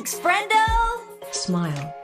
Thanks, friendo! Smile.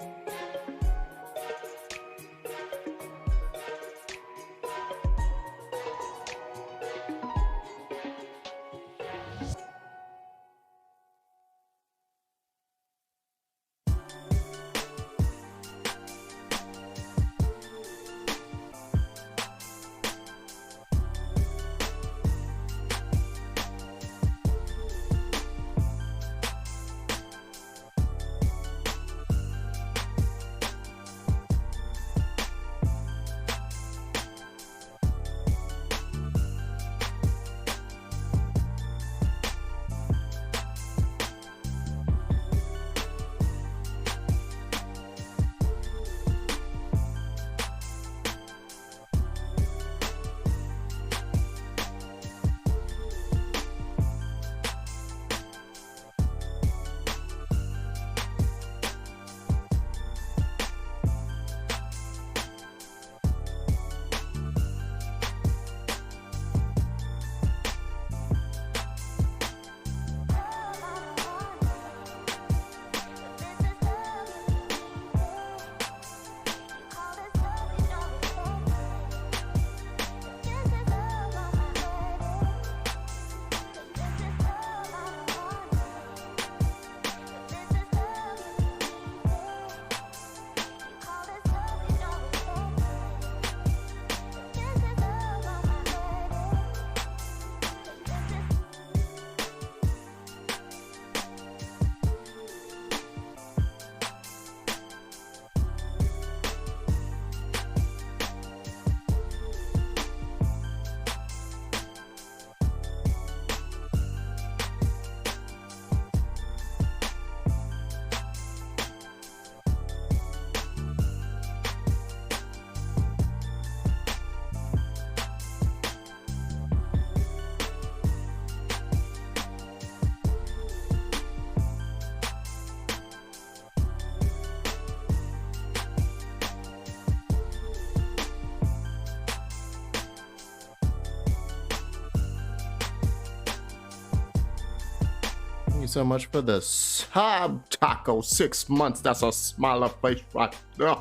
so much for the sub taco. 6 months. That's a smiler face right there.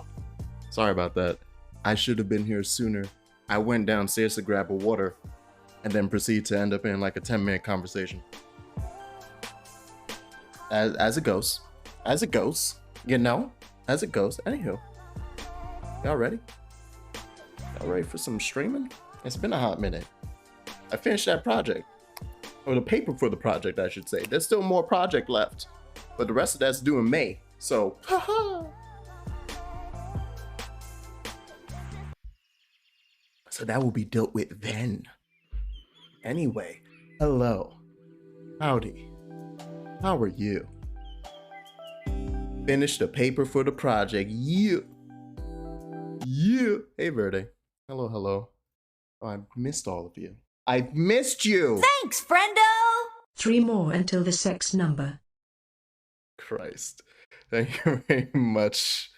Sorry about that. I should have been here sooner. I went downstairs to grab a water and then proceed to end up in like a 10-minute conversation. As it goes. As it goes. You know? As it goes. Anywho. Y'all ready? Y'all ready for some streaming? It's been a hot minute. I finished that project. Or the paper for the project, I should say. There's still more project left. But the rest of that's due in May. So, haha. So that will be dealt with then. Anyway, hello. Howdy. How are you? Finished the paper for the project. You. Hey, Verde. Hello, hello. Oh, I missed all of you. I've missed you! Thanks, friendo! 3 more until the sex number. Christ. Thank you very much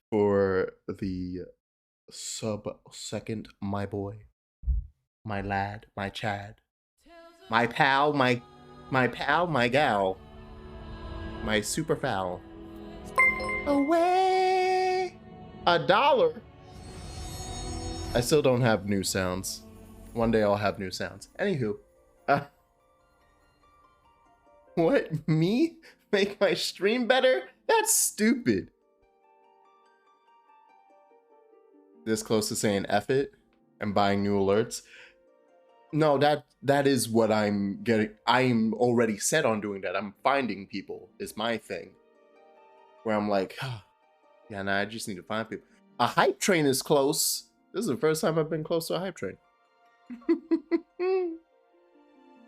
for the sub-second, my boy. My lad, my Chad. My pal, my pal, my gal. My super foul. Away! $1! I still don't have new sounds. One day I'll have new sounds. Anywho. What? Me? Make my stream better? That's stupid. This close to saying F it and buying new alerts. No, that is what I'm getting. I'm already set on doing that. I'm finding people is my thing. Where I'm like, oh, yeah, nah, I just need to find people. A hype train is close. This is the first time I've been close to a hype train.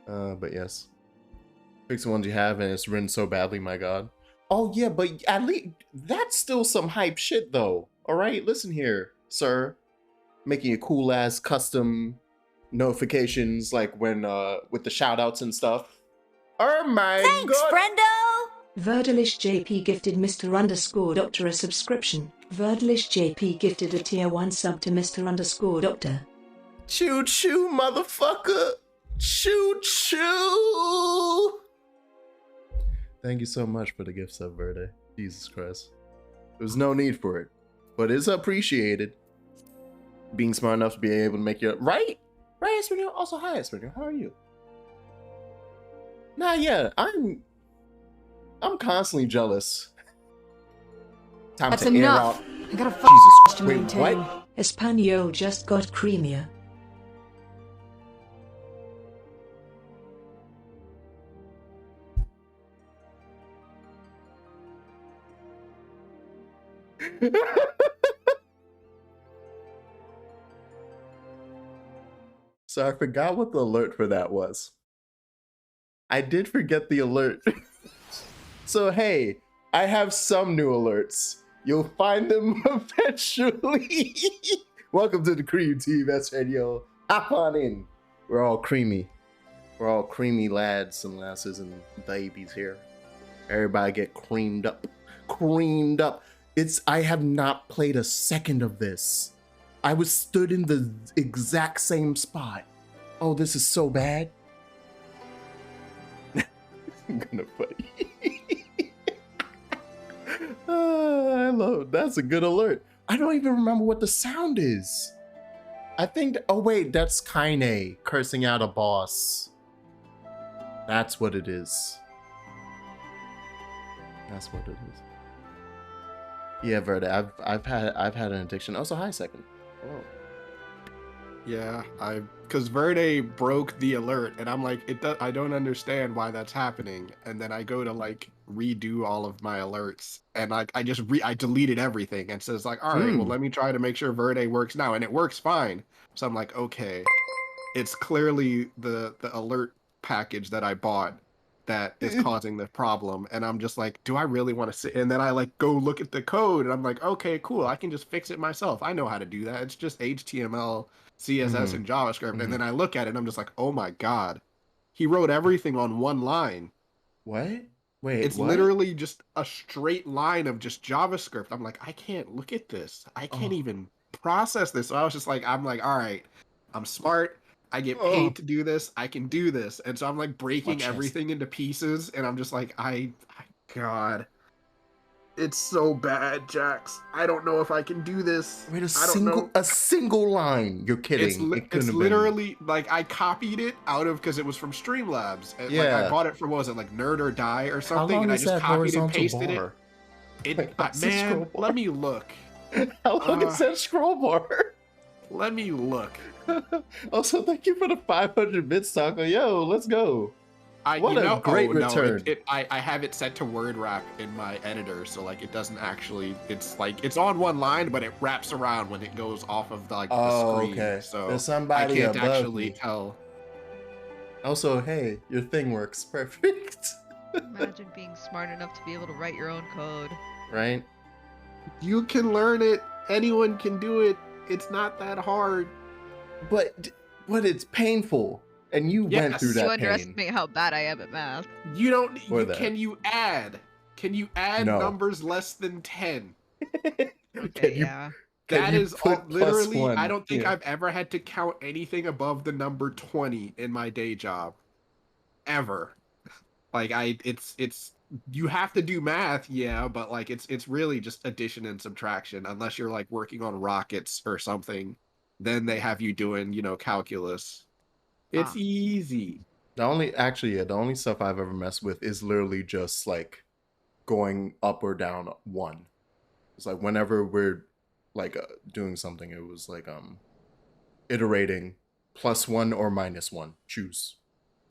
But yes. Fix the ones you have and it's written so badly, my god. Oh yeah, but at least that's still some hype shit though. Alright, listen here, sir. Making a cool ass custom notifications like when with the shout outs and stuff. Oh my Thanks, god. friendo! Verdalish JP gifted Mr. _ a subscription. Verdalish JP gifted a tier 1 sub to Mr. _ Doctor. Choo choo, motherfucker. Choo choo. Thank you so much for the gift sub, Verde. Jesus Christ. There was no need for it, but it's appreciated. Being smart enough to be able to make your right, Espanol. Also, hi, Espanol. How are you? Nah, yeah, I'm constantly jealous. Time That's to enough. air out. I got a Jesus, to wait, maintain. what? Espanol just got creamier. So I forgot what the alert for that was. I did forget the alert. So hey, I have some new alerts. You'll find them eventually. Welcome to the Cream Team, Espanol. Hop on in. We're all creamy. We're all creamy lads and lasses and babies here. Everybody get creamed up. Creamed up. I have not played a second of this. I was stood in the exact same spot. Oh, this is so bad. I'm gonna play. I love, that's a good alert. I don't even remember what the sound is. I think, oh wait, that's Kaine cursing out a boss. That's what it is. That's what it is. Yeah, Verde, I've had an addiction. Also, hi, second. Oh. Yeah, because Verde broke the alert, and I'm like, I don't understand why that's happening. And then I go to like redo all of my alerts, and like I deleted everything, and so it's like, all right, well, let me try to make sure Verde works now, and it works fine. So I'm like, okay, it's clearly the alert package that I bought that is causing the problem. And I'm just like, do I really want to sit? And then I like go look at the code, and I'm like, okay, cool, I can just fix it myself. I know how to do that. It's just HTML, CSS, and JavaScript. And then I look at it and I'm just like, oh my god, he wrote everything on one line. What? Wait, it's literally just a straight line of just JavaScript. I'm like, I can't look at this. I can't even process this. So I was just like, I'm like, all right, I'm smart. I get Oh. paid to do this. I can do this. And so I'm like breaking chest. everything into pieces. And I'm just like, God. It's so bad, Jax. I don't know if I can do this. Wait, I don't know. a single line. You're kidding. It couldn't It's have literally like I copied it out of because it was from Streamlabs. And, like I Yeah. bought it from, what was it, like Nerd or Die or How something, long and I is just that copied and horizontal pasted bar? it. Like, what's the scroll Man, bar? let me look. How long is that scroll bar? Let me look. Also, thank you for the 500 bits, Taco. Yo, let's go. What a great return. I have it set to word wrap in my editor, so like it doesn't actually. It's like it's on one line, but it wraps around when it goes off of the screen. Okay. So There's somebody I can't above actually me. tell. Also, hey, your thing works perfect. Imagine being smart enough to be able to write your own code. Right? You can learn it. Anyone can do it. It's not that hard. But it's painful. And you went through You that pain. underestimate how bad I am at math. You don't. Can you add? Can you add No. numbers less than 10? Okay, yeah. That is literally. +1? I don't think Yeah. I've ever had to count anything above the number 20 in my day job, ever. Like it's you have to do math, yeah, but like it's really just addition and subtraction. Unless you're like working on rockets or something, then they have you doing calculus. It's easy. The only stuff I've ever messed with is literally just like going up or down one. It's like whenever we're like doing something, it was like iterating +1 or -1. Choose.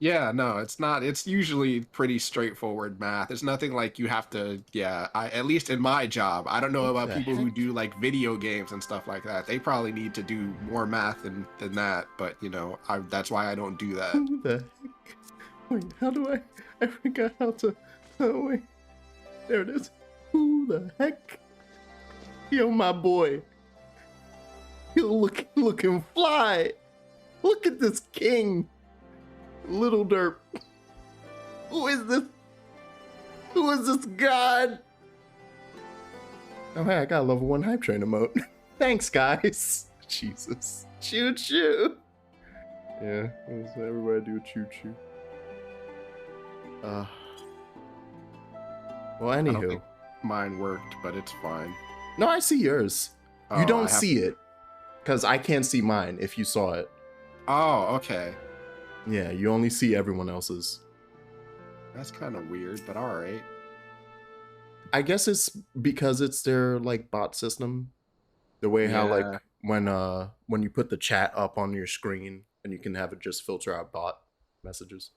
Yeah, no, it's not. It's usually pretty straightforward math. It's nothing like you have to. Yeah, at least in my job, I don't know What about the people who heck? do like video games and stuff like that. They probably need to do more math than that. But that's why I don't do that. Who the heck? Wait, how do I forgot how to. Oh, wait. There it is. Who the heck? Yo, my boy. You looking fly. Look at this king. Little derp. Who is this? Who is this god? Oh, hey, I got a level 1 hype train emote. Thanks, guys. Jesus. Choo choo. Yeah, everybody do a choo choo. Well, I don't anywho. think mine worked, but it's fine. No, I see yours. Oh, You don't see it. Because I can't see mine if you saw it. Oh, okay. Yeah, you only see everyone else's. That's kind of weird, but all right. I guess it's because it's their like bot system. The way how Yeah. like when you put the chat up on your screen and you can have it just filter out bot messages.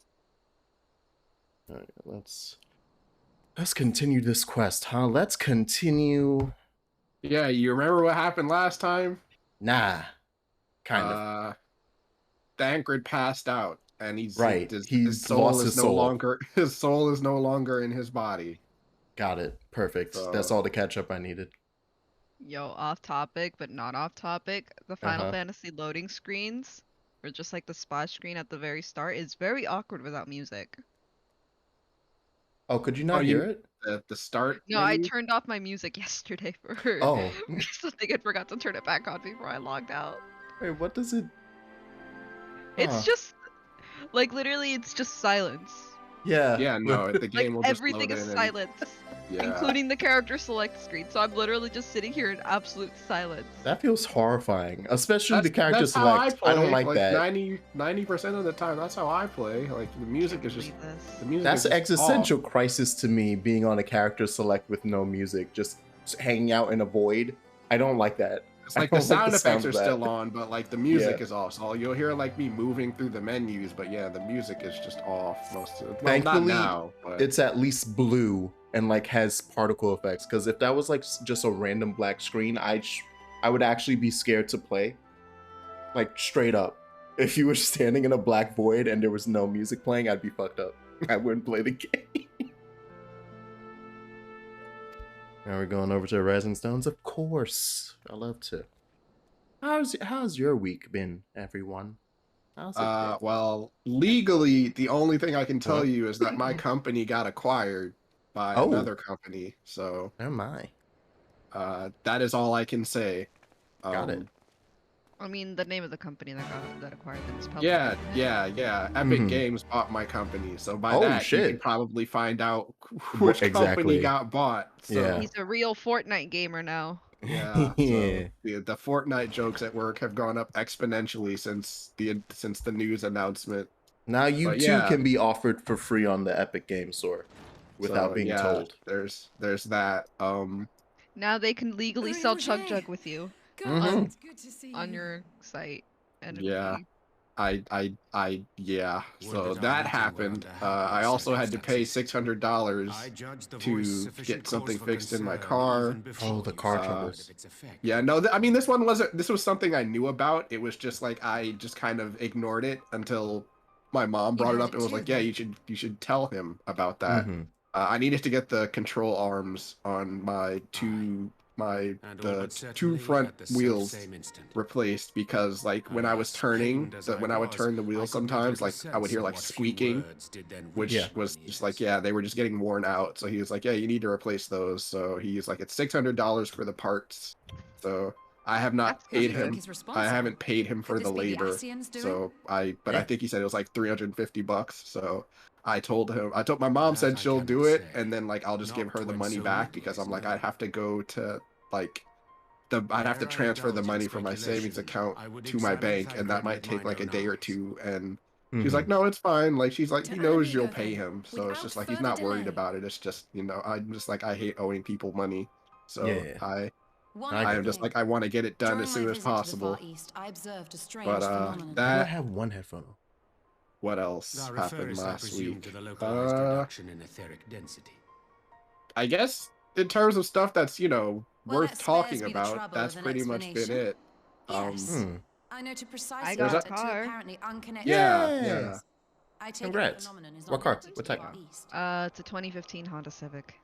All right, let's continue this quest, huh? Let's continue. Yeah, you remember what happened last time? Nah, kind of. Thancred passed out, and He's his soul lost is his no soul. longer his soul is no longer in his body. Got it. Perfect. So- That's all the catch up I needed. Yo, off topic, but not off topic. The Final Uh-huh. Fantasy loading screens, or just like the splash screen at the very start, is very awkward without music. Oh, could you not hear it? The start. No, I menu? turned off my music yesterday for Oh, something. I forgot to turn it back on before I logged out. wait, what does it? It's Huh. just like literally, it's just silence. Yeah. Yeah, no, the game will Like just everything load is in and- silence, Yeah. including the character select screen. So I'm literally just sitting here in absolute silence. That feels horrifying, especially the character that's how select. play. I don't like that. 90% of the time, that's how I play. Like the music is just Believe this. the music. That's is just existential off. crisis to me, being on a character select with no music, just hanging out in a void. I don't like that. It's like I the don't like sound the sound effects are of that. still on, but like the music Yeah. is off. So you'll hear like me moving through the menus, but yeah, the music is just off most of the. Well, Thankfully, not now, but It's at least blue and like has particle effects. Because if that was like just a random black screen, I would actually be scared to play. Like straight up, if you were standing in a black void and there was no music playing, I'd be fucked up. I wouldn't play the game. Now we're going over to Rising Stones, of course. I love to. How's your week been, everyone? How's it been? well, legally, the only thing I can tell What? you is that my company got acquired by Oh. another company. So Oh my. that is all I can say. Got it. I mean, the name of the company that acquired them is public. Yeah, isn't it? yeah. Epic Mhm. Games bought my company, so by Holy that you can shit. probably find out which company Exactly. got bought. Yeah. So He's a real Fortnite gamer now. yeah, Yeah. so the Fortnite jokes at work have gone up exponentially since the news announcement. Now you But too yeah, can be offered for free on the Epic Game Store without so being yeah, told. there's that. Now they can legally sell Chug Jug with you Mhm. on It's good to see on you. your site, and it'd Yeah. be Yeah. Would So that our that meeting were happened. under happier I also had to pay circumstances. I $600 judge the voice to sufficient get something cause for fixed in my concern car. even before Oh, the you car see troubles. its effect. Yeah, no, I mean this one wasn't. This was something I knew about. It was just like I just kind of ignored it until my mom brought it heard up it and was too, like, "Yeah, then? you should tell him about that." Mhm. I needed to get the control arms on my And all but two certainly front at the wheels selfsame instant. replaced when I was Alas, turning, pained as that I when I would was, turn the I wheels could make sometimes, little like I would sense hear of like what few squeaking, words did then which Yeah. was reach just my like, ears. yeah, they were just getting worn out. So he was like, yeah, you need to replace those. So he's like, it's $600 for the parts. So I have not That's paid pretty Think him. he's I responsible. haven't paid him for Could the this be the labor. Asians doing? So I Yeah. think he said it was like $350. So I told my mom That said I she'll cannot do it, say. and then like I'll just give Not her the when money so back little because is I'm like I'd known. have to go to like I'd have to Ere I transfer the indulge in money from my savings speculation, account I would to my examine bank, and that Thancred might with take mine like a own day or eyes. two. And she's Mhm. like, no, it's fine. Like she's like, he To knows you'll Amigo, pay then, him. So it's without just like he's further not worried delay. about it. It's just, I'm just like I hate owing people money. So Yeah. One I I get am that. just like I want to get it done During as my soon as visit to the Far possible. East, I observed a strange But phenomenon. Why do I that have one headphone on? what else Thou happened referrest, I last presume, week? to the localized reduction in etheric density. I guess in terms of stuff that's Well, worth that spares talking me the about, trouble that's of an pretty much been explanation. it. Yes. Hmm. I know to I precisely got There's a what the two car. apparently unconnected. Yeah, Yes. I take it the Congrats. phenomenon is What not car? limited What to the type? Far East. It's a 2015 Honda Civic.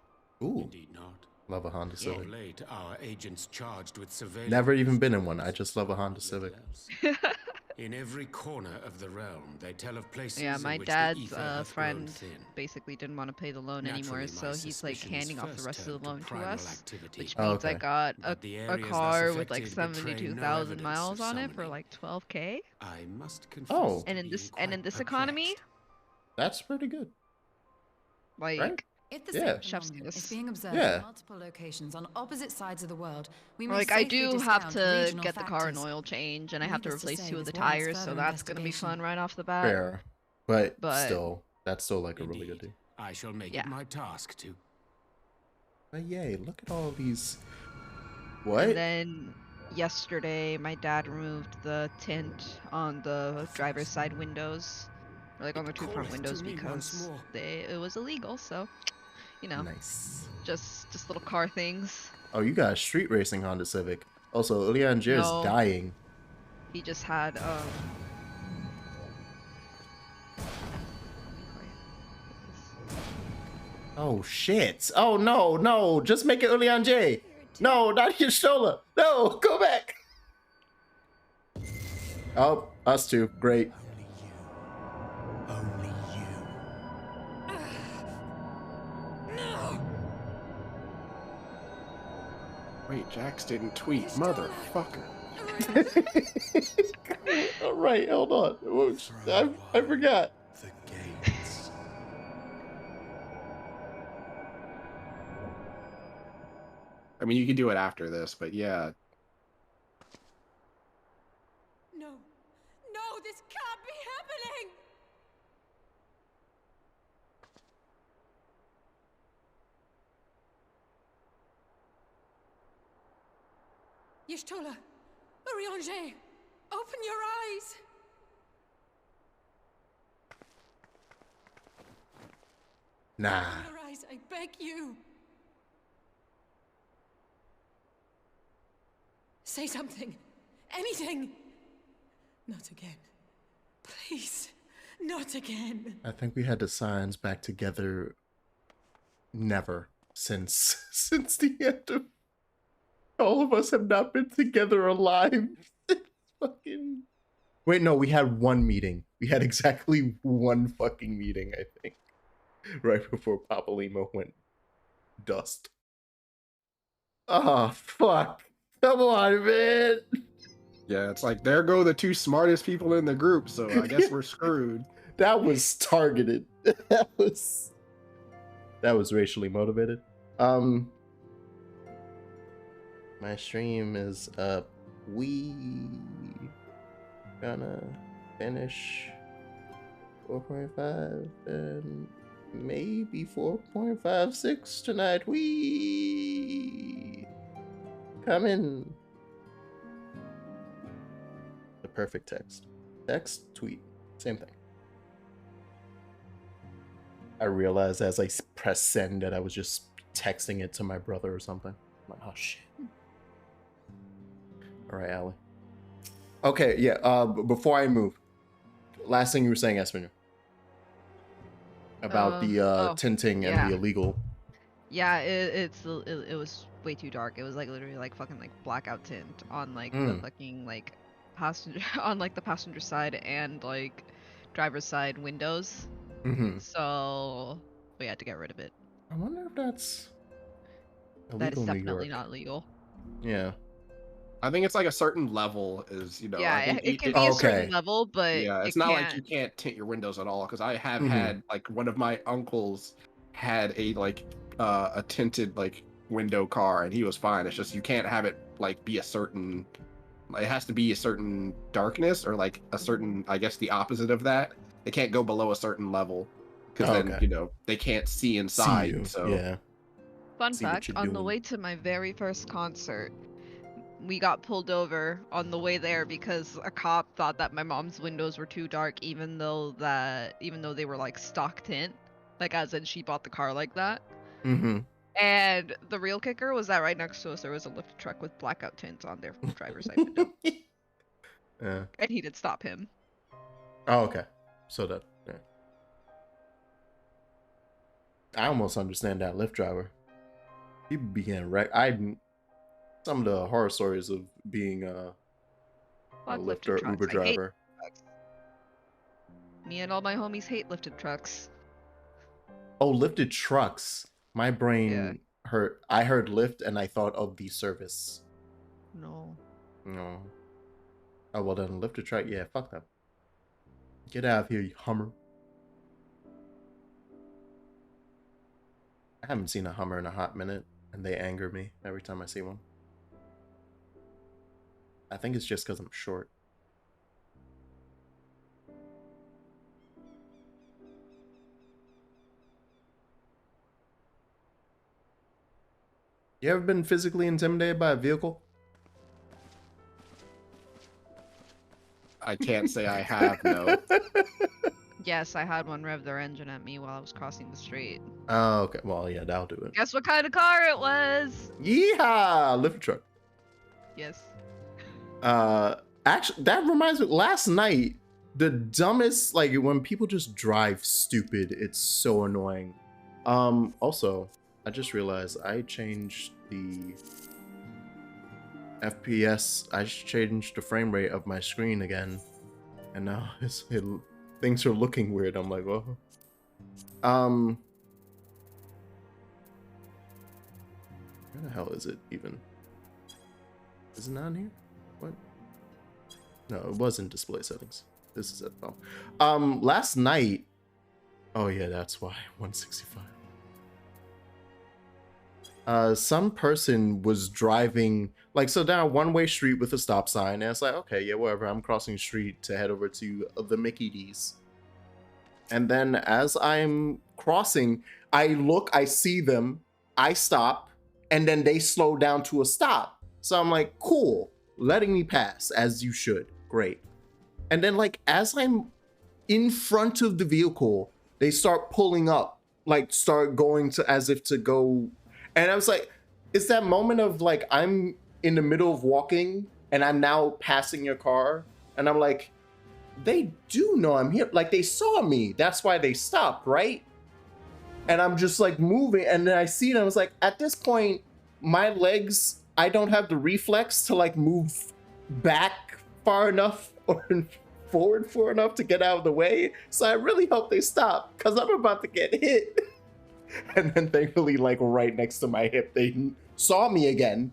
Ooh, Indeed not. love a Honda Of Civic. late, our agents charged with surveillance. Never even been in one. I just love a Honda Little Civic. else. In every corner of the realm, they tell of places Yeah, in my which the dad's ether hath grown friend thin. basically didn't want to pay the loan Naturally, anymore, my so he's like suspicions handing off the first rest of turned the loan to primal us, activity. which Oh, means I okay. got But the a areas thus car with like affected betray no 72,000 evidence miles of on it for summoning. like 12K. I must confess Oh. to And in being this quite economy, perplexed. That's pretty good, like right? If the Yeah. same Chef's phenomenon is kiss. being observed Yeah. in multiple locations on opposite sides of the world, we or, may like I safely do have discount to regional get the car an factors. oil change, and I have to Needless to replace say, 2 of the this warrants tires, so further that's gonna be investigation. fun right off the bat. Fair, but But- still, that's still like a really good Indeed, deal. I shall make Yeah. it my task to. But yay! Look at all these. And What? then yesterday, my dad removed the tint on the driver's side windows, or like on the 2 front Calleth windows, to me once because more. it was illegal. So, you know, Nice. just little car things. Oh, you got a street racing Honda Civic. Also, Ulianjir is No. dying. He just had Oh shit! Oh no, no! Just make it Ulianjir. No, not your shoulder. No, go back. Oh, us two. Great. Only you. Wait, Jax didn't tweet, motherfucker. All right, hold on. I forgot. The gates. I mean, you can do it after this, but yeah. No, no, this can't be happening! Yishtola, Urianger, open your eyes! Nah. Open your eyes, I beg you! Say something. Anything. Not again. Please. Not again. I think we had the signs back together. Never since the end of. All of us have not been together alive. Fucking. Wait, no, we had one meeting. We had exactly one fucking meeting, I think. Right before Papa Lima went dust. Oh, fuck. Come on, man. Yeah, it's like there go the two smartest people in the group, so I guess we're screwed. That was targeted. that was racially motivated. My stream is up. We gonna finish 4.5 and maybe 4.56 tonight. We come in. The perfect text. Text, tweet, same thing. I realized as I pressed send that I was just texting it to my brother or something. I'm like, oh shit. All right, Allie. Okay, yeah. Before I move, last thing you were saying, Espinel, about the tinting and the illegal. Yeah, it was way too dark. It was like literally like fucking like blackout tint on like the fucking like passenger on like the passenger side and like driver's side windows. Mm-hmm. So we had to get rid of it. I wonder if that's illegal that is in New definitely York. not legal. Yeah. I think it's like a certain level is, you know. Yeah, I think it can be a certain level, but yeah, it's not like you can't tint your windows at all. Because I have had like one of my uncles had a like a tinted like window car, and he was fine. It's just you can't have it like be a certain. It has to be a certain darkness or like a certain, I guess, the opposite of that. It can't go below a certain level because then you know they can't see inside. See you. So yeah. Fun fact: on the way to my very first concert, we got pulled over on the way there because a cop thought that my mom's windows were too dark, even though they were like stock tint, like as in she bought the car like that. Mm-hmm. And the real kicker was that right next to us there was a lifted truck with blackout tint on their driver's side window. Yeah. And he did stop him. Oh, okay. So that. Yeah. I almost understand that Lyft driver. People began wreck. Some of the horror stories of being a Lyft or Uber driver. Me and all my homies hate lifted trucks. Oh, lifted trucks. My brain hurt. I heard Lyft and I thought of the service. No. Oh, well then, lifted truck. Yeah, fuck that. Get out of here, you Hummer. I haven't seen a Hummer in a hot minute, and they anger me every time I see one. I think it's just because I'm short. You ever been physically intimidated by a vehicle? I can't say I have, no. Yes, I had one rev their engine at me while I was crossing the street. Oh, okay. Well, yeah, that'll do it. Guess what kind of car it was? Yeehaw! Lift truck. Yes. Actually, that reminds me, last night, the dumbest, like, when people just drive stupid, it's so annoying. Also, I just realized I changed the FPS, I changed the frame rate of my screen again, and now things are looking weird. I'm like, whoa. Where the hell is it even? Is it not here? What? No, it wasn't display settings. This is it. Oh. Last night. Oh yeah, that's why 165. Some person was driving like so down a one-way street with a stop sign, and it's like, okay, yeah, whatever. I'm crossing the street to head over to the Mickey D's. And then as I'm crossing, I look, I see them, I stop, and then they slow down to a stop. So I'm like, cool, letting me pass, as you should. Great. And then like as I'm in front of the vehicle, they start pulling up, like start going to as if to go. And I was like, it's that moment of like, I'm in the middle of walking and I'm now passing your car. And I'm like, they do know I'm here. Like they saw me. That's why they stopped, right? And I'm just like moving. And then I see it. And I was like, at this point, my legs, I don't have the reflex to like move back far enough or forward far enough to get out of the way. So I really hope they stop because I'm about to get hit. And then thankfully, like right next to my hip, they saw me again.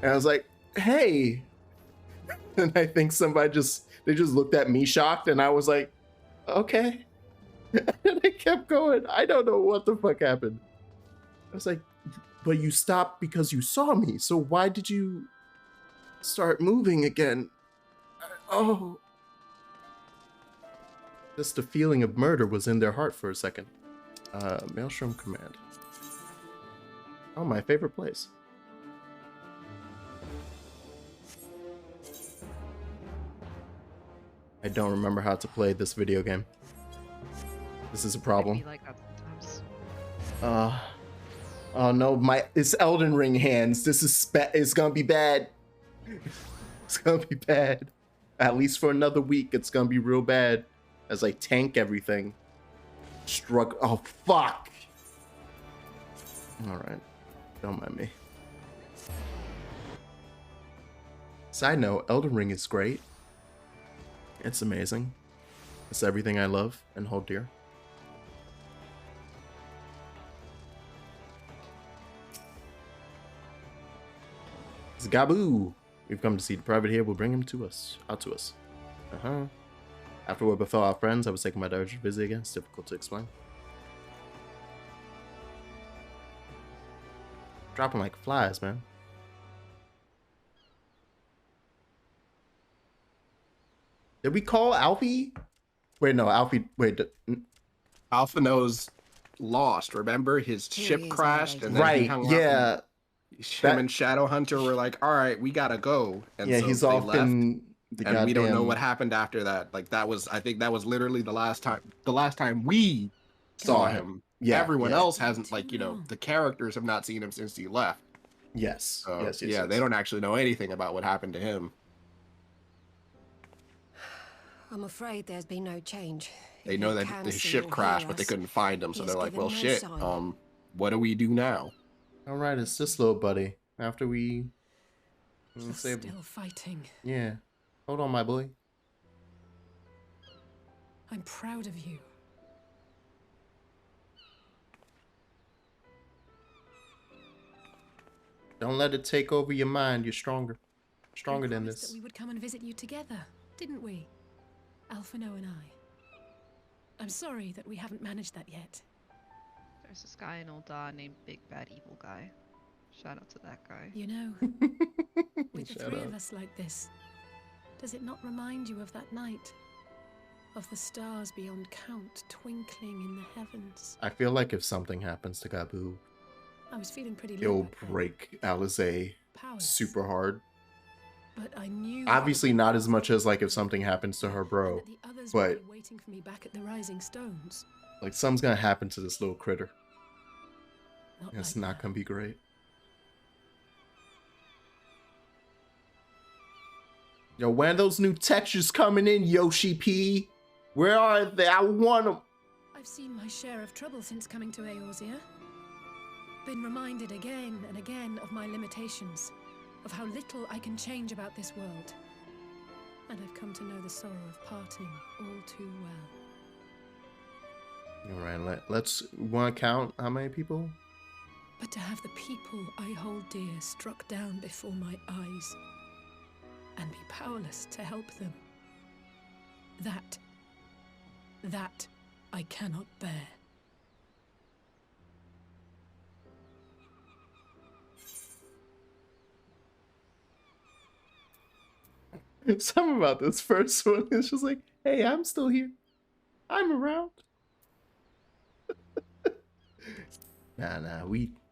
And I was like, hey, And I think they just looked at me shocked, and I was like, okay. And I kept going. I don't know what the fuck happened. I was like, but you stopped because you saw me. So why did you start moving again? Oh. Just the feeling of murder was in their heart for a second. Maelstrom Command. Oh, my favorite place. I don't remember how to play this video game. This is a problem. Like that sometimes. Oh no, it's Elden Ring hands. This is it's gonna be bad. It's gonna be bad. At least for another week, it's gonna be real bad as I tank everything. Oh fuck. All right, don't mind me. Side note, Elden Ring is great. It's amazing. It's everything I love and hold dear. It's Gabu. We've come to see the private here. We'll bring him to us. Out to us. After what befell our friends, I was taking my direction to visit again. It's difficult to explain. Dropping like flies, man. Did we call Alfie? Wait, no, Alfie. Wait. Alphino's lost. Remember, his ship crashed, and then he hung yeah. up. Him and Shadowhunter were like, "All right, we gotta go." And yeah, so he's they off left, in the and goddamn... we don't know what happened after that. Like I think that was literally the last time we saw him. Yeah, everyone else hasn't. Like, the characters have not seen him since he left. Yes. So, yes. They don't actually know anything about what happened to him. I'm afraid there's been no change. They know that the ship crashed, but they couldn't find him, so they're like, "Well, shit. What do we do now?" All right, it's this little buddy. After we He's save still fighting. Yeah. Hold on, my boy. I'm proud of you. Don't let it take over your mind. You're stronger. Stronger than this. That we would come and visit you together, didn't we? Alphino and I. I'm sorry that we haven't managed that yet. There's this guy in Ul'dah named Big Bad Evil Guy. Shout out to that guy. You know, with the three of us like this, does it not remind you of that night? Of the stars beyond count twinkling in the heavens? I feel like if something happens to Gabu, I was feeling pretty it'll break Alizé super hard. But I knew obviously not as much as like if something happens to her bro, but waiting for me back at the Rising Stones. Like something's gonna happen to this little critter. It's like not gonna be great. Yo, when are those new textures coming in, Yoshi P? Where are they? I want them. I've seen my share of trouble since coming to Eorzea. Been reminded again and again of my limitations, of how little I can change about this world. And I've come to know the sorrow of parting all too well. All right, let's want to count how many people? But to have the people I hold dear struck down before my eyes, and be powerless to help them, that I cannot bear. Something about this first one is just like, hey, I'm still here. I'm around. Nah,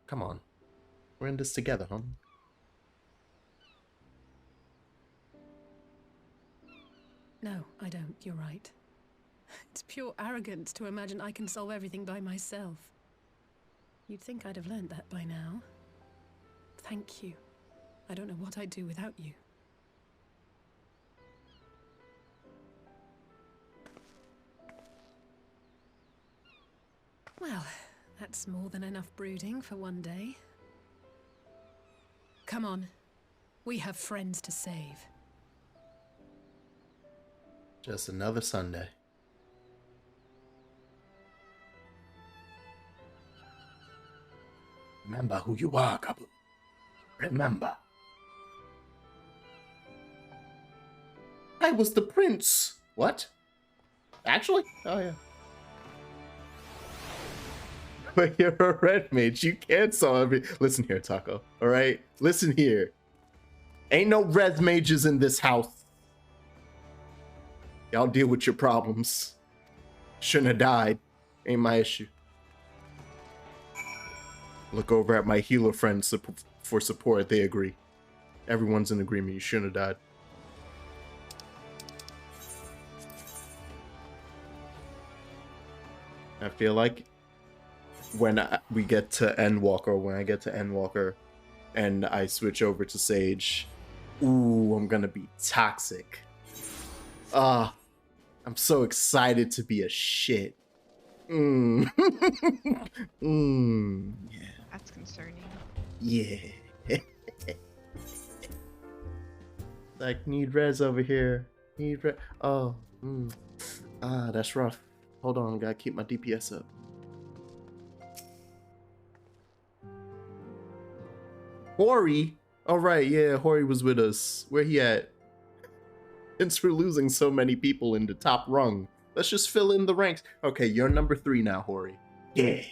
come on. We're in this together, huh? No, I don't. You're right. It's pure arrogance to imagine I can solve everything by myself. You'd think I'd have learned that by now. Thank you. I don't know what I'd do without you. Well, that's more than enough brooding for one day. Come on. We have friends to save. Just another Sunday. Remember who you are, Gabu. Remember. I was the prince. What? Actually? Oh, yeah. But you're a red mage. You can't solve it. Listen here, Taco. All right? Listen here. Ain't no red mages in this house. Y'all deal with your problems. Shouldn't have died. Ain't my issue. Look over at my healer friends for support. They agree. Everyone's in agreement. You shouldn't have died. I feel like when we get to Endwalker, or when I get to Endwalker and I switch over to Sage, ooh, I'm gonna be toxic. I'm so excited to be a shit. Yeah. That's concerning. Yeah. Like, need res over here. Need res. Oh. That's rough. Hold on, gotta keep my DPS up. Hori? Alright, yeah, Hori was with us. Where he at? Since we're losing so many people in the top rung, let's just fill in the ranks. Okay, you're number 3 now, Hori. Yeah.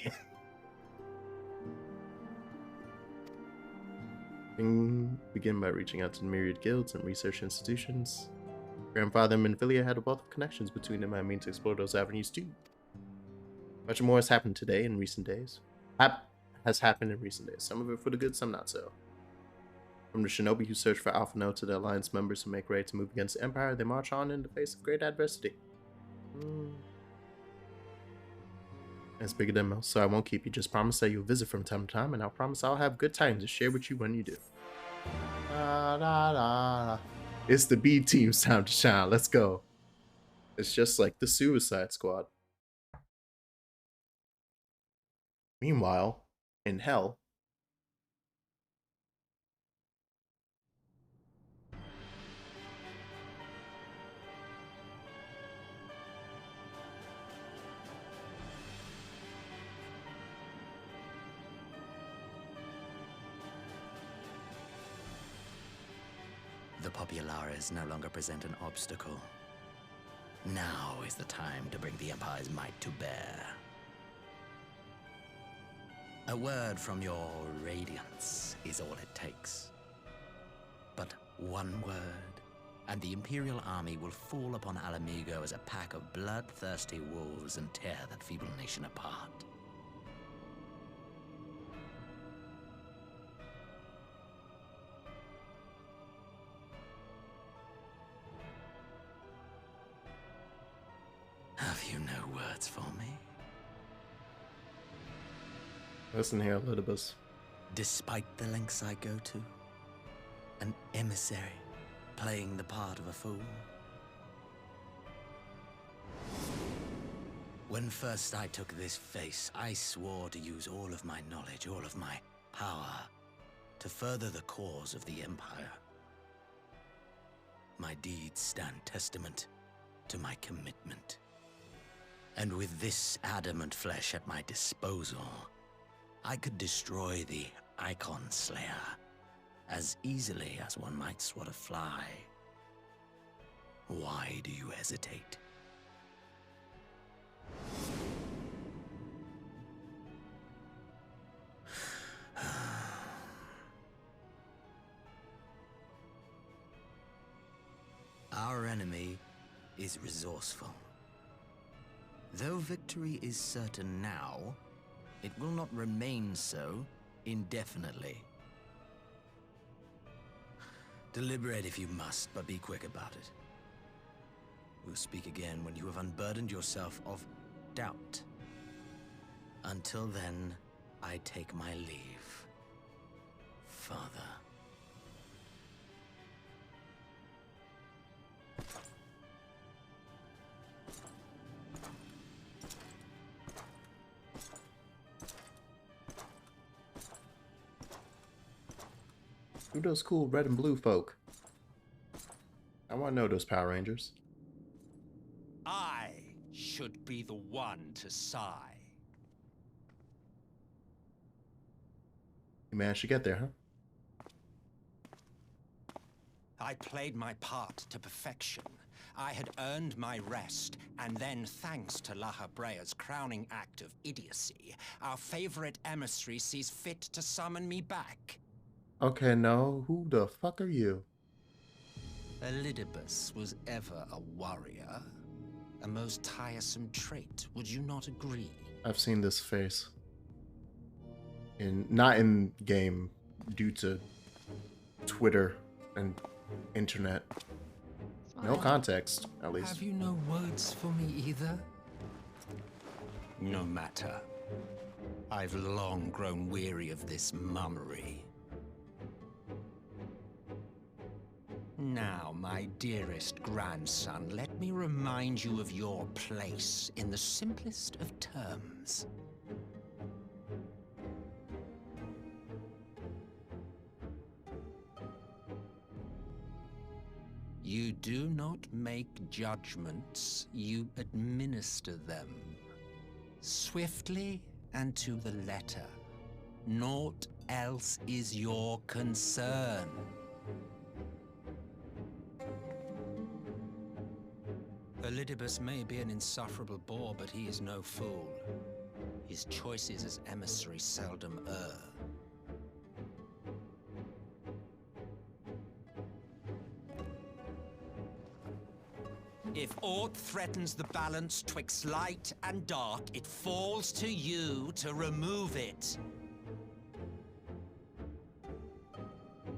Begin by reaching out to the myriad guilds and research institutions. Grandfather and Minfilia had a wealth of connections between them. I mean to explore those avenues too. Much more has happened today in recent days. Has happened in recent days. Some of it for the good, some not so. From the shinobi who search for Alpha Node to the Alliance members who make ready to move against the Empire, they march on in the face of great adversity. It's bigger than most, so I won't keep you. Just promise that you'll visit from time to time, and I'll promise I'll have good times to share with you when you do. It's the B team's time to shine. Let's go. It's just like the Suicide Squad. Meanwhile, in hell, the Populares no longer present an obstacle. Now is the time to bring the Empire's might to bear. A word from your Radiance is all it takes. But one word, and the Imperial army will fall upon Alamigo as a pack of bloodthirsty wolves and tear that feeble nation apart. Have you no words for me? listen here, Elidibus. Despite the lengths I go to, an emissary playing the part of a fool. When first I took this face, I swore to use all of my knowledge, all of my power, to further the cause of the Empire. My deeds stand testament to my commitment. And with this adamant flesh at my disposal, I could destroy the Icon Slayer as easily as one might swat a fly. Why do you hesitate? Our enemy is resourceful. Though victory is certain now, it will not remain so indefinitely. Deliberate if you must, but be quick about it. We'll speak again when you have unburdened yourself of doubt. Until then, I take my leave, Father. Who those cool red and blue folk? I want to know those Power Rangers. I should be the one to sigh. You managed to get there, huh? I played my part to perfection. I had earned my rest, and then, thanks to La Habrea's crowning act of idiocy, our favorite emissary sees fit to summon me back. Okay, no. Who the fuck are you? Elidibus was ever a warrior. A most tiresome trait, would you not agree? I've seen this face. Not in game, due to Twitter and internet. No context, at least. Have you no words for me either? No matter. I've long grown weary of this mummery. Now, my dearest grandson, let me remind you of your place in the simplest of terms. You do not make judgments, you administer them. Swiftly and to the letter. Naught else is your concern. Elidibus may be an insufferable bore, but he is no fool. His choices as emissary seldom err. If aught threatens the balance twixt light and dark, it falls to you to remove it.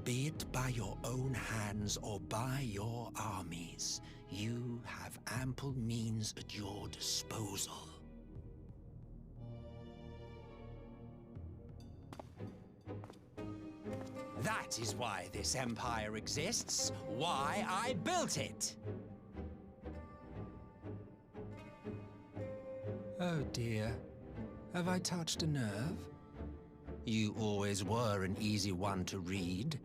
Be it by your own hands or by your armies, you have ample means at your disposal. That is why this empire exists, why I built it. Oh dear, have I touched a nerve? You always were an easy one to read.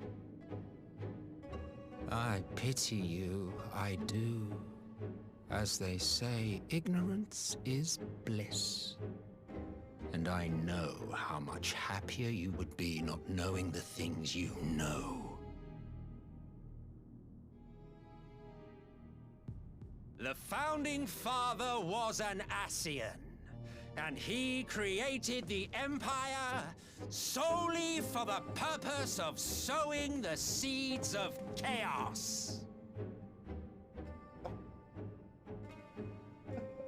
I pity you, I do. As they say, ignorance is bliss. And I know how much happier you would be not knowing the things you know. The founding father was an Ascian. And he created the Empire solely for the purpose of sowing the seeds of chaos.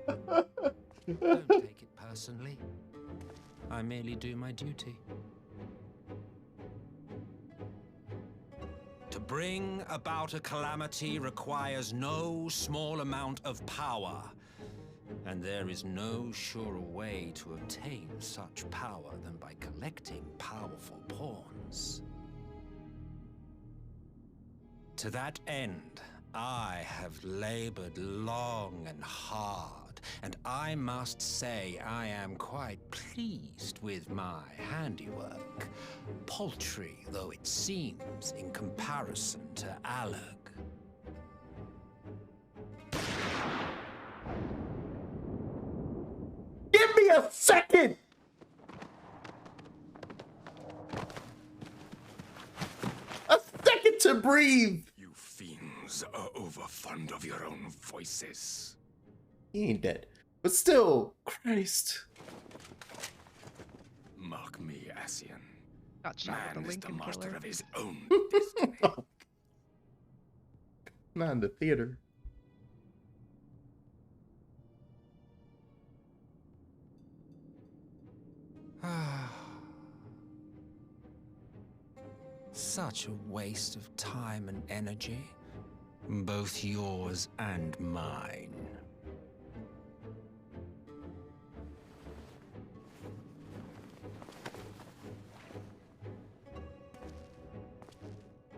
Don't take it personally. I merely do my duty. To bring about a calamity requires no small amount of power. And there is no surer way to obtain such power than by collecting powerful pawns. To that end, I have labored long and hard, and I must say I am quite pleased with my handiwork, paltry though it seems in comparison to Alag. Give me a second! A second to breathe! You fiends are overfond of your own voices. He ain't dead. But still, Christ. Mark me, Ascian. Got shot Man with a is the Lincoln master killer. of his own destiny. Not in the theater. Such a waste of time and energy, both yours and mine.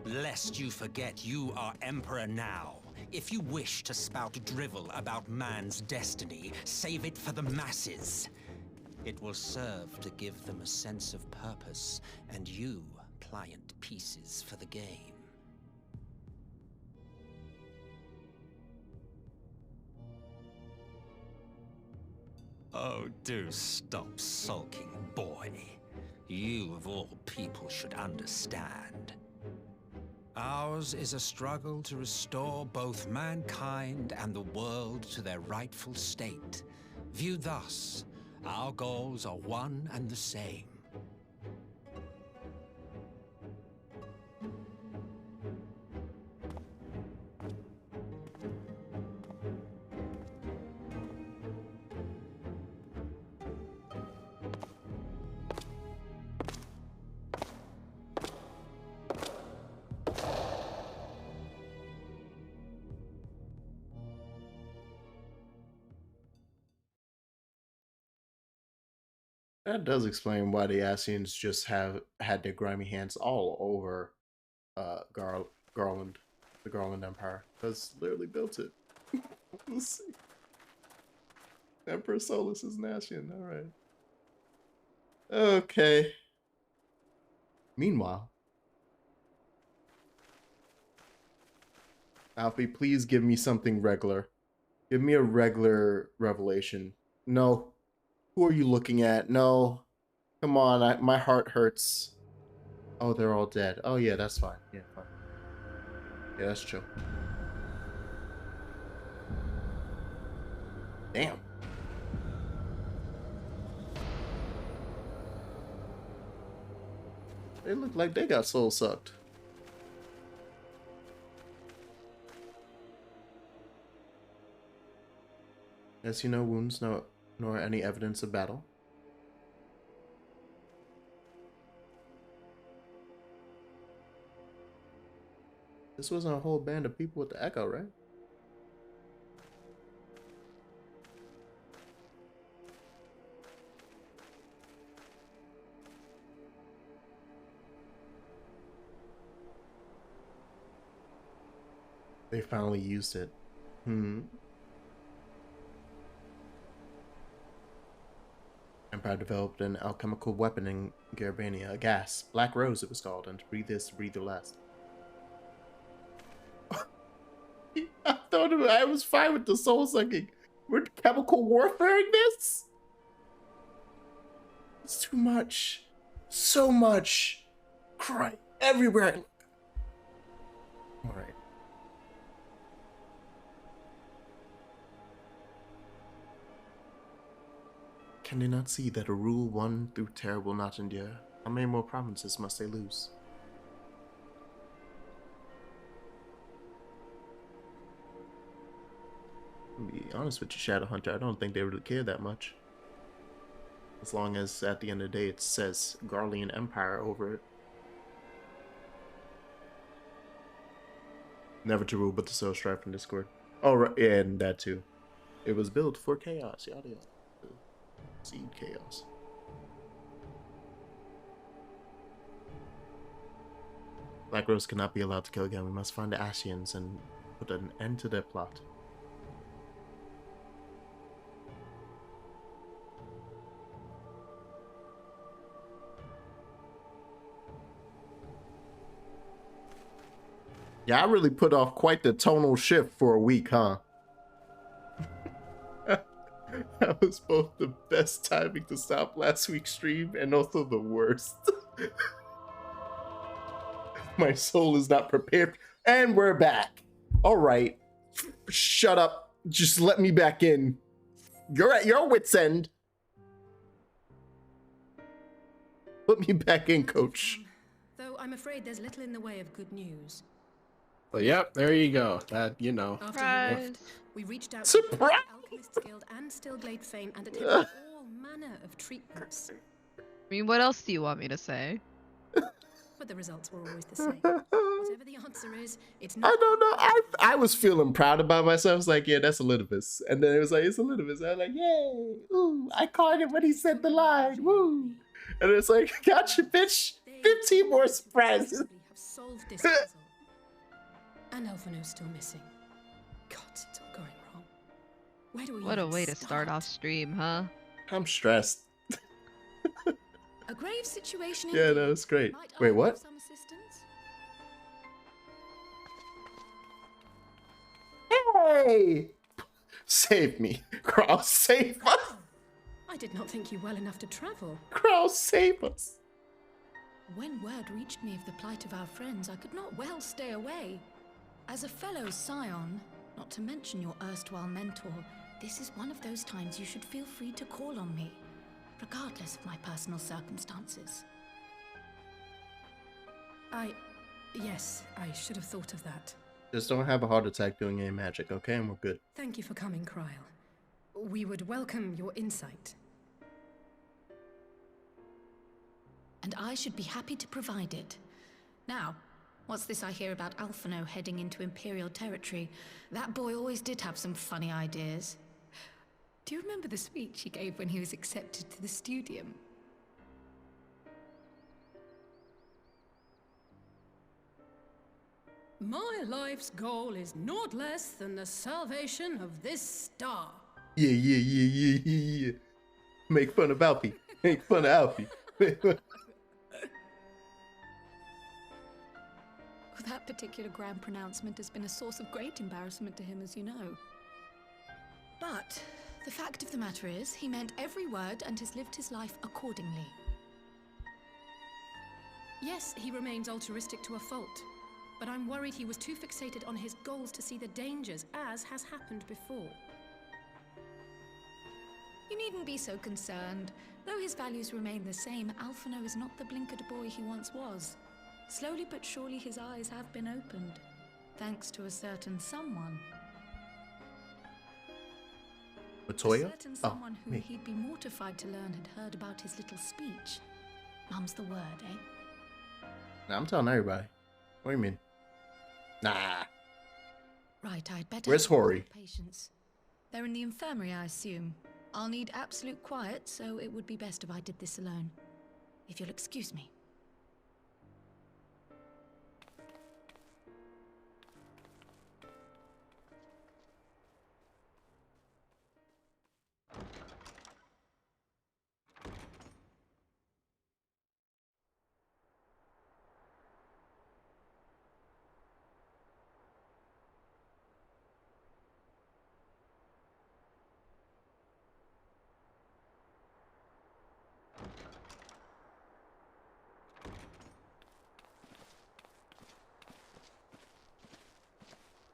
Lest you forget, you are Emperor now. If you wish to spout drivel about man's destiny, save it for the masses. It will serve to give them a sense of purpose, and you, pliant pieces for the game. Oh, do stop sulking, boy. You, of all people, should understand. Ours is a struggle to restore both mankind and the world to their rightful state. Viewed thus, our goals are one and the same. That does explain why the Ascians just had their grimy hands all over Garland, the Garland Empire, because literally built it. Let's see. Emperor Solus is an Ascian, alright. Okay. Meanwhile, Alfie, please give me something regular. Give me a regular revelation. No. Who are you looking at? No. Come on, my heart hurts. Oh, they're all dead. Oh, yeah, that's fine. Yeah, fine. Yeah, that's chill. Damn. They look like they got soul sucked. I see no wounds, nor any evidence of battle. This wasn't a whole band of people with the echo, right? They finally used it. Empire developed an alchemical weapon in Garabania, a gas. Black Rose it was called, and to breathe this, to breathe the last. I thought I was fine with the soul sucking. We're chemical warfaring this? It's too much. So much. Cry everywhere I look. Alright. Can they not see that a rule won through terror will not endure? How many more provinces must they lose? To be honest with you, Shadowhunter, I don't think they really care that much. As long as at the end of the day it says Garlean Empire over it. Never to rule but to sow strife in Discord. Oh, right, yeah, and that too. It was built for chaos, yada yada. Seed chaos. Black Rose cannot be allowed to kill again. We must find the Ascians and put an end to their plot. Yeah, I really put off quite the tonal shift for a week, huh? That was both the best timing to stop last week's stream and also the worst. My soul is not prepared. And we're back. All right. Shut up. Just let me back in. You're at your wit's end. Put me back in, coach. Though I'm afraid there's little in the way of good news. Well, yep, there you go. That, you know. Surprise. We reached out Surprise! to the Alchemist's Guild and Stillglade fame and attempted all manner of treatments. I mean, what else do you want me to say? But the results were always the same. Whatever the answer is, it's not. I don't know. I was feeling proud about myself. I was like, yeah, that's Elidibus. And then it was like, it's Elidibus. I was like, yay. Ooh, I caught him when he said the line. Woo. And it's like, gotcha, bitch. 15 more surprises. Have solved this puzzle. And Elphino's still missing. God, it's all going wrong. Where do we What a even way to start off stream, huh? I'm stressed. A grave situation. Yeah, indeed. no, it's great. Might Wait, I what? have some assistance? Hey! Save me. Crow, save us. I did not think you well enough to travel. Crow, save us. When word reached me of the plight of our friends, I could not well stay away. As a fellow scion, not to mention your erstwhile mentor, this is one of those times you should feel free to call on me, regardless of my personal circumstances. Yes, I should have thought of that. Just don't have a heart attack doing any magic, okay? And we're good. Thank you for coming, Kryl. We would welcome your insight. And I should be happy to provide it. Now, what's this I hear about Alphino heading into Imperial territory? That boy always did have some funny ideas. Do you remember the speech he gave when he was accepted to the Studium? My life's goal is naught less than the salvation of this star. Yeah. Make fun of Alfie. Make fun of Alfie. That particular grand pronouncement has been a source of great embarrassment to him, as you know. But the fact of the matter is, he meant every word and has lived his life accordingly. Yes, he remains altruistic to a fault. But I'm worried he was too fixated on his goals to see the dangers, as has happened before. You needn't be so concerned. Though his values remain the same, Alphino is not the blinkered boy he once was. Slowly but surely his eyes have been opened, thanks to a certain someone. Matoya? A certain someone who he'd be mortified to learn had heard about his little speech. Mum's the word, eh? Nah, I'm telling everybody. What do you mean? Nah. Right, I'd better... Where's Hori? Patients. They're in the infirmary, I assume. I'll need absolute quiet, so it would be best if I did this alone. If you'll excuse me.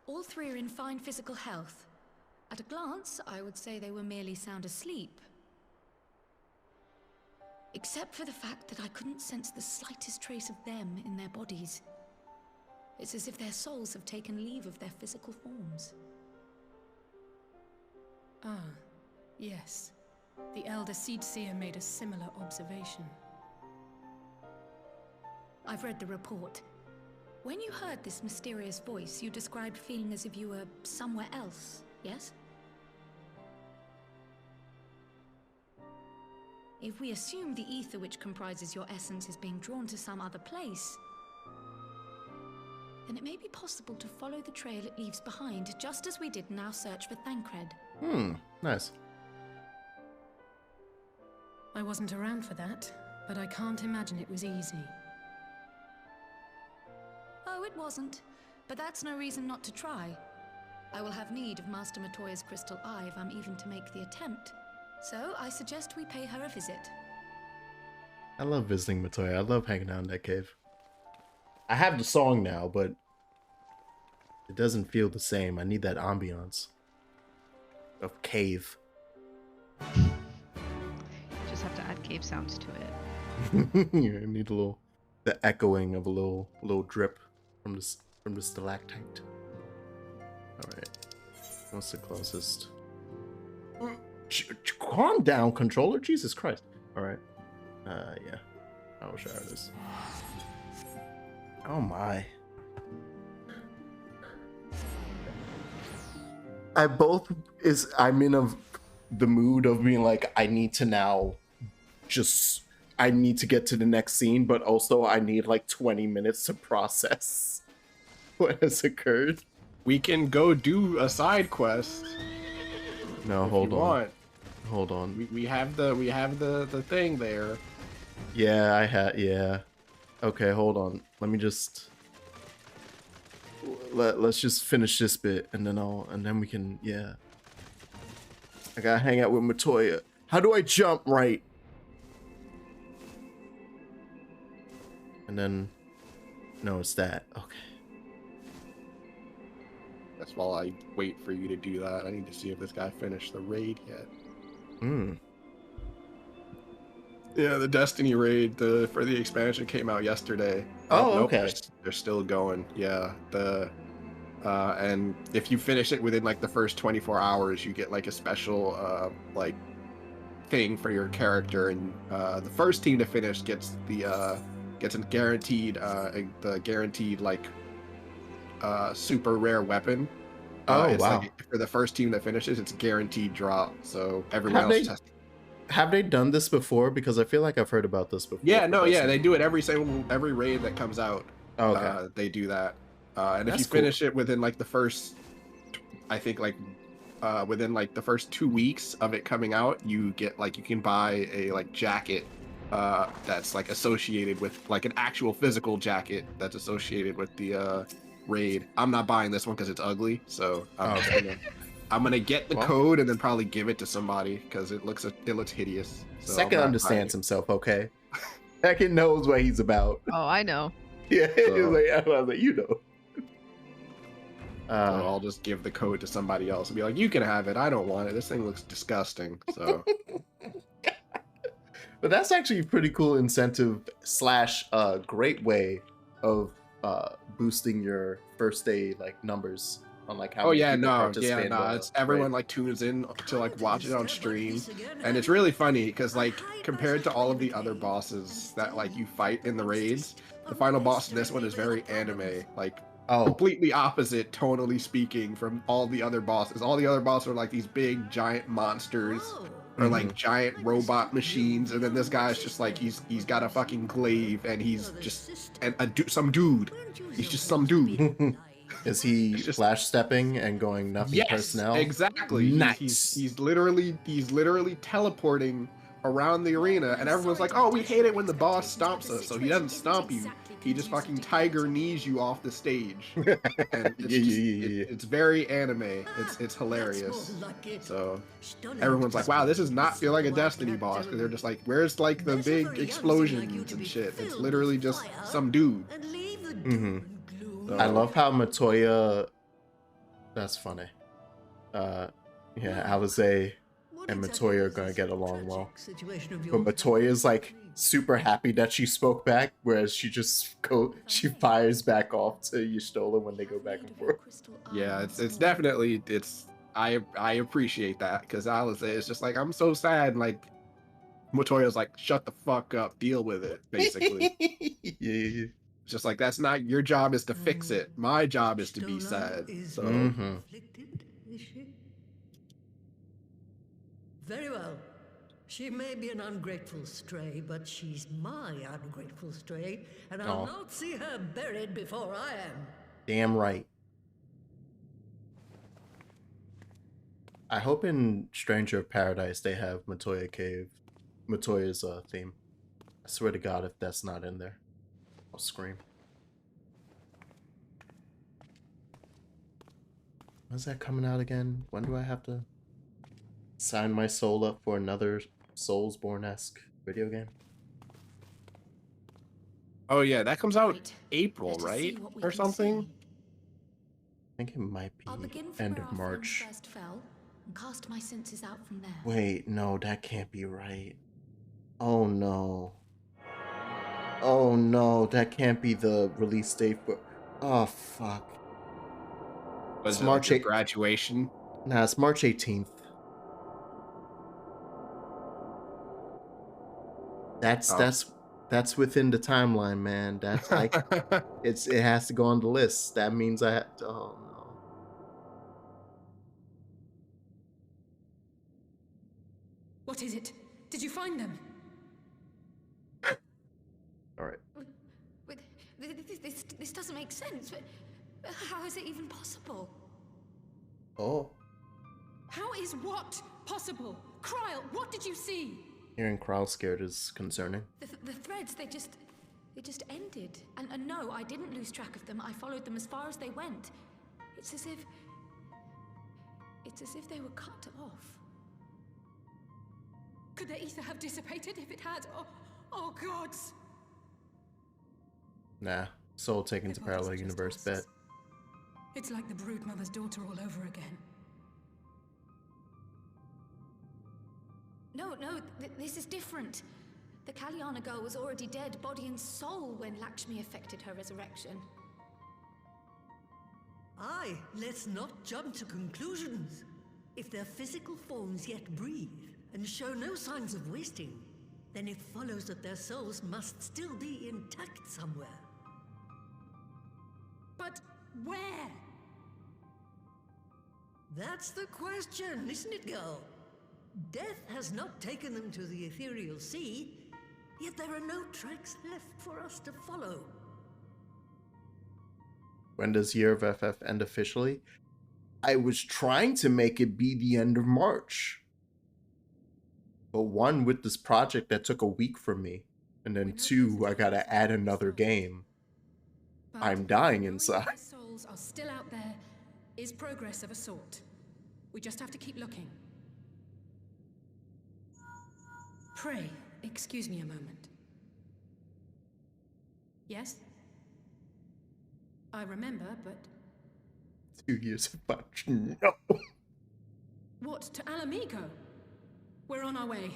All three are in fine physical health. At a glance, I would say they were merely sound asleep. Except for the fact that I couldn't sense the slightest trace of them in their bodies. It's as if their souls have taken leave of their physical forms. Ah, yes. The Elder Seedseer made a similar observation. I've read the report. When you heard this mysterious voice, you described feeling as if you were somewhere else, yes? If we assume the ether which comprises your essence is being drawn to some other place, then it may be possible to follow the trail it leaves behind, just as we did in our search for Thancred. Nice. I wasn't around for that, but I can't imagine it was easy. Oh, it wasn't. But that's no reason not to try. I will have need of Master Matoya's crystal eye if I'm even to make the attempt. So, I suggest we pay her a visit. I love visiting Matoya. I love hanging out in that cave. I have the song now, but it doesn't feel the same. I need that ambiance of cave. You just have to add cave sounds to it. You need the echoing of a little drip from the stalactite. All right, what's the closest? Calm down, controller. Jesus Christ. All right. Yeah. I will shower this. Oh my. I'm in the mood of being like, I need to get to the next scene, but also I need like 20 minutes to process what has occurred. We can go do a side quest. No, hold on. Hold on. We have the thing there. Yeah, yeah. Okay, hold on. Let me just let's just finish this bit and then we can, yeah. I gotta hang out with Matoya. How do I jump right? And then, no, it's that. Okay. That's while I wait for you to do that. I need to see if this guy finished the raid yet. Yeah, the Destiny raid for the expansion came out yesterday. Oh, nope, okay. they're still going. Yeah, and if you finish it within like the first 24 hours, you get like a special like thing for your character, and the first team to finish gets a guaranteed like super rare weapon. It's wow. like for the first team that finishes, it's guaranteed drop. So everyone else have they done this before? Because I feel like I've heard about this before. Yeah, no, yeah, they do it every raid that comes out. Oh, okay. They do that. And That's if you finish it within like the first, I think like within like the first 2 weeks of it coming out, you get like you can buy a like jacket that's like associated with like an actual physical jacket that's associated with the raid. I'm not buying this one because it's ugly, so I'm gonna get the code and then probably give it to somebody because it looks hideous. So Second understands himself, okay? Second knows what he's about. Oh, I know. Yeah, I was like, you know. So I'll just give the code to somebody else and be like, you can have it. I don't want it. This thing looks disgusting. So, but that's actually a pretty cool incentive / great way of boosting your first day like numbers on like how many people participate in the it's everyone like tunes in to like watch it on stream, and it's really funny because like compared to all of the other bosses that like you fight in the raids, the final boss in this one is very anime, like completely opposite tonally speaking from all the other bosses. All the other bosses are like these big giant monsters or like giant robot machines, and then this guy's just like he's got a fucking glaive and he's just some dude. He's just some dude. Is he flash stepping and going nothing personnel? Exactly. Nice. He's literally teleporting around the arena, and everyone's like, "Oh, we hate it when the boss stomps us." So he doesn't stomp you; he just fucking tiger knees you off the stage. And it's it's very anime. It's hilarious. So everyone's like, "Wow, this does not feel like a Destiny boss," because they're just like, "Where's like the big explosions and shit?" It's literally just some dude. I love how Matoya. That's funny. Yeah, Alize and Matoya are gonna get along well. But Matoya's like super happy that she spoke back, whereas she fires back off to Y'shtola when they go back and forth. Yeah, it's definitely I appreciate that because Alize is just like, I'm so sad, and like Matoya's like, shut the fuck up, deal with it, basically. Yeah. It's just like, that's not your job, is to fix it. My job is to be sad. So Is she? Very well. She may be an ungrateful stray, but she's my ungrateful stray, and I'll not see her buried before I am. Damn right. I hope in Stranger of Paradise they have Matoya's theme. I swear to God, if that's not in there, I'll scream. When's that coming out again? When do I have to sign my soul up for another Soulsborne-esque video game? Oh yeah, that comes out April, right? Or something? I think it might be end of March. And cast my senses out from there. Wait, no, that can't be right. Oh no. Oh no, that can't be the release date for... Oh fuck. Was it March 8th graduation? Nah, it's March 18th. That's within the timeline, man. That's like it has to go on the list. That means I have to, oh no. What is it? Did you find them? All right. Wait, this doesn't make sense. How is it even possible? Oh. How is what possible? Kryl, what did you see? Hearing Kryl scared is concerning. The threads, they just ended. And no, I didn't lose track of them. I followed them as far as they went. It's as if they were cut off. Could the ether have dissipated if it had? Oh gods! Nah, soul taken to parallel universe, bet. It's like the Broodmother's daughter all over again. No, this is different. The Kalyana girl was already dead, body and soul, when Lakshmi effected her resurrection. Aye, let's not jump to conclusions. If their physical forms yet breathe and show no signs of wasting, then it follows that their souls must still be intact somewhere. But where? That's the question, isn't it, girl? Death has not taken them to the ethereal sea, yet there are no tracks left for us to follow. When does Year of FF end officially? I was trying to make it be the end of March. But one, with this project that took a week from me. And then two, I gotta add another game. I'm dying inside. Souls are still out there is progress of a sort. We just have to keep looking. Pray, excuse me a moment. Yes? I remember, but... 2 years of bunch. No. What, to Alamigo? We're on our way.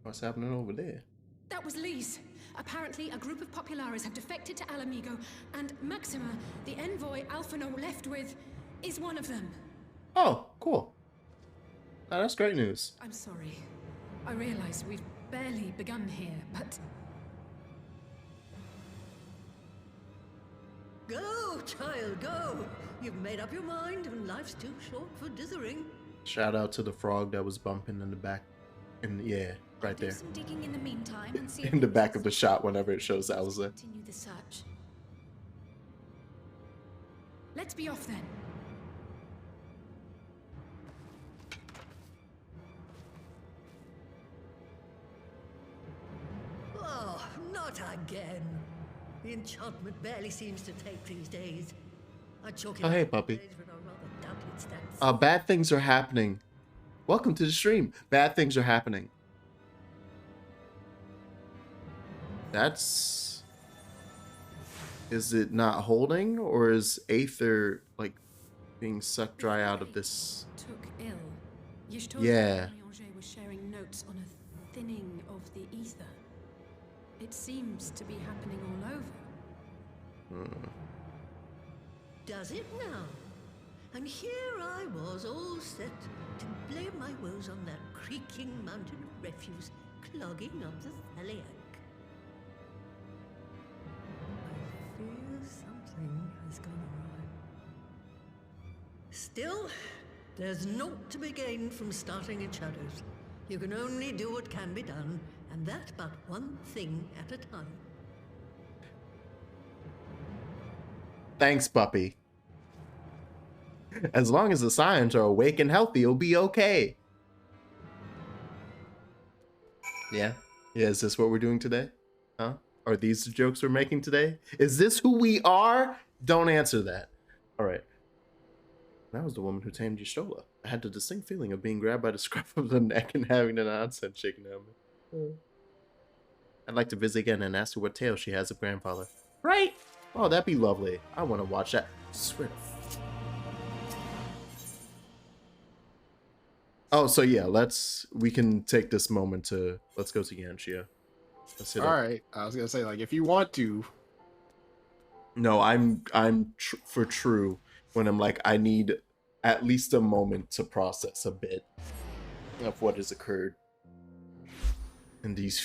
What's happening over there? That was Lise. Apparently, a group of Populares have defected to Alamigo, and Maxima, the envoy Alphino left with, is one of them. Oh, cool. Oh, that's great news. I'm sorry. I realize we've barely begun here, but... Go, child, go! You've made up your mind, and life's too short for dithering. Shout out to the frog that was bumping in the back. Yeah, right there. Some digging in the meantime and see In the back of the shot whenever it shows Elsa. Continue the search. Let's be off then. Oh, not again. The enchantment barely seems to take these days. I chalk it Oh, hey, up to puppy. days when I rather doubted its stats. Bad things are happening. Welcome to the stream. Bad things are happening. That's... Is it not holding? Or is Aether, like, being sucked dry out of this? Took ill. Yeah. was sharing notes on a thinning of the ether. It seems to be happening all over. Does it now? And here I was all set to blame my woes on that creaking mountain of refuse clogging up the Thaliac. I fear something has gone awry. Still, there's naught to be gained from starting in shadows. You can only do what can be done, and that but one thing at a time. Thanks, puppy. As long as the Scions are awake and healthy, you'll be okay. Yeah? Yeah, is this what we're doing today? Huh? Are these the jokes we're making today? Is this who we are? Don't answer that. Alright. That was the woman who tamed Y'shtola. I had the distinct feeling of being grabbed by the scruff of the neck and having the nonsense shaken out of me. I'd like to visit again and ask her what tale she has of grandfather. Right? Oh, that'd be lovely. I want to watch that. Swear to... Oh, so yeah, we can take this moment to, let's go to Yanxia. Alright, I was gonna say, like, if you want to. No, I'm for true when I'm like, I need at least a moment to process a bit of what has occurred in these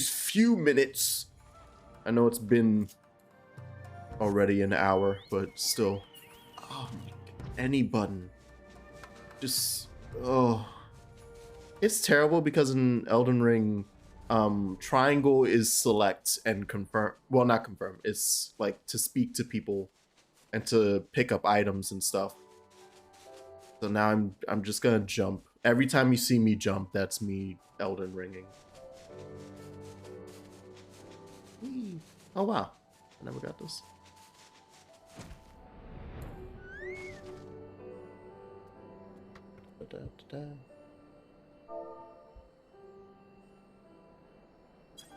few minutes. I know it's been already an hour, but still. Oh, any button. Just, oh. It's terrible because in Elden Ring, triangle is select and confirm. Well, not confirm. It's like to speak to people and to pick up items and stuff. So now I'm just gonna jump. Every time you see me jump, that's me Elden Ringing. Whee. Oh wow, I never got this.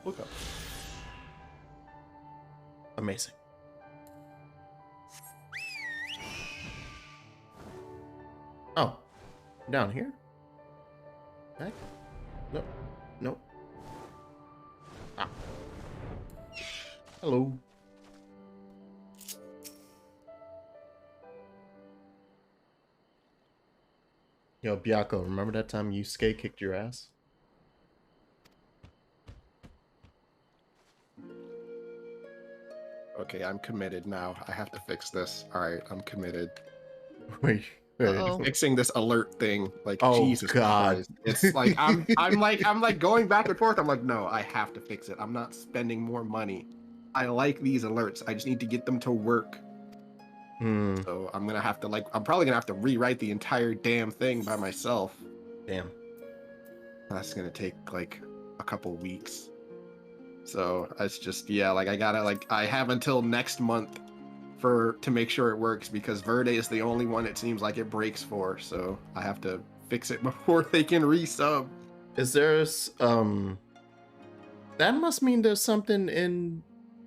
Look up. Amazing. Oh, down here? Back? Nope. Nope. Ah. Hello. Yo, Byako, remember that time Yusuke kicked your ass? Okay, I'm committed now. I have to fix this. All right, I'm committed. Wait. Uh-oh. Fixing this alert thing, like Oh, Jesus God. Christ. It's like I'm like going back and forth. I'm like, no, I have to fix it. I'm not spending more money. I like these alerts. I just need to get them to work. So I'm gonna have to I'm probably gonna have to rewrite the entire damn thing by myself. Damn. That's gonna take like a couple weeks. So it's just, yeah, like I gotta I have until next month to make sure it works, because Verde is the only one it seems like it breaks for, so I have to fix it before they can resub. Is there that must mean there's something in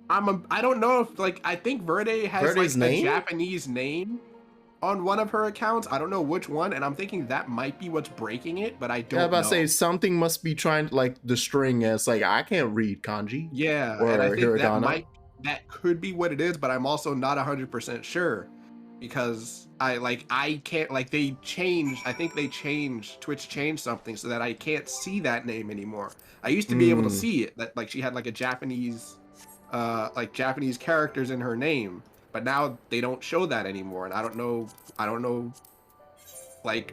I don't know if I think Verde has Verde's a name? Japanese name on one of her accounts. I don't know which one, and I'm thinking that might be what's breaking it, but I don't know. I was about to say something must be trying the string as I can't read kanji. Yeah, or and I think hiragana. that could be what it is, but I'm also not 100% sure, because I can't they changed. I think Twitch changed something so that I can't see that name anymore. I used to be able to see it, that she had a Japanese Japanese characters in her name, but now they don't show that anymore, and I don't know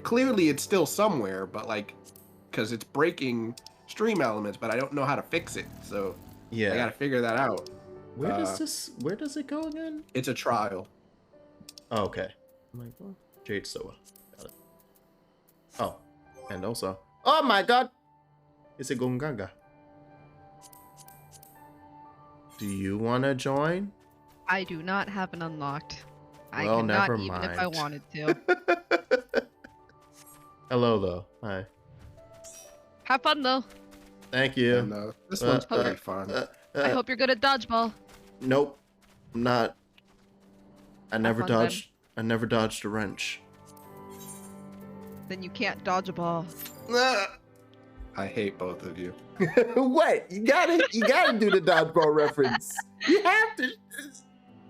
clearly it's still somewhere, but because it's breaking stream elements, but I don't know how to fix it, so Yeah, I gotta figure that out. Where does it go again? It's a trial. Oh, okay. I'm like, well, Jade Soa. Got it. Oh, and also, oh my God, it's a Gongaga. Do you want to join? I do not have an unlocked. Well, I cannot, never even mind. if I wanted to. Hello, though. Hi. Have fun, though. Thank you. And, this one's pretty fun. I hope you're good at dodgeball. Nope, I'm not. I never fun, dodged. I never dodged a wrench. Then you can't dodge a ball. I hate both of you. What? You gotta do the dodgeball reference. You have to.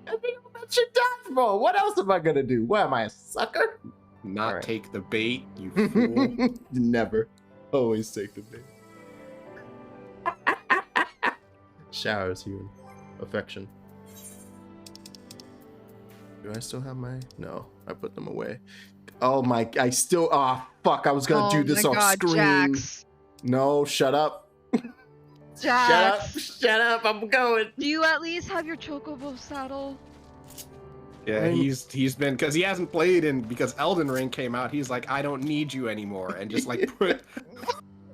I mean, that's your dodgeball. What else am I gonna do? What am I, a sucker? Not take the bait, you fool. Never. Always take the bait. Showers you affection. Do I still have my? No, I put them away. Oh my! I still. Ah, fuck! I was gonna do this off screen. Jax. No, shut up. Jax. Shut up! I'm going. Do you at least have your chocobo saddle? Yeah, he's been, because he hasn't played because Elden Ring came out. He's like, I don't need you anymore, and just put.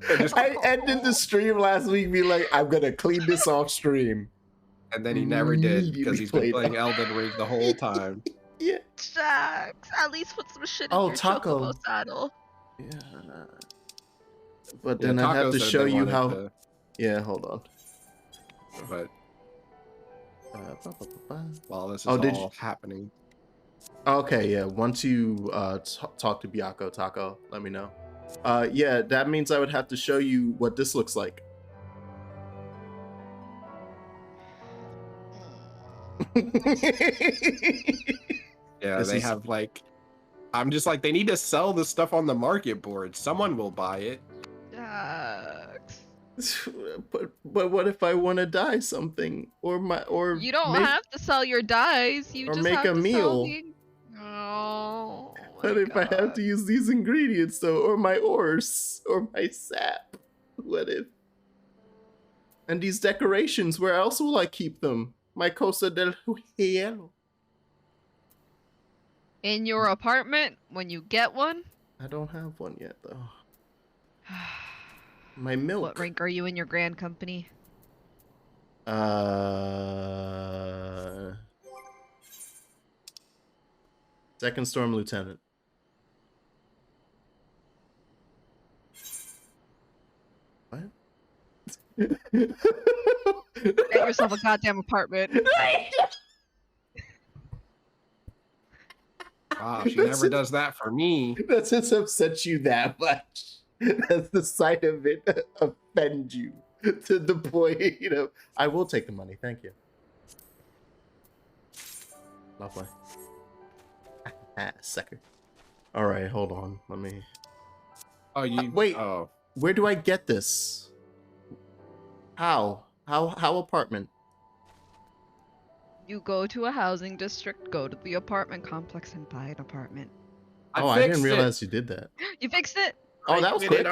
I ended the stream last week, be like, I'm gonna clean this off stream. And then he never did, because he's been playing Elden Ring the whole time. Yeah. Jax, at least put some shit in your Taco. chocobo saddle. Yeah. But then I have to show you how. Yeah, hold on. But while this is all happening. Okay, yeah. Once you talk to Byako, Taco, let me know. Yeah, that means I would have to show you what this looks like. Yeah, they have I'm just they need to sell this stuff on the market board. Someone will buy it. Jax. But what if I want to dye something or you don't have to sell your dyes. You just make have a to meal. Oh. What if I have to use these ingredients though, or my ores, or my sap? What if? And these decorations, where else will I keep them? My Cosa del Hielo. In your apartment when you get one? I don't have one yet though. My milk. What rank are you in your grand company? Second Storm Lieutenant. What? Get yourself a goddamn apartment. Wow, she never does that for me. That's just upset you that much. That's the sight of it offend you to the point, you know. I will take the money, thank you. Lovely. Sucker. All right, hold on. Let me. Oh, you wait. Oh, Where do I get this? How apartment? You go to a housing district, go to the apartment complex, and buy an apartment. I didn't realize you did that. You fixed it? Oh, that was quick.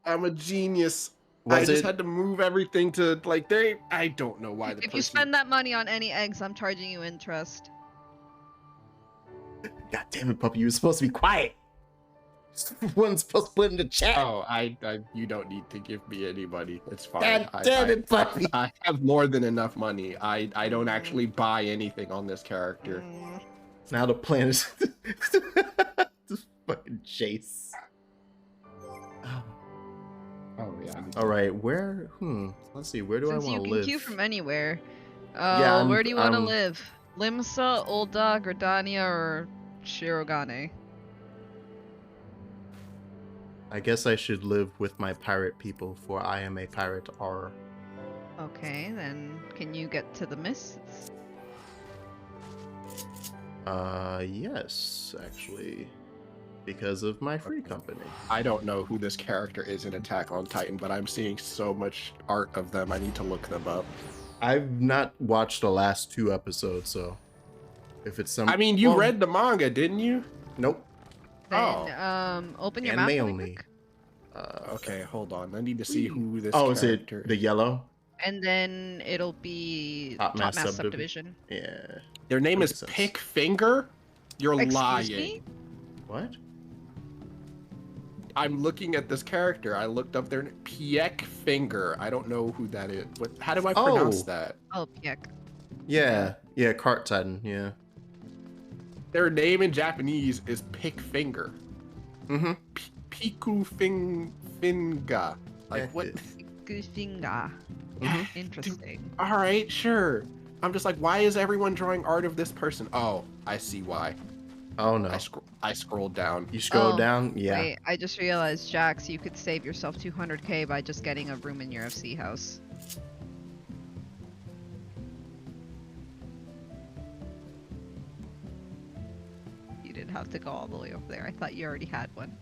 I'm a genius. Was I just it- had to move everything to like they. I don't know why the If person. you spend that money on any eggs, I'm charging you interest. God damn it, puppy! You were supposed to be quiet. One's supposed to put in the chat. Oh, you don't need to give me any money. It's fine. God damn it, puppy! I have more than enough money. I don't actually buy anything on this character. Now the plan is just fucking chase. Oh yeah. All right, where? Let's see. Where do Since I want to you live? can queue from anywhere. Yeah, where do you want to I'm- live? Limsa, Ulda, Gridania, or Shirogane? I guess I should live with my pirate people, for I am a pirate. R. Okay, then can you get to the mists? Yes, actually, because of my free company. I don't know who this character is in Attack on Titan, but I'm seeing so much art of them. I need to look them up. I've not watched the last 2 episodes, so if it's some. I mean, you read the manga, didn't you? Nope. Then, open your map. Anime really only. quick. Okay, hold on. I need to see who this. Oh, is character it the yellow? And then it'll be Top Mass Subdivision. Yeah. Their name Makes is sense. Pick Finger. You're Excuse lying. me? What? I'm looking at this character. I looked up their Piek Finger. I don't know who that is. What? How do I pronounce that? Oh, Piek. Yeah. Yeah. Cart Titan. Yeah. Their name in Japanese is Pick Finger. Mm-hmm. Piku Finga. Like what? Gufinga. Mhm. Interesting. All right, sure. I'm just like, why is everyone drawing art of this person? Oh, I see why. Oh no. I scrolled down. You scroll Oh, down. Yeah. Wait, I just realized, Jax, you could save yourself 200k by just getting a room in your FC house. You didn't have to go all the way over there. I thought you already had one.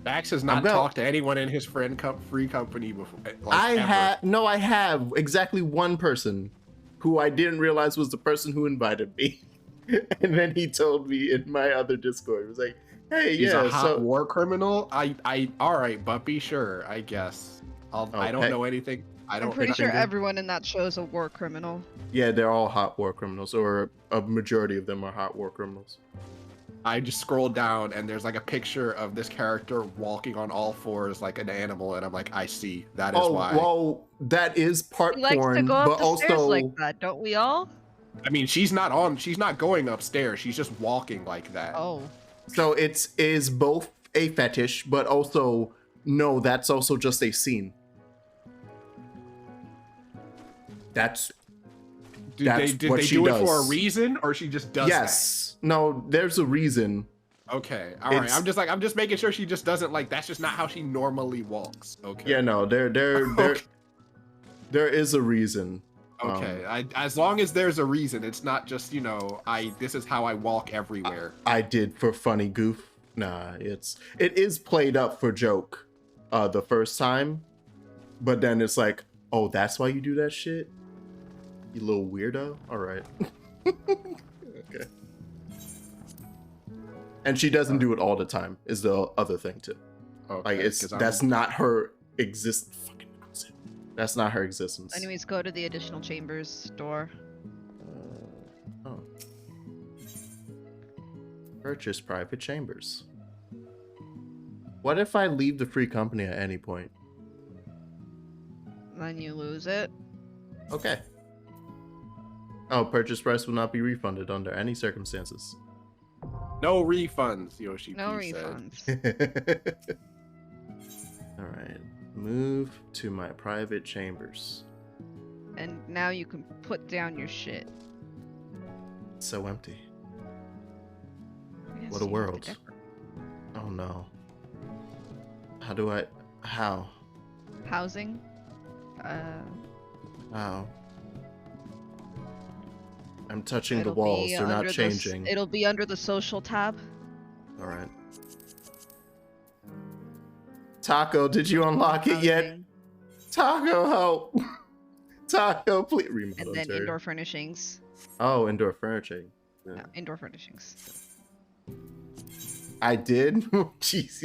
Max has not I'm go- talked to anyone in his free company before. Like, I ever. have I have exactly one person who I didn't realize was the person who invited me. And then he told me in my other Discord, he was like, hey, He's yeah, a hot so war criminal. All right, Bumpy, sure, I guess. I don't know anything. I'm pretty sure everyone in that show is a war criminal. yeah, they're all hot war criminals, or a majority of them are hot war criminals. I just scrolled down and there's like a picture of this character walking on all fours like an animal, and I'm like, I see. That is why. Well, that is part He likes to porn, go up but the stairs also like that, don't we all? I mean, she's not going upstairs. She's just walking like that. Oh. so it is both a fetish, but also no, that's also just a scene. That's Did that's they what she do does. it for a reason, or she just does yes. No, there's a reason. that? Okay, all right. I'm just making sure she just doesn't like. That's just not how she normally walks. Okay. Yeah, no, there Okay. there is a reason. Okay, as long as there's a reason, it's not just this is how I walk everywhere. I did for funny goof. Nah, it is played up for joke, the first time, but then it's like, oh, that's why you do that shit, you little weirdo. All right. Okay. And she doesn't do it all the time. Is the other thing too. Okay, Like that's not her exist. That's not her existence. Anyways, go to the additional chambers door. Oh. Purchase private chambers. What if I leave the free company at any point? Then you lose it. Okay. Oh, purchase price will not be refunded under any circumstances. No refunds, Yoshi. No P refunds. All right. Move to my private chambers. And now you can put down your shit. So empty. Yes, What a you have to world. decorate. Oh no. How? Housing. How? I'm touching the It'll walls, be they're not under changing. It'll be under the social tab. Alright. Taco, did you unlock it yet? Housing. Taco, help! Taco, please. And then indoor furnishings. Oh, indoor furnishing. Yeah. No, indoor furnishings. I did? Jeez.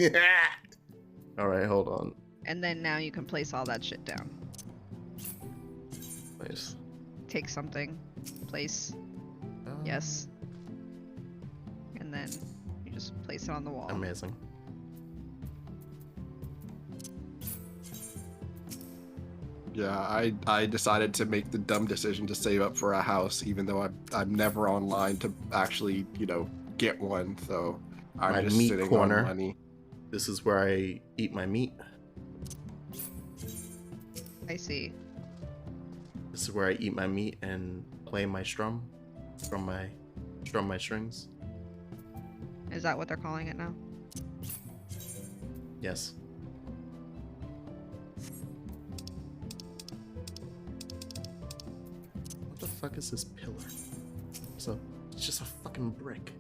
Alright, hold on. And then now you can place all that shit down. Place. Take something. Place. Yes. And then you just place it on the wall. Amazing. Yeah, I decided to make the dumb decision to save up for a house, even though I'm never online to actually, you know, get one. So I'm My just meat sitting corner. on money. This is where I eat my meat. I see. This is where I eat my meat and play my strum my strings. Is that what they're calling it now? Yes. What the fuck is this pillar? It's just a fucking brick.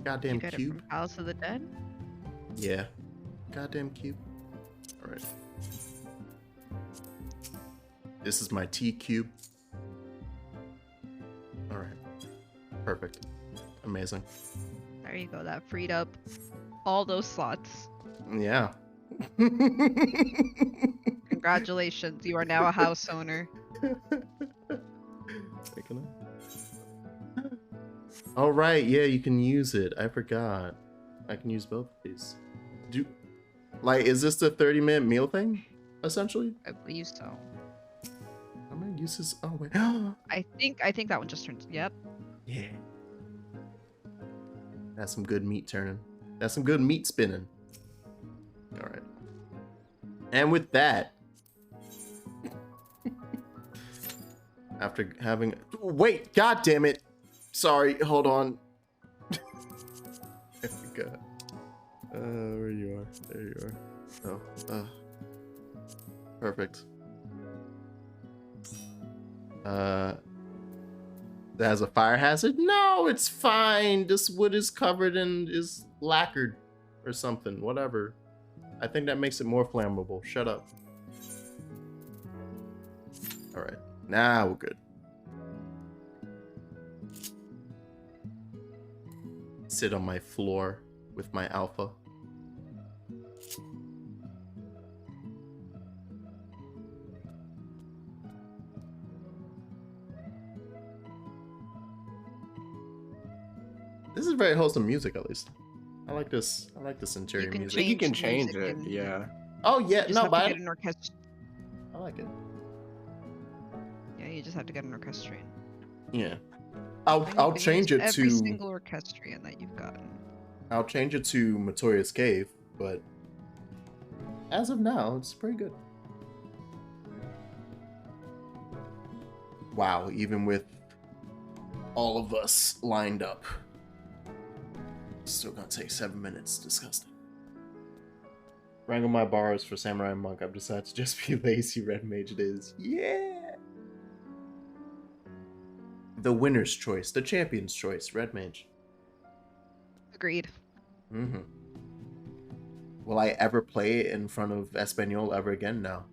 Goddamn You got cube. it from House of the Dead? Yeah. Goddamn cube. Alright. This is my T cube. Alright. Perfect. Amazing. There you go. That freed up all those slots. Yeah. Congratulations. You are now a house owner. All right, yeah, you can use it. I forgot. I can use both of these. Is this the 30-minute meal thing, essentially? I believe so. I'm gonna use this. Oh wait. I think that one just turns. Yep. Yeah. That's some good meat turning. That's some good meat spinning. All right. And with that, after having wait, god damn it. Sorry, hold on. I forgot. Where you are. There you are. Oh, perfect. That has a fire hazard? No, it's fine. This wood is covered and is lacquered or something. Whatever. I think that makes it more flammable. Shut up. Alright. Now we're good. Sit on my floor with my alpha. This is very wholesome music, at least. I like this. I like this interior music. I think you can change it. and Yeah. Oh yeah, you just no, have to but get an orchestra. I like it. Yeah, you just have to get an orchestrion. Yeah. And you I'll can change use it every to. single orchestrion that you've gotten. I'll change it to Matoria's Cave, but as of now, it's pretty good. Wow, even with all of us lined up, it's still gonna take 7 minutes. Disgusting. Wrangle my borrows for Samurai and Monk. I've decided to just be lazy. Red Mage it is. Yeah! The winner's choice. The champion's choice. Red Mage. Agreed. Mm-hmm. Will I ever play it in front of Espanol ever again? No.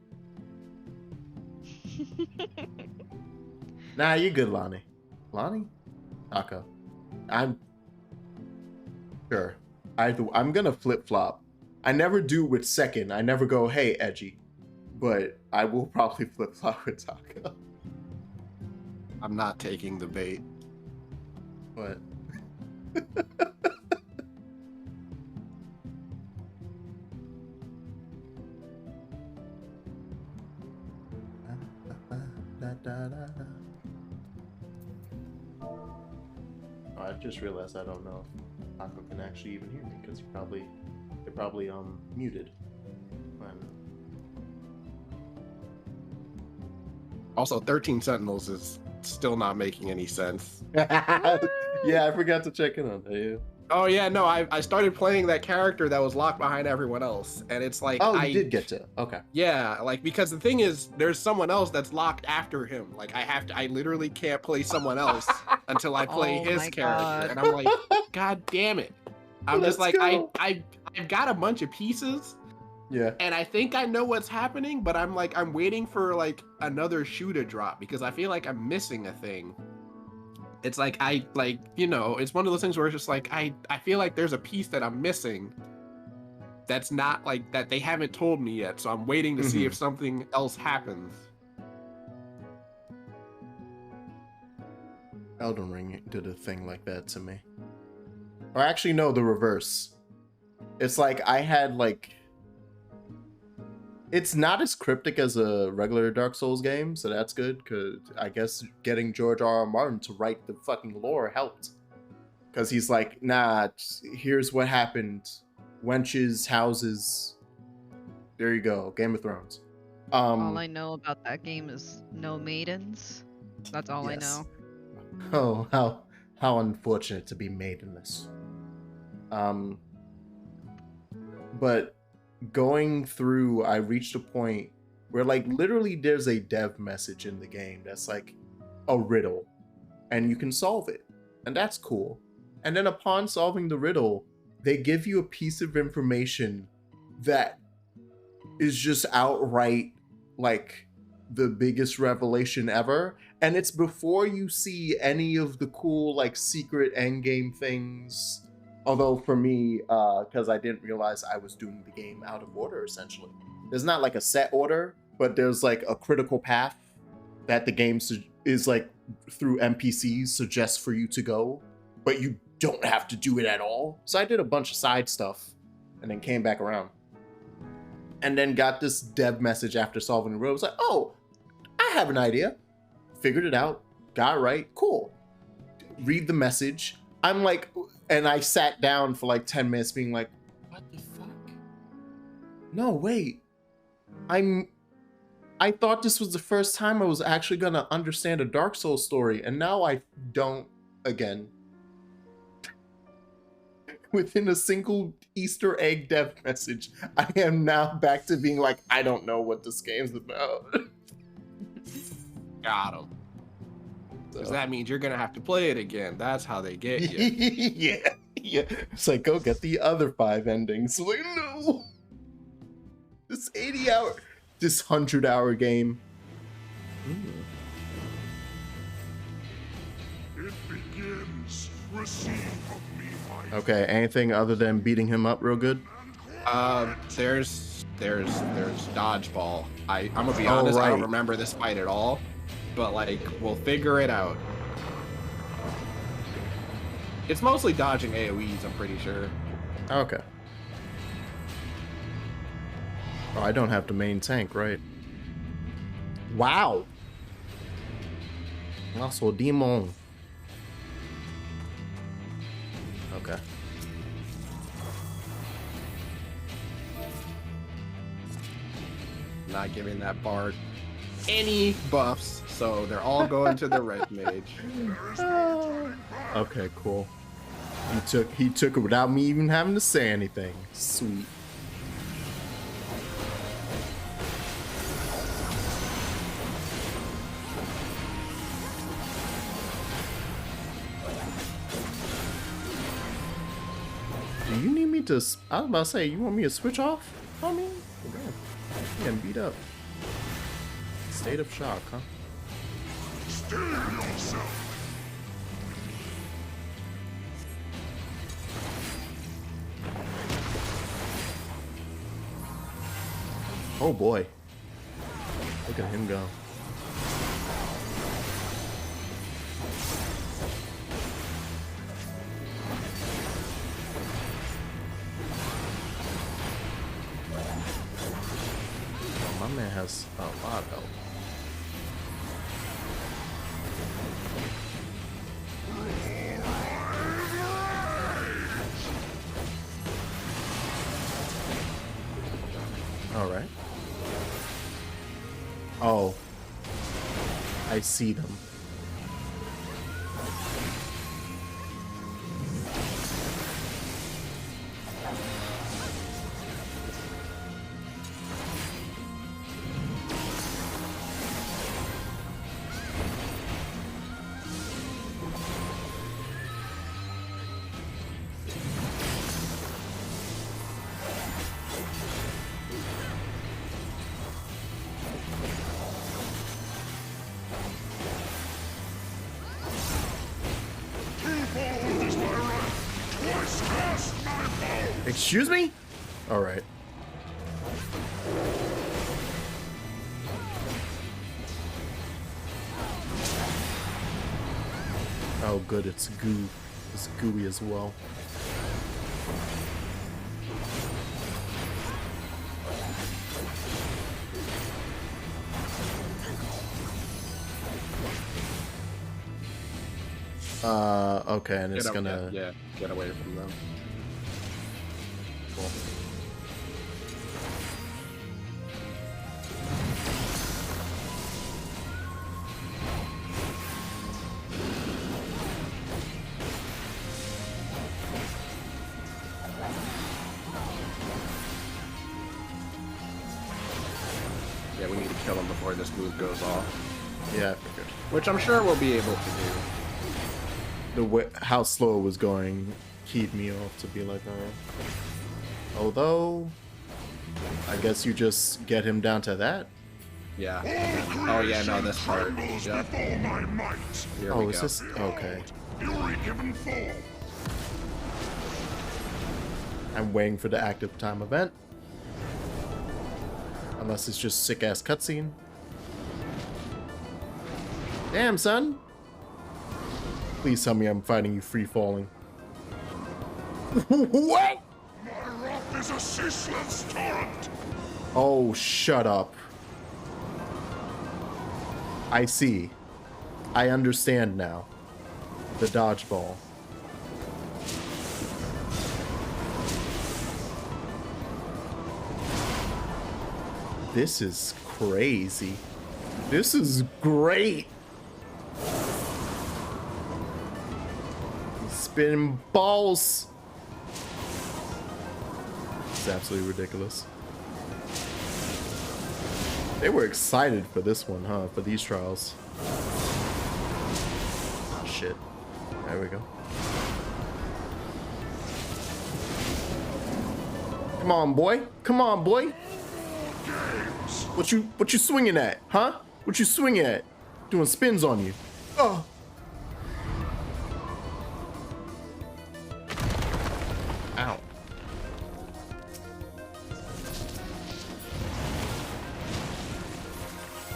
Nah, you good, Lonnie. Lonnie? Taco. I'm sure. I'm gonna flip-flop. I never do with second. I never go, hey, edgy. But I will probably flip-flop with Taco. I'm not taking the bait. What? Oh, I just realized I don't know if Taco can actually even hear me because they're probably muted. Also, 13 Sentinels is still not making any sense. Yeah, I forgot to check in on that. Yeah. Oh yeah, no, I started playing that character that was locked behind everyone else, and it's like Oh, you did get to. Okay. Yeah, like because the thing is, there's someone else that's locked after him. Like I literally can't play someone else until I play Oh his my character, God. and I'm like, God damn it! I'm just Let's like go. I've got a bunch of pieces. Yeah. And I think I know what's happening, but I'm waiting for like another shoe to drop because I feel like I'm missing a thing. It's like it's one of those things where it's just like I feel like there's a piece that I'm missing that's not like that they haven't told me yet, so I'm waiting to see if something else happens. Elden Ring did a thing like that to me. Or actually, no, the reverse. It's like I had like... It's not as cryptic as a regular Dark Souls game, so that's good, because I guess getting George R.R. Martin to write the fucking lore helped. Because he's like, nah, here's what happened. Wenches, houses. There you go, Game of Thrones. All I know about that game is no maidens. That's all I know. Oh, how unfortunate to be maidenless. But going through, I reached a point where like literally there's a dev message in the game that's like a riddle and you can solve it, and that's cool. And then upon solving the riddle, they give you a piece of information that is just outright like the biggest revelation ever, and it's before you see any of the cool like secret endgame things. Although for me, because I didn't realize I was doing the game out of order, essentially. There's not like a set order, but there's like a critical path that the game is like through NPCs suggests for you to go, but you don't have to do it at all. So I did a bunch of side stuff and then came back around. And then got this dev message after solving the riddle. I was like, oh, I have an idea. Figured it out, got it right, cool. Read the message. I'm like... And I sat down for like 10 minutes being like, what the fuck? No, wait. I thought this was the first time I was actually gonna understand a Dark Souls story, and now I don't again. Within a single Easter egg dev message, I am now back to being like, I don't know what this game's about. Got him. Because that means you're gonna have to play it again. That's how they get you. yeah. It's like, go get the other 5 endings. I'm like, no. This 80-hour, this 100-hour game. It begins. Receive of me my... Okay, anything other than beating him up real good? There's dodgeball. I'm gonna be honest, I don't remember this fight at all. But like, we'll figure it out. It's mostly dodging AoEs, I'm pretty sure. Okay. Oh, I don't have the main tank, right? Wow. Also, demon. Okay. Not giving that bard any buffs, so they're all going to the red mage. Okay, cool. He took it without me even having to say anything. Sweet. Do you need me to... I was about to say, you want me to switch off? I mean, I'm getting beat up. State of shock, huh? Steal yourself. Oh boy. Look at him go. Oh, my man has a lot of health. All right. Oh. I see them. Excuse me? All right. Oh, good. It's goo. It's gooey as well. Okay, and it's gonna... Yeah, get away from them. Cool. Yeah, we need to kill him before this move goes off. Yeah, I figured. Which I'm sure we'll be able to do. The way, how slow it was going keyed me off to be like, alright. Although, I guess you just get him down to that. Yeah. Oh yeah, no, this part. Yeah. Oh, is this okay? I'm waiting for the active time event. Unless it's just sick ass cutscene. Damn, son. Please tell me I'm fighting you free falling. What? My wrath is a ceaseless torrent. Oh, shut up. I see. I understand now. The dodgeball. This is crazy. This is great. Spinning balls. It's absolutely ridiculous. They were excited for this one, huh? For these trials. Shit. There we go. Come on, boy. Come on, boy. What you swinging at, huh? What you swinging at? Doing spins on you. Oh. Ow.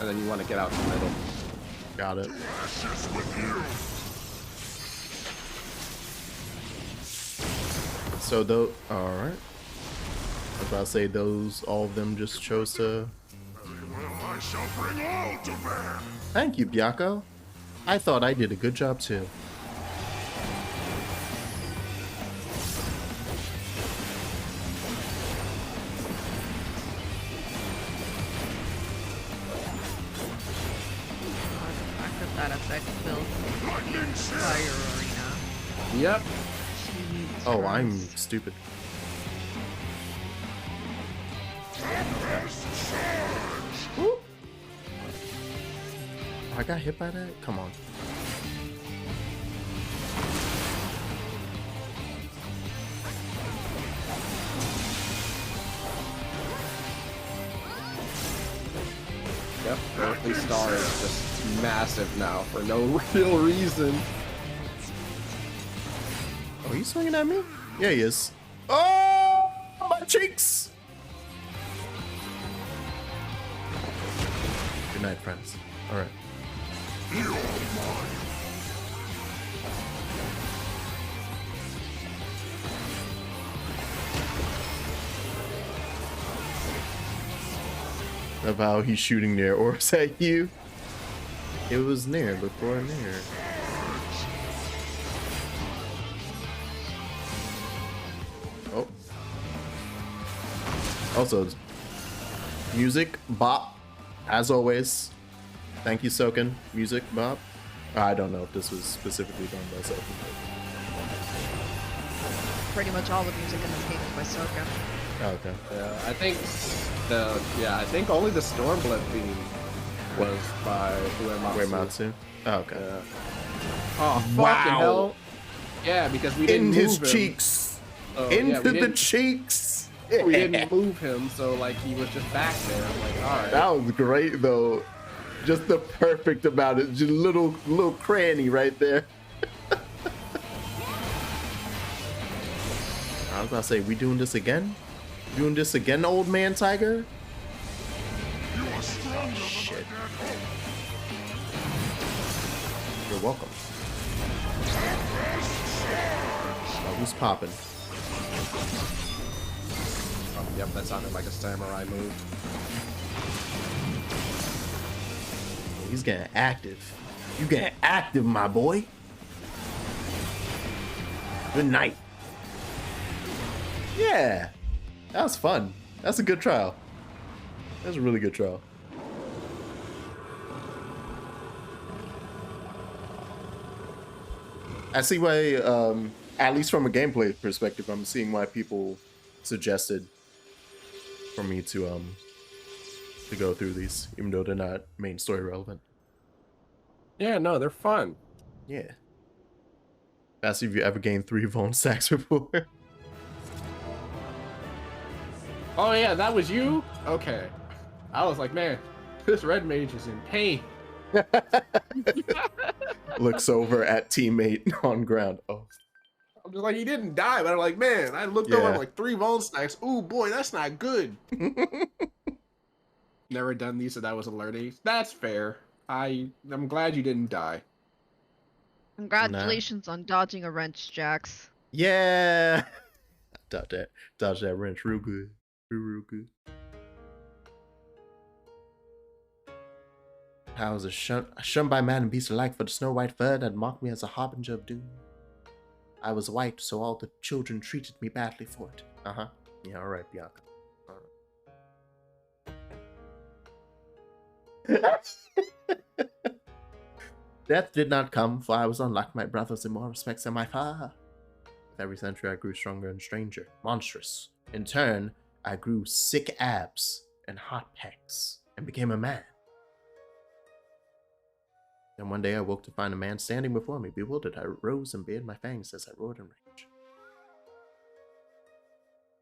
And then you want to get out in the middle. Got it. So though, all right. I was about to say those, all of them just chose to. I shall bring all to bear. Thank you, Byako. I thought I did a good job too. That effect built fire arena. Yep. Jesus Oh, Christ. I'm stupid. Ooh. I got hit by that? Come on. Yep, Earthly Star is just massive now for no real reason. Oh, he's swinging at me? Yeah, he is. Oh, my cheeks! Good night, friends. All right. Of how he's shooting near, or is that you? It was near before near. Oh. Also, music, bop, as always. Thank you, Soken. Music, Bob. I don't know if this was specifically done by Soken. Pretty much all the music in this game is by Soken. Oh, okay. I think I think only the Stormblood theme was by Uematsu. Oh, okay. Oh, fucking Wow. hell. Yeah, because we didn't In move his him. cheeks. So, Into we the didn't- cheeks. We didn't move him, so like he was just back there. I'm like, all right. That was great though. Just the perfect amount of just little cranny right there. I was about to say, we doing this again? Doing this again, old man tiger? You are stronger Shit. than my dead hope. You're welcome. Oh, who's popping? Yep, that sounded like a samurai move. He's getting active. You getting active, my boy. Good night. Yeah, that was fun. That's a good trial. That's a really good trial. I see why, at least from a gameplay perspective, I'm seeing why people suggested for me to go through these, even though they're not main story relevant. Yeah, no, they're fun. Yeah. Ask if you ever gained 3 Vaughn stacks before. Oh yeah, that was you? Okay. I was like, man, this red mage is in pain. Looks over at teammate on ground. Oh. I'm just like, he didn't die, but I'm like, man, I looked over, I'm like, 3 Vaughn stacks. Ooh, boy, that's not good. Never done these, so that was alerting. That's fair. I'm glad you didn't die. Congratulations on dodging a wrench, Jax. Yeah. Dodge that wrench real good. Real good. I was shunned by man and beast alike for the snow white fur that mocked me as a harbinger of doom. I was white, so all the children treated me badly for it. Uh-huh. Yeah, all right, Bianca. All right. Death did not come, for I was unlike my brothers in more respects than my father. With every century, I grew stronger and stranger, monstrous. In turn, I grew sick abs and hot pecs and became a man. Then one day I woke to find a man standing before me. Bewildered, I rose and bared my fangs as I roared in rage.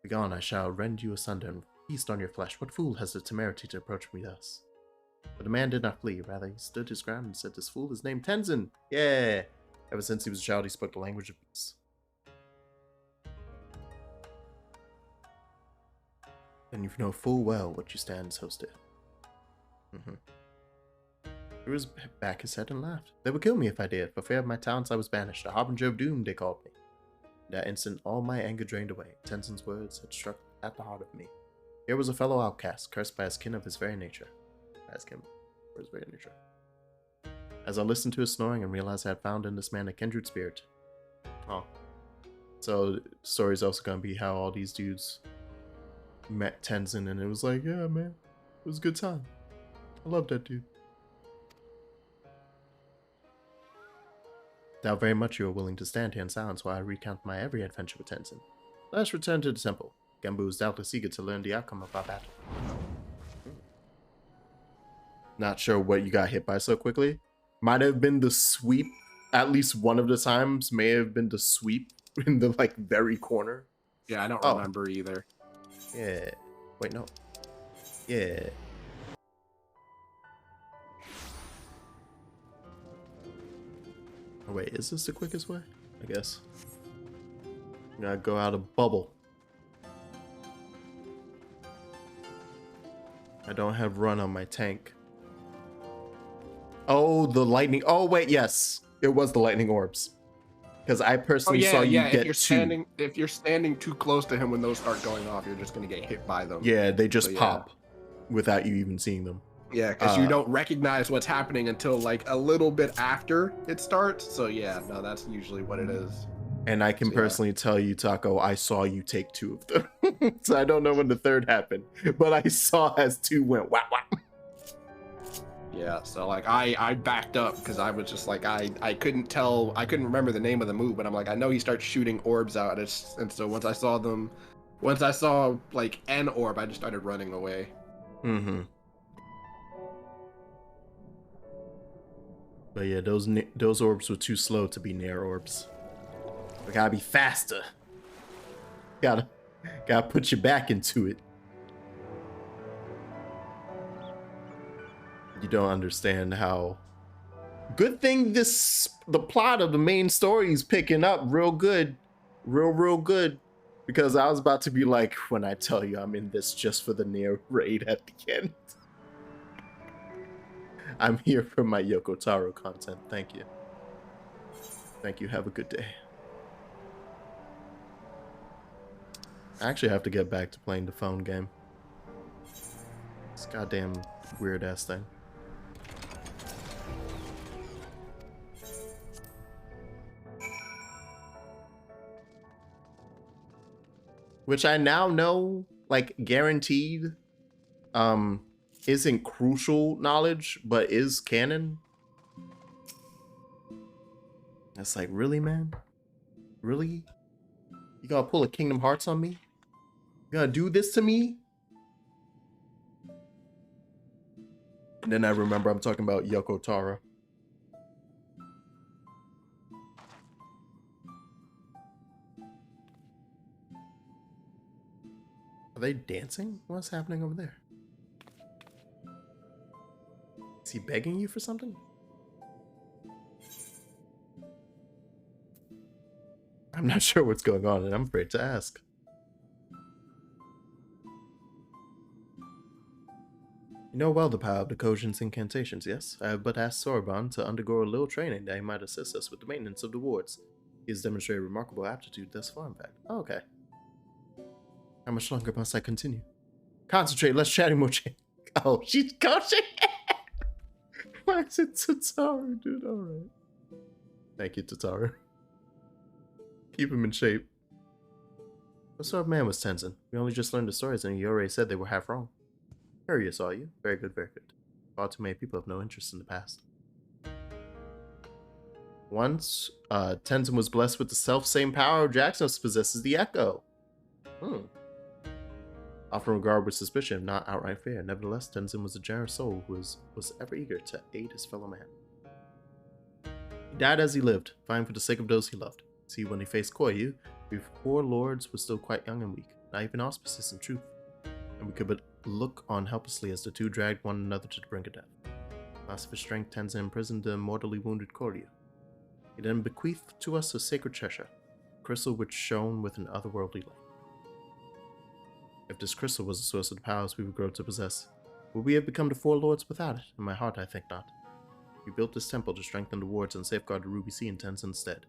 Begone, I shall rend you asunder and feast on your flesh. What fool has the temerity to approach me thus? But the man did not flee. Rather, he stood his ground and said, "This fool is named Tenzin." Yeah! Ever since he was a child, he spoke the language of beasts. And you know full well what you stand so still. He threw back his head and laughed. They would kill me if I did. For fear of my talents, I was banished. A harbinger of doom, they called me. In that instant, all my anger drained away. Tenzin's words had struck at the heart of me. Here was a fellow outcast, cursed by a skin of his very nature. As I listened to his snoring and realized I had found in this man a kindred spirit. Oh. So, the story's also gonna be how all these dudes met Tenzin, and it was like, yeah, man, it was a good time. I love that dude. Doubt very much you are willing to stand here in silence while I recount my every adventure with Tenzin. Let us return to the temple. Genbu is doubtless eager to learn the outcome of our battle. Not sure what you got hit by so quickly. Might have been the sweep. At least one of the times may have been the sweep in the like very corner. Yeah, I don't remember either. Yeah. Wait, no. Yeah. Oh, wait, is this the quickest way? I guess. I'm gonna go out a bubble. I don't have run on my tank. Oh, the lightning. Oh, wait, yes. It was the lightning orbs. Because I personally saw you get two. If you're standing too close to him when those start going off, you're just going to get hit by them. Yeah, they just pop without you even seeing them. Yeah, because you don't recognize what's happening until like a little bit after it starts. So yeah, no, that's usually what it is. And I can personally tell you, Taco, I saw you take 2 of them. So I don't know when the third happened, but I saw as 2 went whap whap. Yeah, so like I backed up because I was just like I couldn't remember the name of the move, but I'm like I know he starts shooting orbs out, and so once I saw like an orb, I just started running away. Mm-hmm. But yeah, those orbs were too slow to be near orbs. We gotta be faster. Gotta put your back into it. You don't understand how. Good thing the plot of the main story is picking up real good, real good. Because I was about to be like, when I tell you I'm in this just for the near raid at the end. I'm here for my Yoko Taro content. Thank you. Thank you. Have a good day. I actually have to get back to playing the phone game. This goddamn weird ass thing. Which I now know, like, guaranteed, isn't crucial knowledge, but is canon. It's like, really, man? Really? You gotta pull a Kingdom Hearts on me? You gotta do this to me? And then I remember I'm talking about Yoko Taro. Are they dancing? What's happening over there? Is he begging you for something? I'm not sure what's going on, and I'm afraid to ask. You know well the power of the Kojin's incantations, yes? I have but asked Sorbonne to undergo a little training that he might assist us with the maintenance of the wards. He has demonstrated remarkable aptitude thus far, in fact. Oh, okay. How much longer must I continue? Concentrate, less chatting, more chatting. Oh, she's coaching! Why is it Tataru, dude? Alright. Thank you, Tataru. Keep him in shape. What sort of man was Tenzin? We only just learned the stories and you already said they were half wrong. Curious, are you? Very good, very good. Far too many people have no interest in the past. Once, Tenzin was blessed with the self-same power Jaxos possesses the Echo. Often regarded with suspicion, if not outright fear. Nevertheless, Tenzin was a generous soul who was ever eager to aid his fellow man. He died as he lived, fighting for the sake of those he loved. See, when he faced Koyu, we poor lords were still quite young and weak, not even auspicious in truth. And we could but look on helplessly as the two dragged one another to the brink of death. Loss of his strength, Tenzin imprisoned the mortally wounded Koryu. He then bequeathed to us a sacred treasure, a crystal which shone with an otherworldly light. If this crystal was the source of the powers we would grow to possess, would we have become the four lords without it? In my heart, I think not. We built this temple to strengthen the wards and safeguard the Ruby Sea in Tenzin's stead.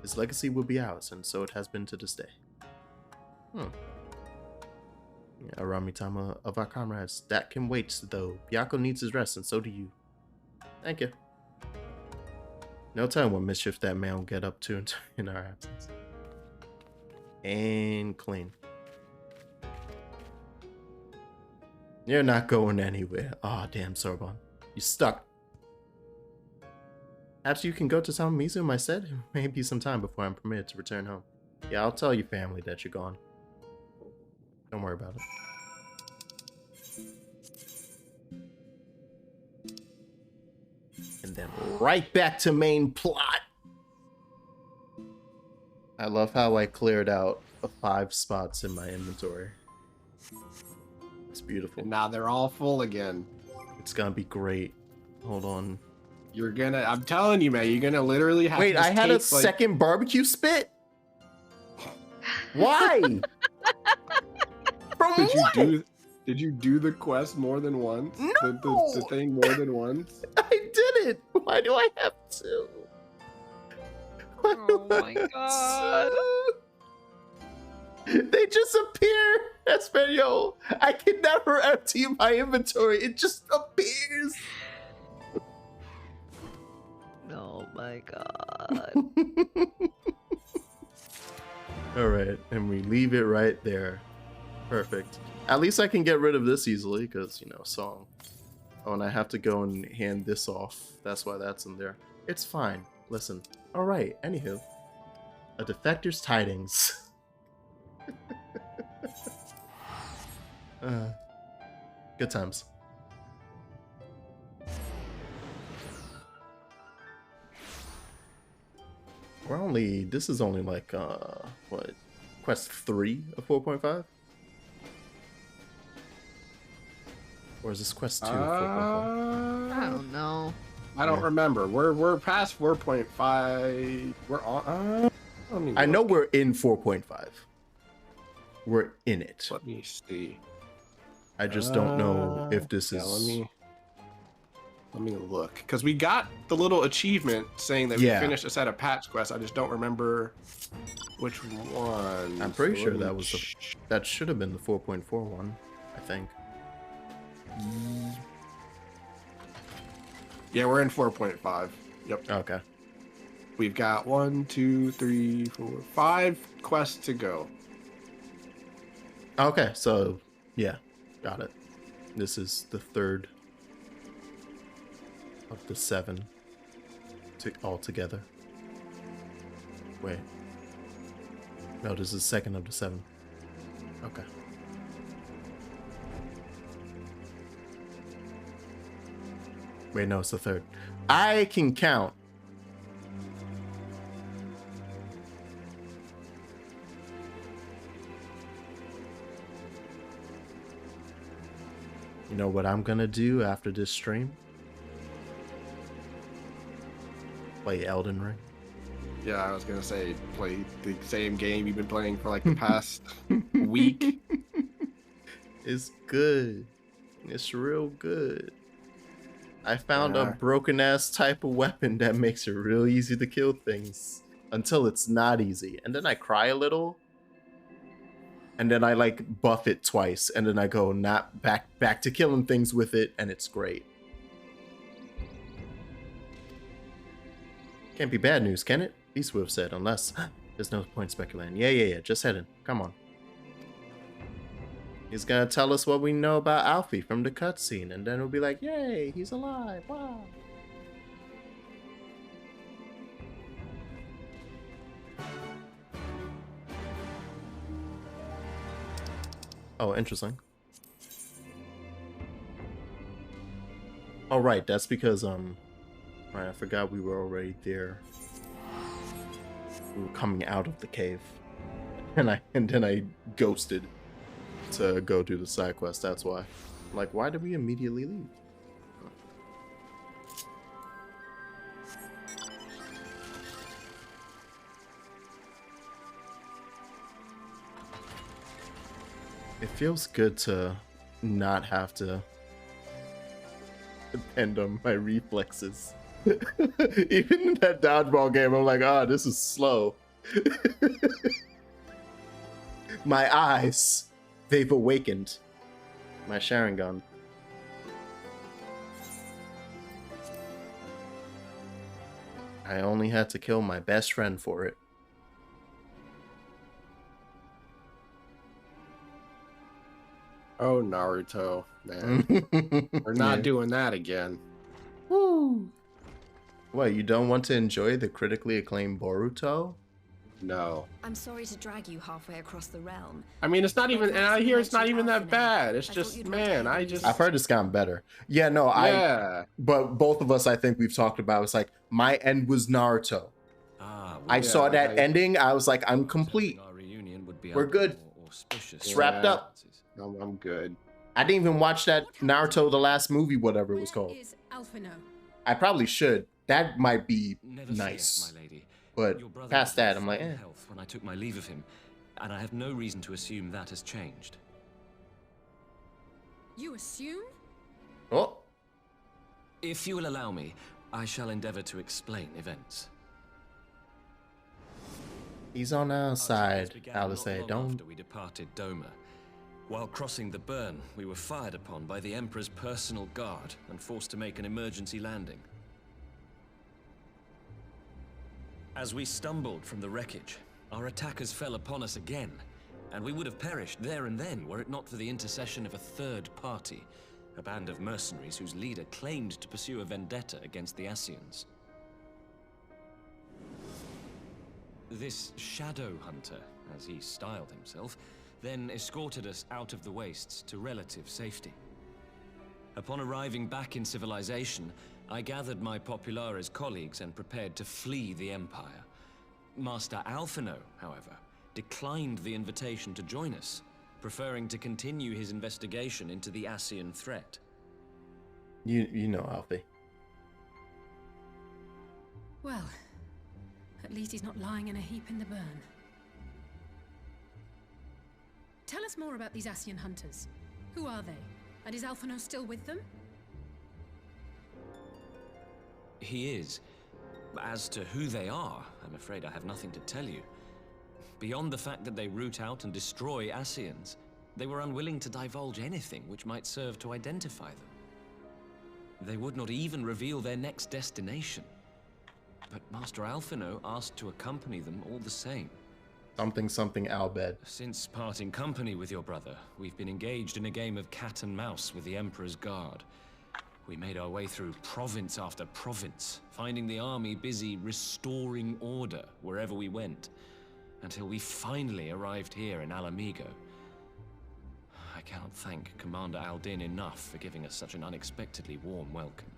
His legacy will be ours, and so it has been to this day. Aramitama of our comrades. That can wait, though. Byakko needs his rest, and so do you. Thank you. No telling what mischief that man will get up to in our absence. And clean. You're not going anywhere. Aw, damn, Sorbonne. You're stuck. Perhaps you can go to Town Mizu instead? It may be some time before I'm permitted to return home. Yeah, I'll tell your family that you're gone. Don't worry about it. And then right back to main plot. I love how I cleared out 5 spots in my inventory. It's beautiful. And now they're all full again. It's gonna be great. Hold on. You're gonna, I'm telling you, man, you're gonna literally have Wait, to I had a second barbecue spit? Why? From what? Did you do the quest more than once? No! The thing more than once? I did it! Why do I have to? Oh my god. They just appear, Espanol. I can never empty my inventory. It just appears. Oh my god. Alright, and we leave it right there. Perfect. At least I can get rid of this easily, because, you know, song. Oh, and I have to go and hand this off. That's why that's in there. It's fine. Listen. All right. Anywho, a defector's tidings. Good times. This is only like, what? Quest 3 of 4.5? Or is this quest 2 of 4.5? I don't know. I don't remember. We're past 4.5. We're on. I know we're in 4.5. We're in it. Let me see. I just don't know if this is. Let me look, because we got the little achievement saying that we finished a set of patch quests. I just don't remember which one. I'm pretty sure that should have been the 4.4 one, I think. Yeah, we're in 4.5. Yep. Okay. We've got 1, 2, 3, 4, 5 quests to go. Okay, so yeah, got it. This is the third of the 7 all together. Wait. No, this is the second of the 7. Okay. Wait, no, it's the third. I can count. You know what I'm gonna do after this stream? Play Elden Ring. Yeah, I was gonna say, play the same game you've been playing for like the past week. It's good. It's real good. I found a broken ass type of weapon that makes it real easy to kill things until it's not easy. And then I cry a little. And then I like buff it twice. And then I go not back to killing things with it. And it's great. Can't be bad news, can it? Eastwood said, unless there's no point speculating. Yeah. Just heading. Come on. He's gonna tell us what we know about Alfie from the cutscene, and then we'll be like, yay, he's alive, wow. Oh, interesting. Oh, right, that's because, right, I forgot we were already there. We were coming out of the cave. And then I ghosted to go do the side quest. That's why. Like, why did we immediately leave? It feels good to not have to depend on my reflexes. Even in that dodgeball game, I'm like, this is slow. My eyes. They've awakened. My Sharon gun. I only had to kill my best friend for it. Oh, Naruto, man. We're not doing that again. Woo. What, you don't want to enjoy the critically acclaimed Boruto? No. I'm sorry to drag you halfway across the realm. I mean, it's not even, and I hear it's not even that bad. It's just, man, I've heard it's gotten better. Yeah, no, but both of us, I think we've talked about, it's like, my end was Naruto. I saw that ending, I was like, I'm complete. We're good. It's wrapped up. I'm good. I didn't even watch that Naruto, the last movie, whatever it was called. I probably should. That might be nice. But past that, I'm like, health when I took my leave of him, and I have no reason to assume that has changed. You assume? Oh. If you will allow me, I shall endeavor to explain events. He's on our side, Alice. Don't. After we departed Doma. While crossing the burn, we were fired upon by the Emperor's personal guard and forced to make an emergency landing. As we stumbled from the wreckage, our attackers fell upon us again, and we would have perished there and then were it not for the intercession of a third party, a band of mercenaries whose leader claimed to pursue a vendetta against the Ascians. This shadow hunter, as he styled himself, then escorted us out of the wastes to relative safety. Upon arriving back in civilization, I gathered my Populares colleagues and prepared to flee the Empire. Master Alphino, however, declined the invitation to join us, preferring to continue his investigation into the Ascian threat. You know Alfie. Well, at least he's not lying in a heap in the burn. Tell us more about these Ascian hunters. Who are they? And is Alphino still with them? He is. As to who they are, I'm afraid I have nothing to tell you. Beyond the fact that they root out and destroy Ascians, they were unwilling to divulge anything which might serve to identify them. They would not even reveal their next destination. But Master Alphino asked to accompany them all the same. Something Albed. Since parting company with your brother, we've been engaged in a game of cat and mouse with the Emperor's Guard. We made our way through province after province, finding the army busy restoring order wherever we went, until we finally arrived here in Alamigo. I cannot thank Commander Aldin enough for giving us such an unexpectedly warm welcome.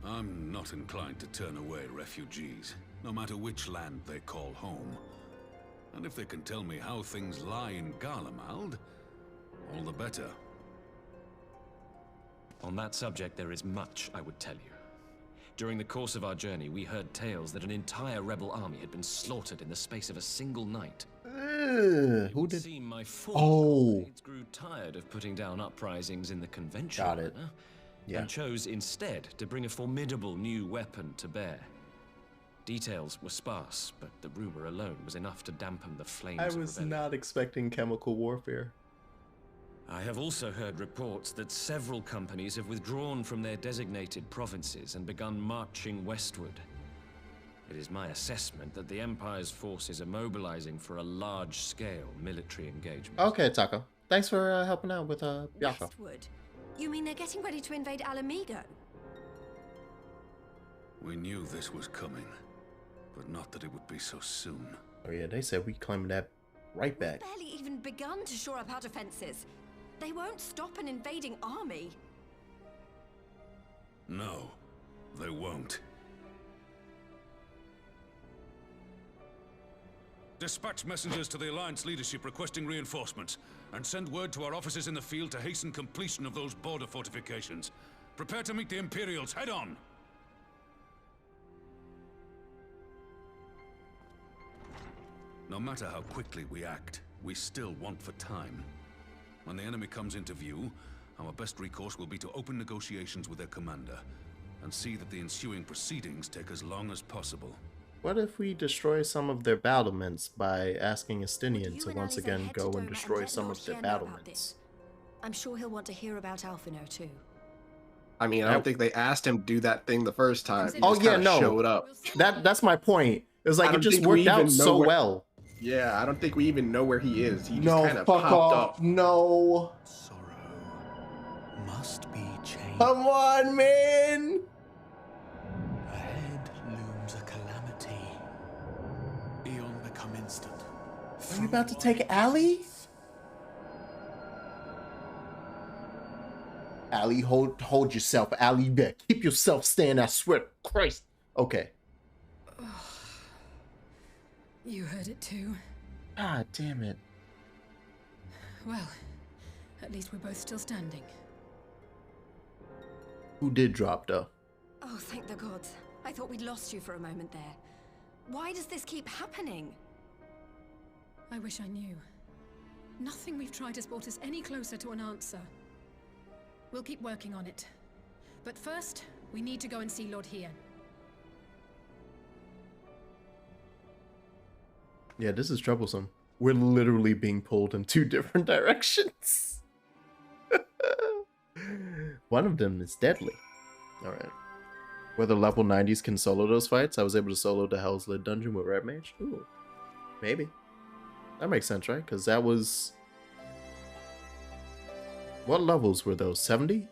I'm not inclined to turn away refugees, no matter which land they call home. And if they can tell me how things lie in Garlemald, all the better. On that subject, there is much I would tell you. During the course of our journey, we heard tales that an entire rebel army had been slaughtered in the space of a single night. Who did? My comrades grew tired of putting down uprisings in the conventional manner, and chose instead to bring a formidable new weapon to bear. Details were sparse, but the rumor alone was enough to dampen the flames of was rebellion. not expecting chemical warfare. I have also heard reports that several companies have withdrawn from their designated provinces and begun marching westward. It is my assessment that the Empire's forces are mobilizing for a large-scale military engagement. Okay, Taco. Thanks for helping out with Yako. Westward? You mean they're getting ready to invade Alamigo? We knew this was coming, but not that it would be so soon. Oh yeah, they said we claiming that right back. We've barely even begun to shore up our defenses. They won't stop an invading army. No, they won't. Dispatch messengers to the Alliance leadership requesting reinforcements, and send word to our officers in the field to hasten completion of those border fortifications. Prepare to meet the Imperials head on! No matter how quickly we act, we still want for time. When the enemy comes into view, our best recourse will be to open negotiations with their commander, and see that the ensuing proceedings take as long as possible. What if we destroy some of their battlements by asking Estinian to once again go and destroy some of their battlements? I'm sure he'll want to hear about Alphino too. I mean, I don't think they asked him to do that thing the first time. He Oh just yeah, kinda no. showed up. That's my point. It was like it just worked out so well. Yeah, I don't think we even know where he is. He just No, kind of fuck popped off. up. No. Must be changed. Come on, man. Ahead looms a calamity. Beyond become instant. Are you about to take Ali? Ali, hold yourself, Ali. Bear. Keep yourself staying, I swear to Christ. Okay. You heard it too. God damn it. Well, at least we're both still standing. Who did drop, though? Oh, thank the gods. I thought we'd lost you for a moment there. Why does this keep happening? I wish I knew. Nothing we've tried has brought us any closer to an answer. We'll keep working on it. But first, we need to go and see Lord Hien. Yeah, this is troublesome. We're literally being pulled in two different directions. One of them is deadly. Alright. Whether level 90s can solo those fights? I was able to solo the Hell's Lid dungeon with Red Mage? Ooh. Maybe. That makes sense, right? Because that was... What levels were those? 70?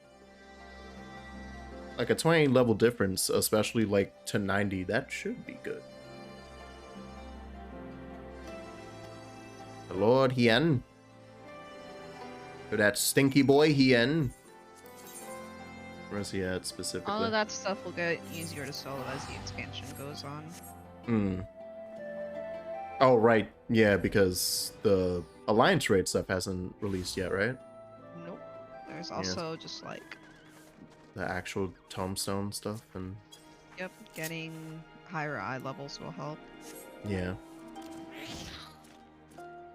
Like a 20 level difference, especially like to 90, that should be good. The Lord Hien. For that stinky boy Hien. Where's he at specifically? All of that stuff will get easier to solo as the expansion goes on. Hmm. Oh, right. Yeah, because the Alliance Raid stuff hasn't released yet, right? Nope. There's also just like... the actual tombstone stuff and... Yep, getting higher eye levels will help. Yeah.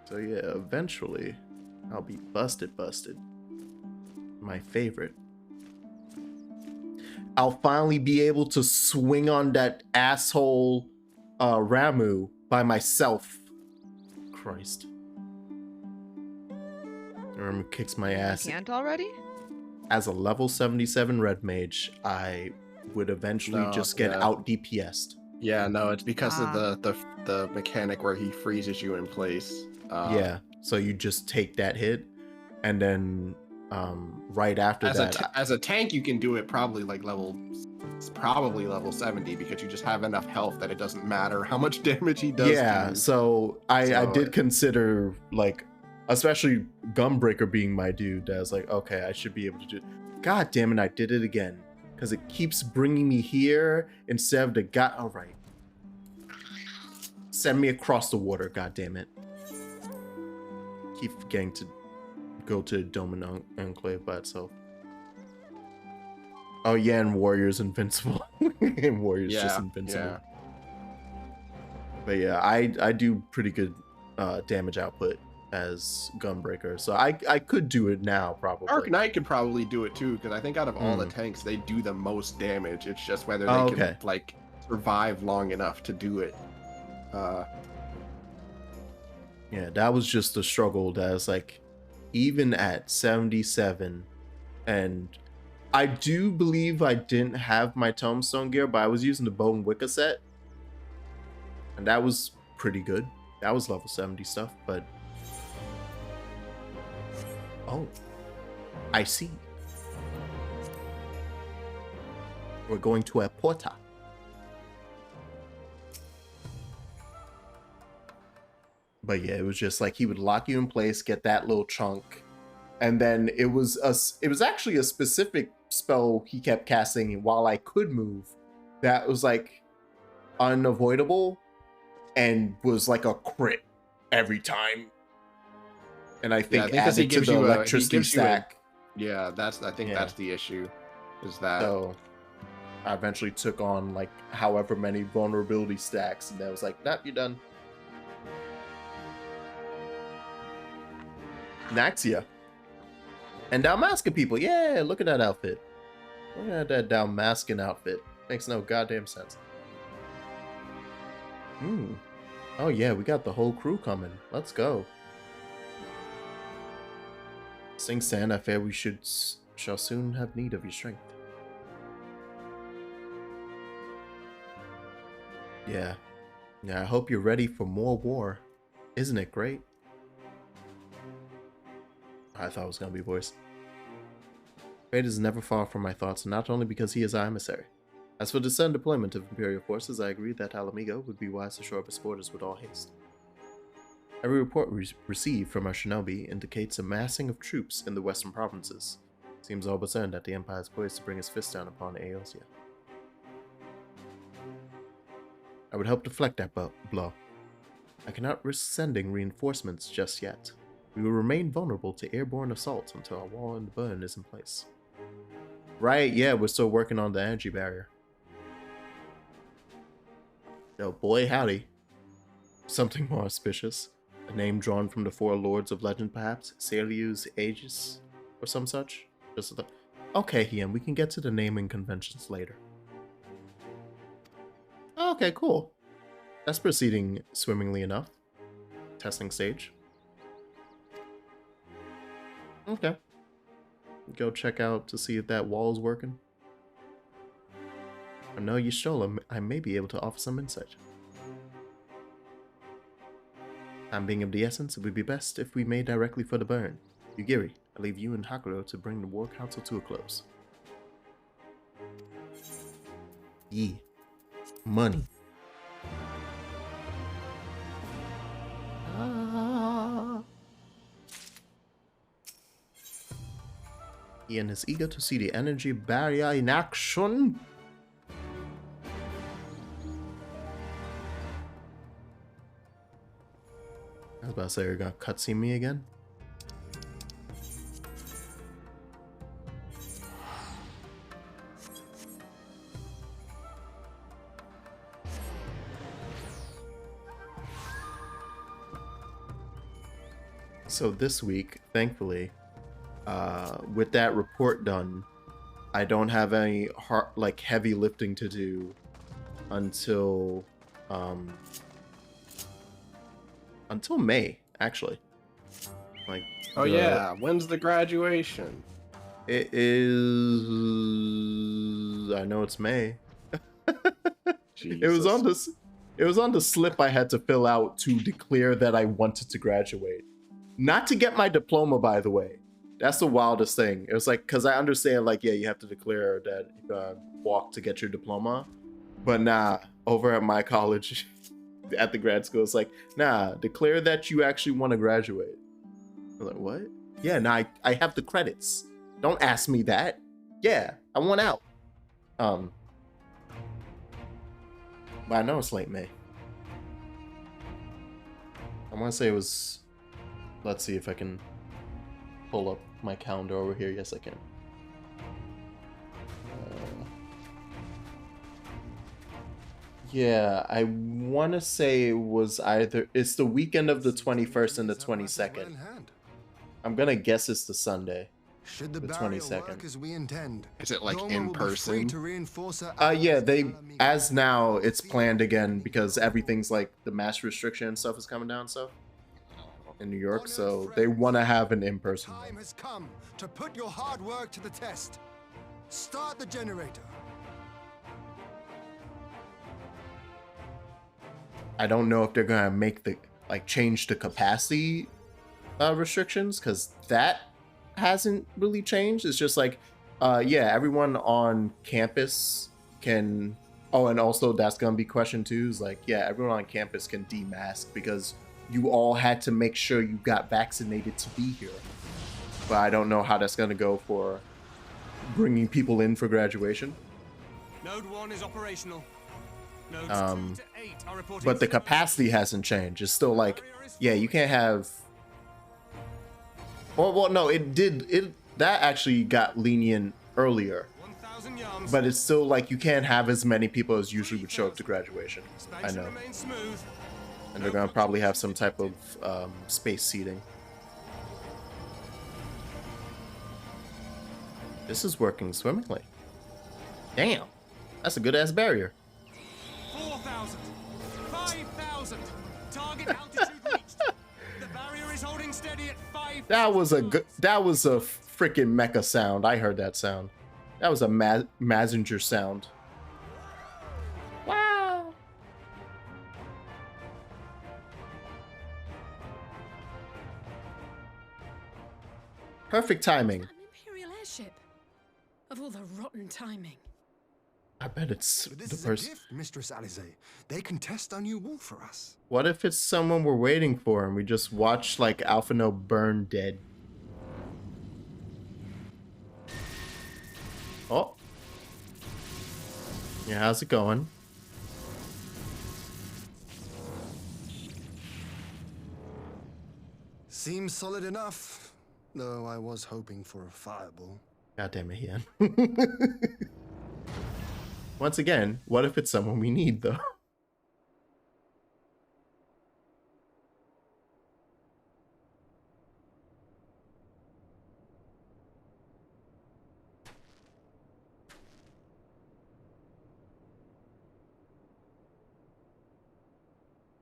So yeah, eventually I'll be busted. My favorite. I'll finally be able to swing on that asshole Ramu by myself. Christ. Ramu kicks my ass. You can't already? As a level 77 red mage, I would eventually just get out DPS'd. Yeah, no, it's because of the mechanic where he freezes you in place. Yeah, so you just take that hit, and then right after as a tank, you can do it probably like level 70 because you just have enough health that it doesn't matter how much damage he does. Yeah, so I did consider, like, especially Gunbreaker being my dude, I was like, okay, I should be able to do it. God damn it, I did it again. Because it keeps bringing me here instead of the god. All right. Send me across the water, god damn it. Keep forgetting to go to Domin Enclave by itself. Oh yeah, and Warrior's invincible. And Warrior's just invincible. Yeah. But yeah, I do pretty good damage output as Gunbreaker, so I could do it now probably. Arc Knight could probably do it too, because I think out of all the tanks, they do the most damage. It's just whether they can like survive long enough to do it. Yeah, that was just the struggle. That was like, even at 77, and I do believe I didn't have my Tombstone gear, but I was using the Bow and Wicca set, and that was pretty good. That was level 70 stuff, but oh, I see. We're going to a porta. But yeah, it was just like he would lock you in place, get that little chunk, and then it was actually a specific spell he kept casting while I could move that was like unavoidable and was like a crit every time. And I think added to the electricity stack. That's the issue. Is that so I eventually took on like however many vulnerability stacks, and that was like, nope, you're done. Naxia. And Dalmascan people. Yeah, look at that outfit. Look at that Dalmascan outfit. Makes no goddamn sense. Oh yeah, we got the whole crew coming. Let's go. Sing Sand, I fear we shall soon have need of your strength. Yeah. I hope you're ready for more war. Isn't it great? I thought it was going to be voiced. Fate is never far from my thoughts, not only because he is our emissary. As for the sudden deployment of Imperial forces, I agreed that Alamigo would be wise to shore up its borders with all haste. Every report we received from our shinobi indicates a massing of troops in the western provinces. Seems all but certain that the Empire is poised to bring its fist down upon Eorzea. I would help deflect that blow. I cannot risk sending reinforcements just yet. We will remain vulnerable to airborne assaults until our wall and burn is in place. Right, yeah, we're still working on the energy barrier. Oh boy, howdy. Something more auspicious. A name drawn from the four lords of legend, perhaps? Salius Aegis? Or some such? Just a okay, Hien, we can get to the naming conventions later. Okay, cool. That's proceeding swimmingly enough. Testing stage. Okay. Go check out to see if that wall is working. I know Yashola, I may be able to offer some insight. Time being of the essence, it would be best if we made directly for the burn. Yugiri, I leave you and Hakuro to bring the War Council to a close. Yeah. Money. Ian is eager to see the energy barrier in action. I was about to say, you're gonna cutscene me again? So this week, thankfully, with that report done, I don't have any heavy lifting to do until May, actually. Oh yeah, when's the graduation? It is. I know it's May. It was on this. It was on the slip I had to fill out to declare that I wanted to graduate. Not to get my diploma, by the way. That's the wildest thing. It was like, because I understand, yeah, you have to declare that you're gonna walk to get your diploma. But nah, over at my college, at the grad school, it's like, nah, declare that you actually want to graduate. I was like, what? Yeah, nah, I have the credits. Don't ask me that. Yeah, I want out. But I know it's late May. I want to say it was... Let's see if I can pull up my calendar over here. Yes, I can. Yeah, I want to say it was it's the weekend of the 21st and the 22nd. I'm going to guess it's the Sunday. Should the 22nd. As we intend, is it in person? Yeah, as now it's planned again because everything's the mass restriction and stuff is coming down stuff in New York, so they want to have an in-person one. Time has come to put your hard work to the test. Start the generator. I don't know if they're gonna make the change the capacity restrictions, because that hasn't really changed. It's just yeah, everyone on campus can. Oh, and also that's gonna be question 2 is yeah, everyone on campus can demask because you all had to make sure you got vaccinated to be here. But I don't know how that's gonna go for bringing people in for graduation. Node 1 is operational. Nodes 2 to 8 are reporting. But the capacity hasn't changed. It's still yeah, you can't have. Well, no, it did. That actually got lenient earlier. But it's still you can't have as many people as usually would show up to graduation. I know. And they're gonna probably have some type of space seating. This is working swimmingly. Damn, that's a good ass barrier. 4,000, 5,000. Target altitude reached. The barrier is holding steady at 5,000. That was a freaking mecha sound. I heard that sound. That was a Mazinger sound. Wow. Perfect timing. An Imperial airship. Of all the rotten timing. I bet it's But this the is person. a gift, Mistress Alize. They can test our new wall for us. What if it's someone we're waiting for and we just watch Alphino burn dead? Oh. Yeah, how's it going? Seems solid enough, though I was hoping for a fireball. God damn it, Ian. Once again, what if it's someone we need, though?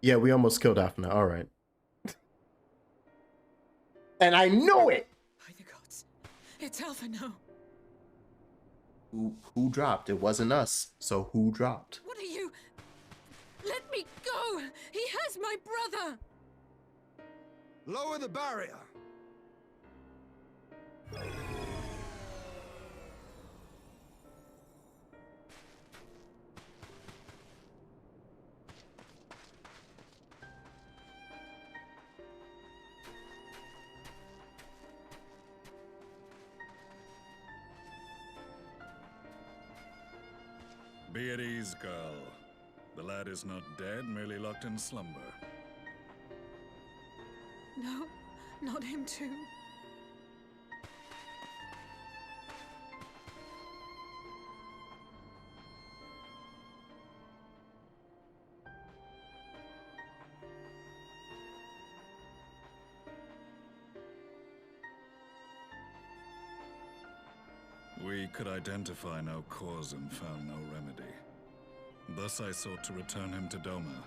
Yeah, we almost killed Afna. All right. And I know it! By the gods. It's Alphino. Who dropped? It wasn't us. So who dropped? What are you? Let me go! He has my brother! Lower the barrier. Be at ease, girl. The lad is not dead, merely locked in slumber. No, not him too. We could identify no cause and found no remedy. Thus I sought to return him to Doma,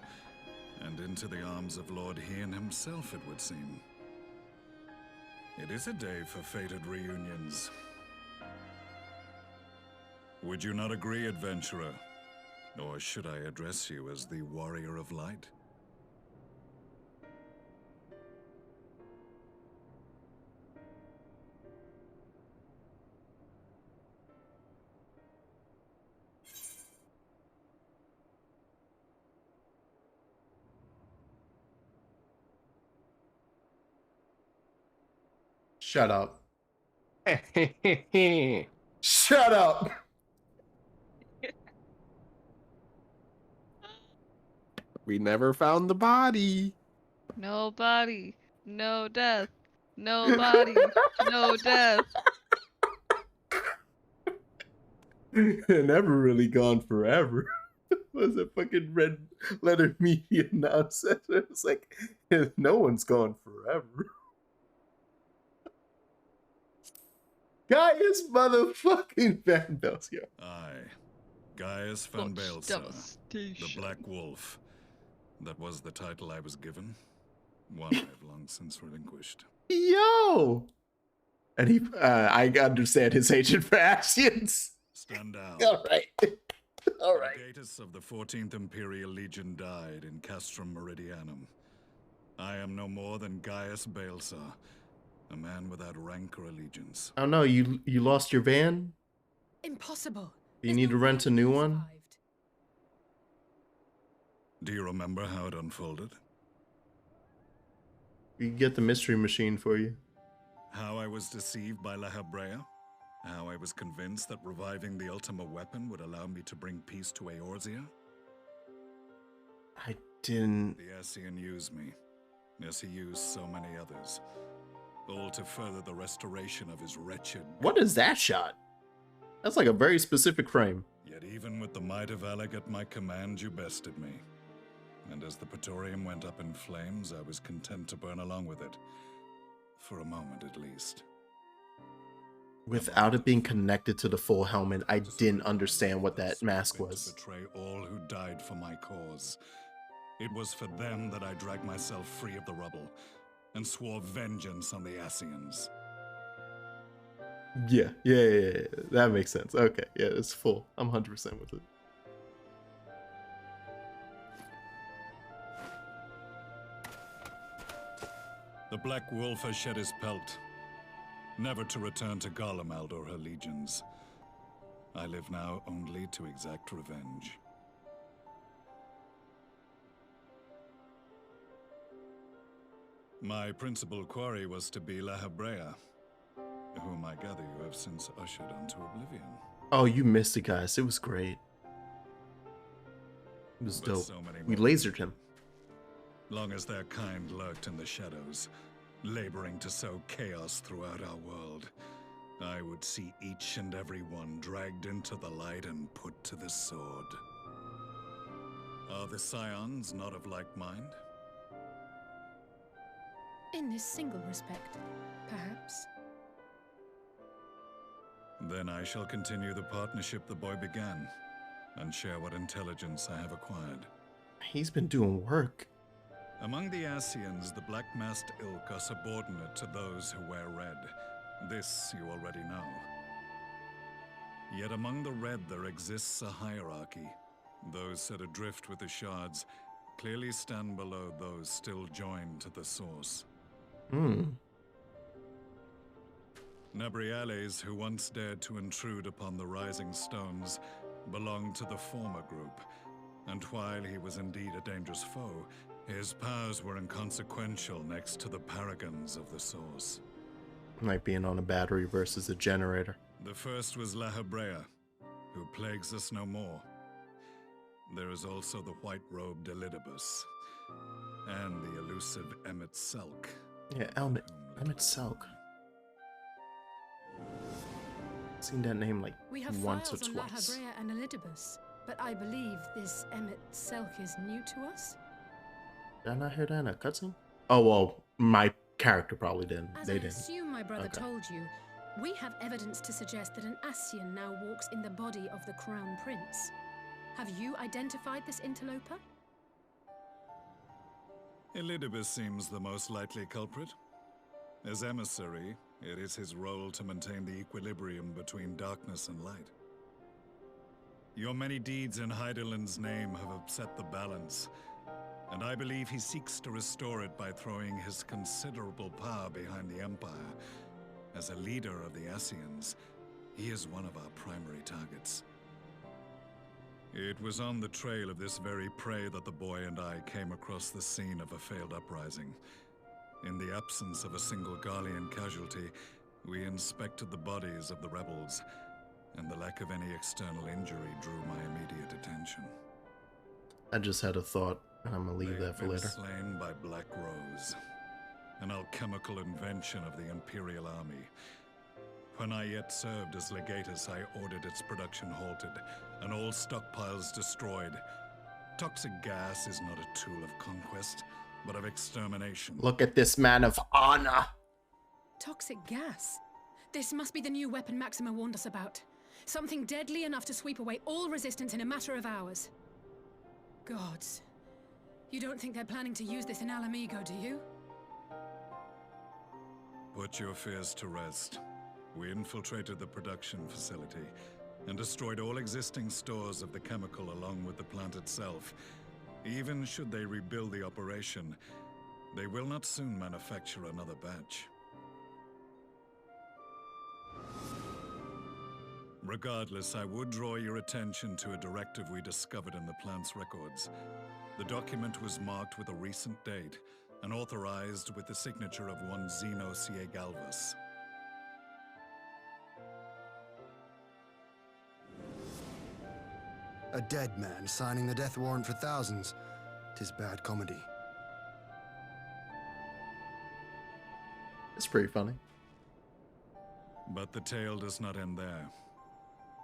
and into the arms of Lord Hien himself, it would seem. It is a day for fated reunions. Would you not agree, adventurer? Or should I address you as the Warrior of Light? Shut up. Shut up. We never found the body. No body, no death. No body, no death. Never really gone forever. Was a fucking red letter media nonsense. It was like, no one's gone forever. Gaius motherfucking Van Belsia. Aye. Gaius Van Baelsa, the Black Wolf. That was the title I was given. One I've long since relinquished. Yo! And he, I understand his hatred for Asians. Stand down. All right. All right. The Legatus of the 14th Imperial Legion died in Castrum Meridianum. I am no more than Gaius Baelsa, a man without rank or allegiance. Oh no, you lost your van? Impossible. Do you need to rent a new one? Do you remember how it unfolded? We can get the mystery machine for you. How I was deceived by La Habrea? How I was convinced that reviving the Ultima weapon would allow me to bring peace to Eorzea? I didn't... The Ascian used me, as he used so many others, all to further the restoration of his wretched... What is that shot? That's like a very specific frame. Yet even with the might of Alec at my command, you bested me. And as the Praetorium went up in flames, I was content to burn along with it. For a moment, at least. Without it being connected to the full helmet, I didn't understand what that mask was. To betray all who died for my cause. It was for them that I dragged myself free of the rubble, and swore vengeance on the Ascians. Yeah. That makes sense. Okay, yeah, it's full. I'm 100% with it. The Black Wolf has shed his pelt, never to return to Garlemald or her legions. I live now only to exact revenge. My principal quarry was to be La Habrea, whom I gather you have since ushered onto oblivion. Oh, you missed it, guys. It was great. It was dope. We lasered him. Long as their kind lurked in the shadows, laboring to sow chaos throughout our world, I would see each and every one dragged into the light and put to the sword. Are the Scions not of like mind? In this single respect, perhaps. Then I shall continue the partnership the boy began, and share what intelligence I have acquired. He's been doing work. Among the Ascians, the black-masked ilk are subordinate to those who wear red. This you already know. Yet among the red there exists a hierarchy. Those set adrift with the shards clearly stand below those still joined to the source. Nabriales, who once dared to intrude upon the Rising Stones, belonged to the former group, and while he was indeed a dangerous foe, his powers were inconsequential next to the paragons of the Source. Like being on a battery versus a generator. The first was La Habrea, who plagues us no more, There is also the white-robed Elidibus, and the elusive Emmett Selk. Yeah, Emmett Selk. Seen that name like We have once or files on La twice. Habrea and Elidibus, but I believe this Emmett Selk is new to us. Did I not hear that in a cutscene? Oh well, my character probably didn't. As They I didn't. assume my brother Okay. told you, we have evidence to suggest that an Ascian now walks in the body of the Crown Prince. Have you identified this interloper? Elidibus seems the most likely culprit. As emissary, it is his role to maintain the equilibrium between darkness and light. Your many deeds in Hydaelyn's name have upset the balance, and I believe he seeks to restore it by throwing his considerable power behind the Empire. As a leader of the Ascians, he is one of our primary targets. It was on the trail of this very prey that the boy and I came across the scene of a failed uprising. In the absence of a single Garlean casualty, we inspected the bodies of the rebels, and the lack of any external injury drew my immediate attention. I just had a thought, and I'm gonna leave that for later. Slain by Black Rose, an alchemical invention of the Imperial Army. When I yet served as legatus, I ordered its production halted, and all stockpiles destroyed. Toxic gas is not a tool of conquest, but of extermination. Look at this man of honor. Toxic gas? This must be the new weapon Maxima warned us about. Something deadly enough to sweep away all resistance in a matter of hours. Gods. You don't think they're planning to use this in Alamigo, do you? Put your fears to rest. We infiltrated the production facility and destroyed all existing stores of the chemical along with the plant itself. Even should they rebuild the operation, they will not soon manufacture another batch. Regardless, I would draw your attention to a directive we discovered in the plant's records. The document was marked with a recent date and authorized with the signature of one Zeno Ciegalvus. A dead man signing the death warrant for thousands. 'Tis bad comedy. It's pretty funny. But the tale does not end there.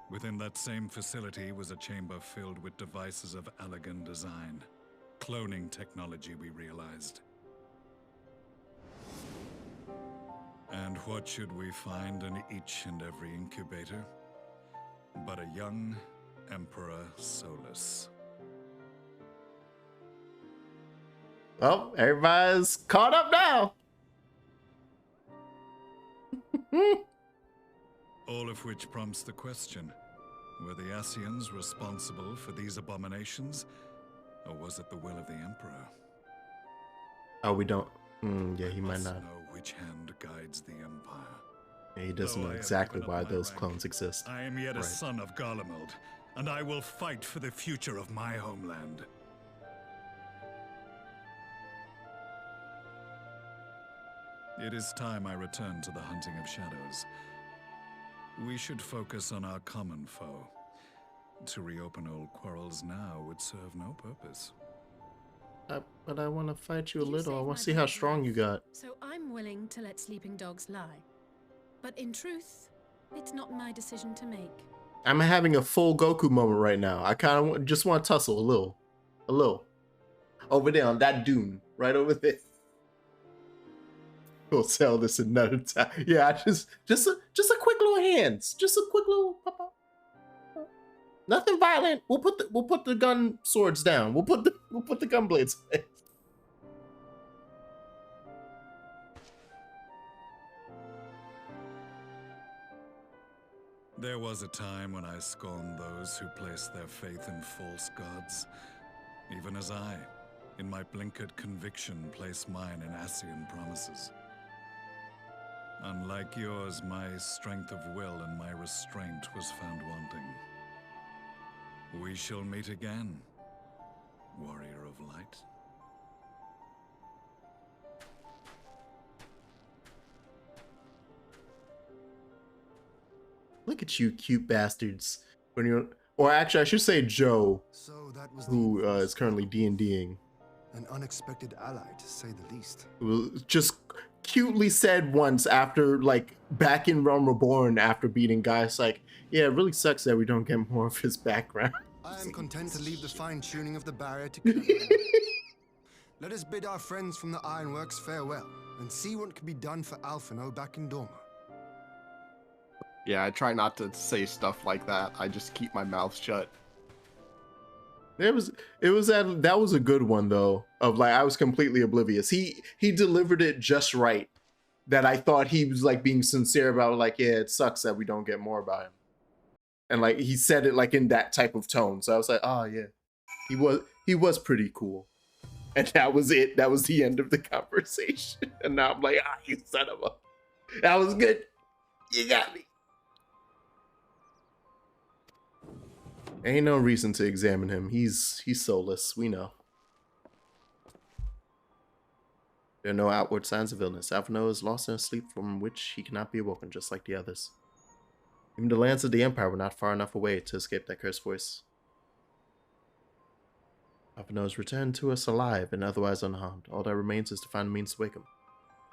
Within that same facility was a chamber filled with devices of elegant design. Cloning technology, we realized. And what should we find in each and every incubator? But a young Emperor Solus. Well, everybody's caught up now. All of which prompts the question, were the Ascians responsible for these abominations, or was it the will of the Emperor? Oh, we don't. Yeah, he might not. Know which hand guides the Empire. Yeah, he doesn't know exactly why those clones exist. I am yet a Right. son of Garlemald, and I will fight for the future of my homeland. It is time I return to the hunting of shadows. We should focus on our common foe. To reopen old quarrels now would serve no purpose. But I want to fight you a You little. I saved want my to see how brother's strong you life, got. So I'm willing to let sleeping dogs lie. But in truth, it's not my decision to make. I'm having a full Goku moment right now. I kind of just want to tussle a little. Over there on that dune, right over there. We'll sell this another time. Yeah, just a quick little hands, just a quick little. Nothing violent. We'll put the gun swords down. We'll put the gun blades away. There was a time when I scorned those who placed their faith in false gods, even as I, in my blinkered conviction, place mine in Ascian promises. Unlike yours, my strength of will and my restraint was found wanting. We shall meet again, warrior of light. Look at you, cute bastards. When you're Or actually, I should say Joe, So that was who is currently D&Ding. an unexpected ally, to say the least. It was just cutely said once after, like, back in Realm Reborn after beating guys, like, yeah, it really sucks that we don't get more of his background. I am content to leave the fine-tuning of the barrier to Kevin. Let us bid our friends from the Ironworks farewell, and see what can be done for Alphino back in Dorma. Yeah, I try not to say stuff like that. I just keep my mouth shut. That was a good one though. Of like, I was completely oblivious. He delivered it just right. That I thought he was like being sincere about, like, yeah, it sucks that we don't get more about him. And like he said it like in that type of tone. So I was like, oh yeah, he was pretty cool. And that was it. That was the end of the conversation. And now I'm like, ah, you son of a. That was good. You got me. Ain't no reason to examine him. He's soulless. We know. There are no outward signs of illness. Alphino is lost in a sleep from which he cannot be awoken, just like the others. Even the lands of the Empire were not far enough away to escape that cursed voice. Alphino is returned to us alive and otherwise unharmed. All that remains is to find a means to wake him.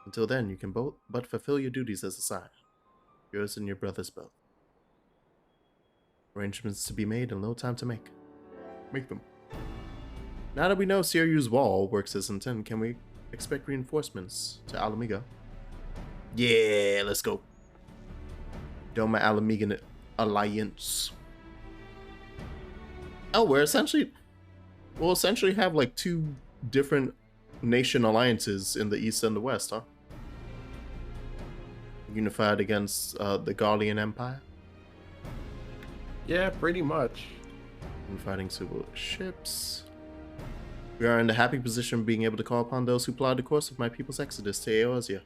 Until then, you can but fulfill your duties as a sire. Yours and your brothers both. Arrangements to be made and little time to make. Make them. Now that we know Seryu's wall works as intended, can we expect reinforcements to Alamigo? Yeah, let's go. Doma Alamigan Alliance. Oh, we'll essentially have like 2 different nation alliances in the east and the west, huh? Unified against the Garlean Empire. Yeah, pretty much. And fighting civil ships. We are in the happy position of being able to call upon those who plotted the course of my people's exodus to Eorzea.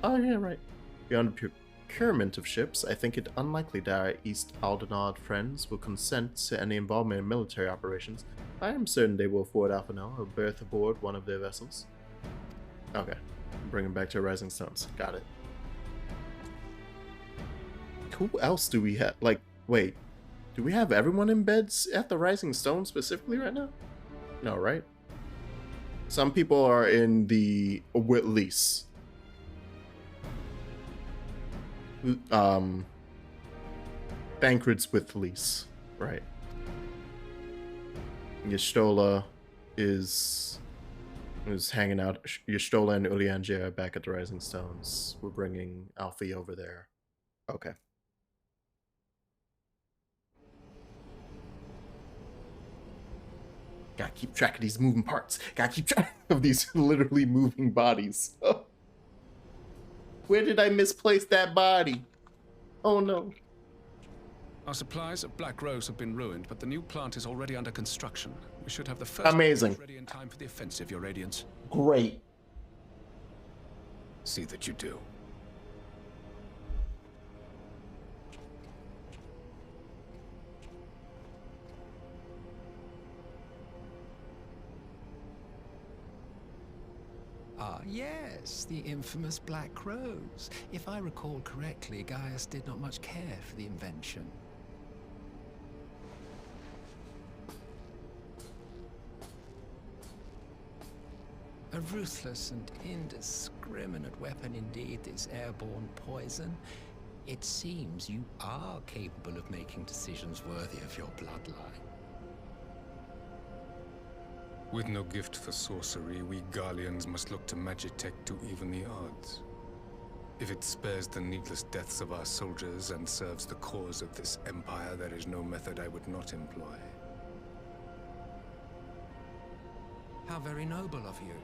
Oh yeah, right. Beyond the procurement of ships, I think it unlikely that our East Aldenard friends will consent to any involvement in military operations. I am certain they will afford Alphino a berth aboard one of their vessels. Okay. Bring him back to Rising Stones. Got it. Who else do we have? Like, wait, do we have everyone in beds at the Rising Stone specifically right now? No, right? Some people are in the with lease. Thancred's with lease, right? Y'shtola is hanging out. Y'shtola and Ulianjir are back at the Rising Stones. We're bringing Alfie over there. Okay. Gotta keep track of these moving parts. Gotta keep track of these literally moving bodies. Oh. Where did I misplace that body? Oh no. Our supplies at Black Rose have been ruined, but the new plant is already under construction. We should have the first amazing ready in time for the offensive, Your Radiance. Great. See that you do. Ah, yes, the infamous Black Rose. If I recall correctly, Gaius did not much care for the invention. A ruthless and indiscriminate weapon indeed, this airborne poison. It seems you are capable of making decisions worthy of your bloodline. With no gift for sorcery, we Garleans must look to Magitech to even the odds. If it spares the needless deaths of our soldiers and serves the cause of this empire, there is no method I would not employ. How very noble of you.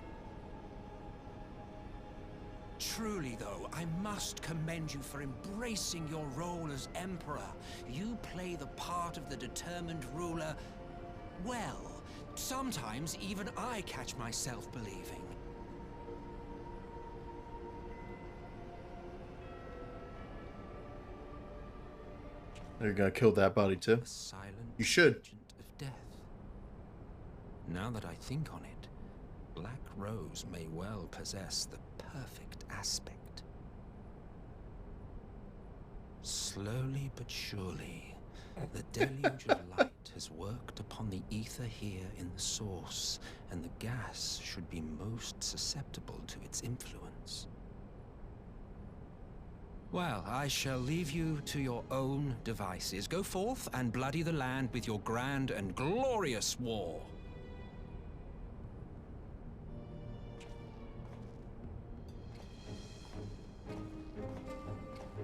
Truly, though, I must commend you for embracing your role as Emperor. You play the part of the determined ruler well. Sometimes even I catch myself believing. You're gonna kill that body too? You should. Of death. Now that I think on it, Black Rose may well possess the perfect aspect. Slowly but surely, The deluge of light has worked upon the ether here in the source, and the gas should be most susceptible to its influence. Well, I shall leave you to your own devices. Go forth and bloody the land with your grand and glorious war.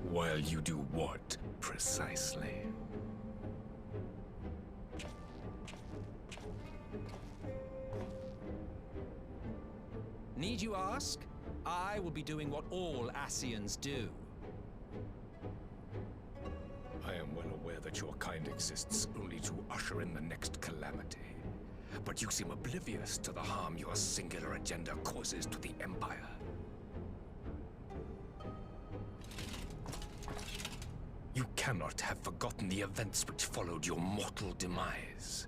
While you do what, precisely? Need you ask? I will be doing what all Ascians do. I am well aware that your kind exists only to usher in the next calamity. But you seem oblivious to the harm your singular agenda causes to the Empire. You cannot have forgotten the events which followed your mortal demise.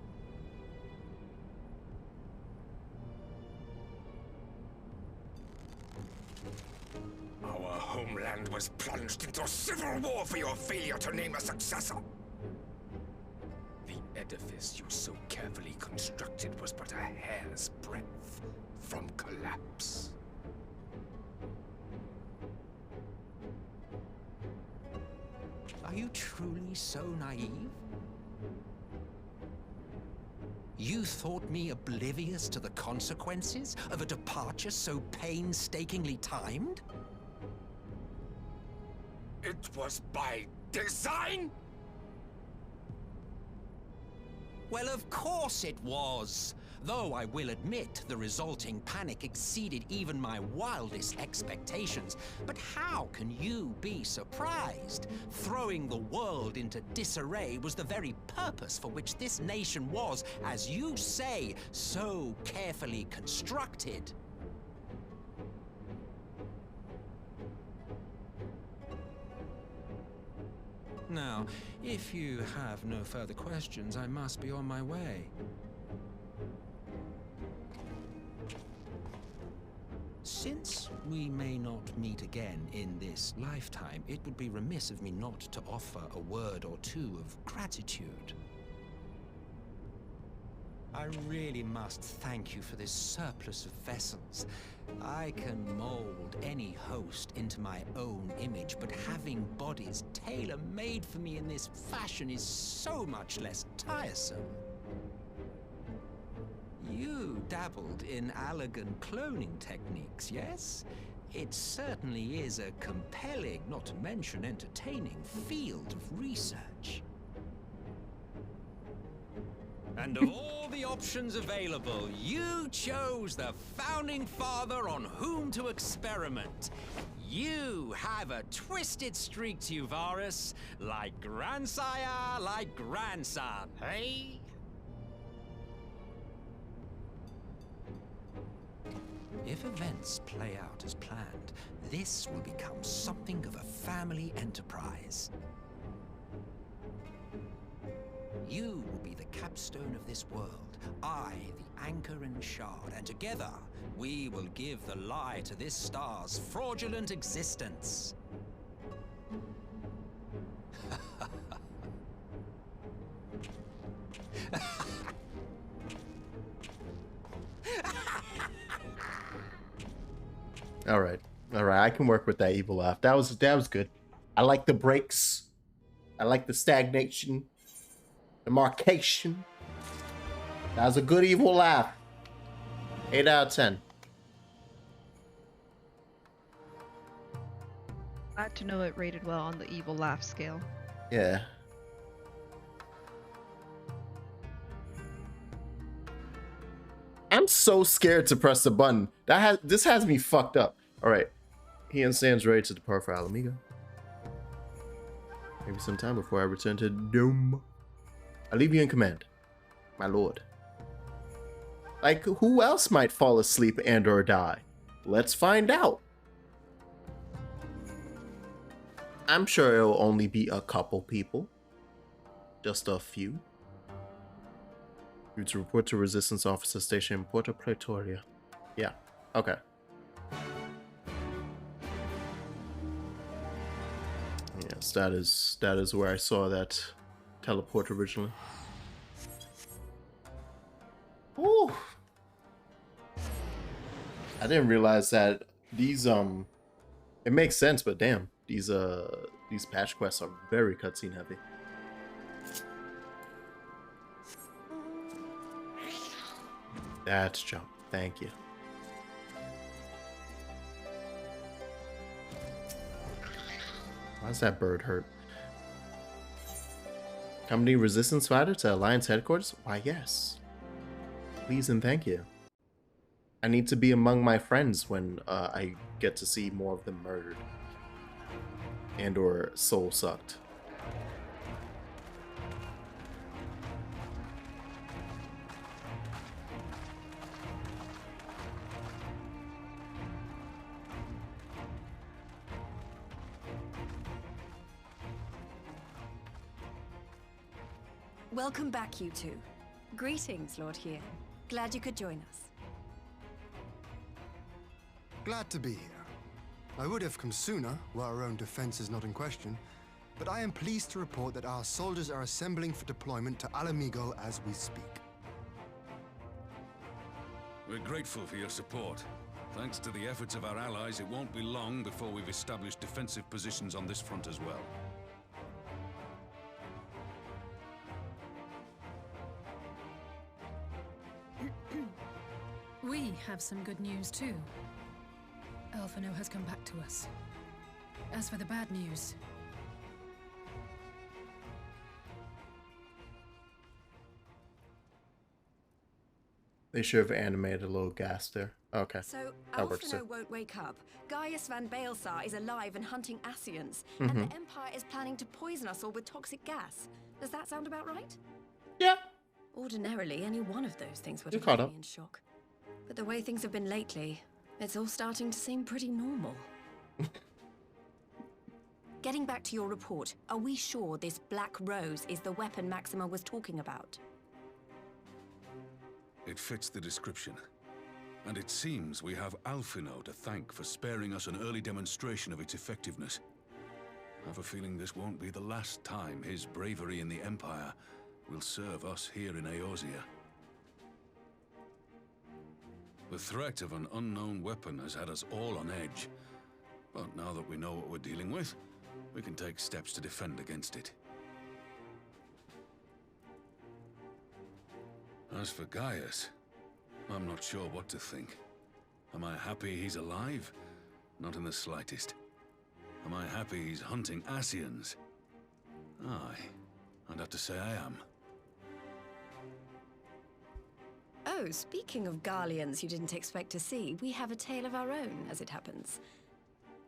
Our homeland was plunged into civil war for your failure to name a successor. The edifice you so carefully constructed was but a hair's breadth from collapse. Are you truly so naive? You thought me oblivious to the consequences of a departure so painstakingly timed? It was by design? Well, of course it was. Though I will admit the resulting panic exceeded even my wildest expectations. But how can you be surprised? Throwing the world into disarray was the very purpose for which this nation was, as you say, so carefully constructed. Now, if you have no further questions, I must be on my way. Since we may not meet again in this lifetime, it would be remiss of me not to offer a word or two of gratitude. I really must thank you for this surplus of vessels. I can mold any host into my own image, but having bodies tailor-made for me in this fashion is so much less tiresome. You dabbled in elegant cloning techniques, yes? It certainly is a compelling, not to mention entertaining, field of research. And of all the options available, you chose the founding father on whom to experiment. You have a twisted streak to you, Varus, like grandsire, like grandson, hey? If events play out as planned, this will become something of a family enterprise. You will be the capstone of this world, I the anchor and shard, and together we will give the lie to this star's fraudulent existence. All right, I can work with that evil laugh. That was good. I like the breaks. I like the stagnation, the marcation. That was a good evil laugh. 8 out of 10. Glad to know it rated well on the evil laugh scale. Yeah. I'm so scared to press the button. This has me fucked up. All right. He stands ready to depart for Alamigo. Maybe sometime before I return to Dome. I leave you in command, my lord. Like, who else might fall asleep and or die? Let's find out. I'm sure it'll only be a couple people. Just a few. You to report to Resistance Officer Station in Porta Pretoria. Yeah, okay. Yes, that is where I saw that teleport originally. Ooh. I didn't realize that these it makes sense, but damn, these patch quests are very cutscene heavy. That's jump. Thank you. Why does that bird hurt? Company resistance fighter to Alliance headquarters? Why, yes. Please and thank you. I need to be among my friends when I get to see more of them murdered and or soul sucked. Welcome back, you two. Greetings, Lord Here. Glad you could join us. Glad to be here. I would have come sooner, where our own defense is not in question, but I am pleased to report that our soldiers are assembling for deployment to Alamigo as we speak. We're grateful for your support. Thanks to the efforts of our allies, it won't be long before we've established defensive positions on this front as well. We have some good news too. Alphino has come back to us. As for the bad news, they should have animated a little gas there. Okay. So, That works Alphino too. won't wake up. Gaius van Baelsar is alive and hunting Asians, and the Empire is planning to poison us all with toxic gas. Does that sound about right? Yeah. Ordinarily, any one of those things would You're have caught left up. me in shock. But the way things have been lately, it's all starting to seem pretty normal. Getting back to your report, are we sure this Black Rose is the weapon Maxima was talking about? It fits the description. And it seems we have Alphino to thank for sparing us an early demonstration of its effectiveness. I have a feeling this won't be the last time his bravery in the Empire will serve us here in Eorzea. The threat of an unknown weapon has had us all on edge. But now that we know what we're dealing with, we can take steps to defend against it. As for Gaius, I'm not sure what to think. Am I happy he's alive? Not in the slightest. Am I happy he's hunting Asians? Aye, I'd have to say I am. Oh, speaking of Garleans you didn't expect to see, we have a tale of our own, as it happens.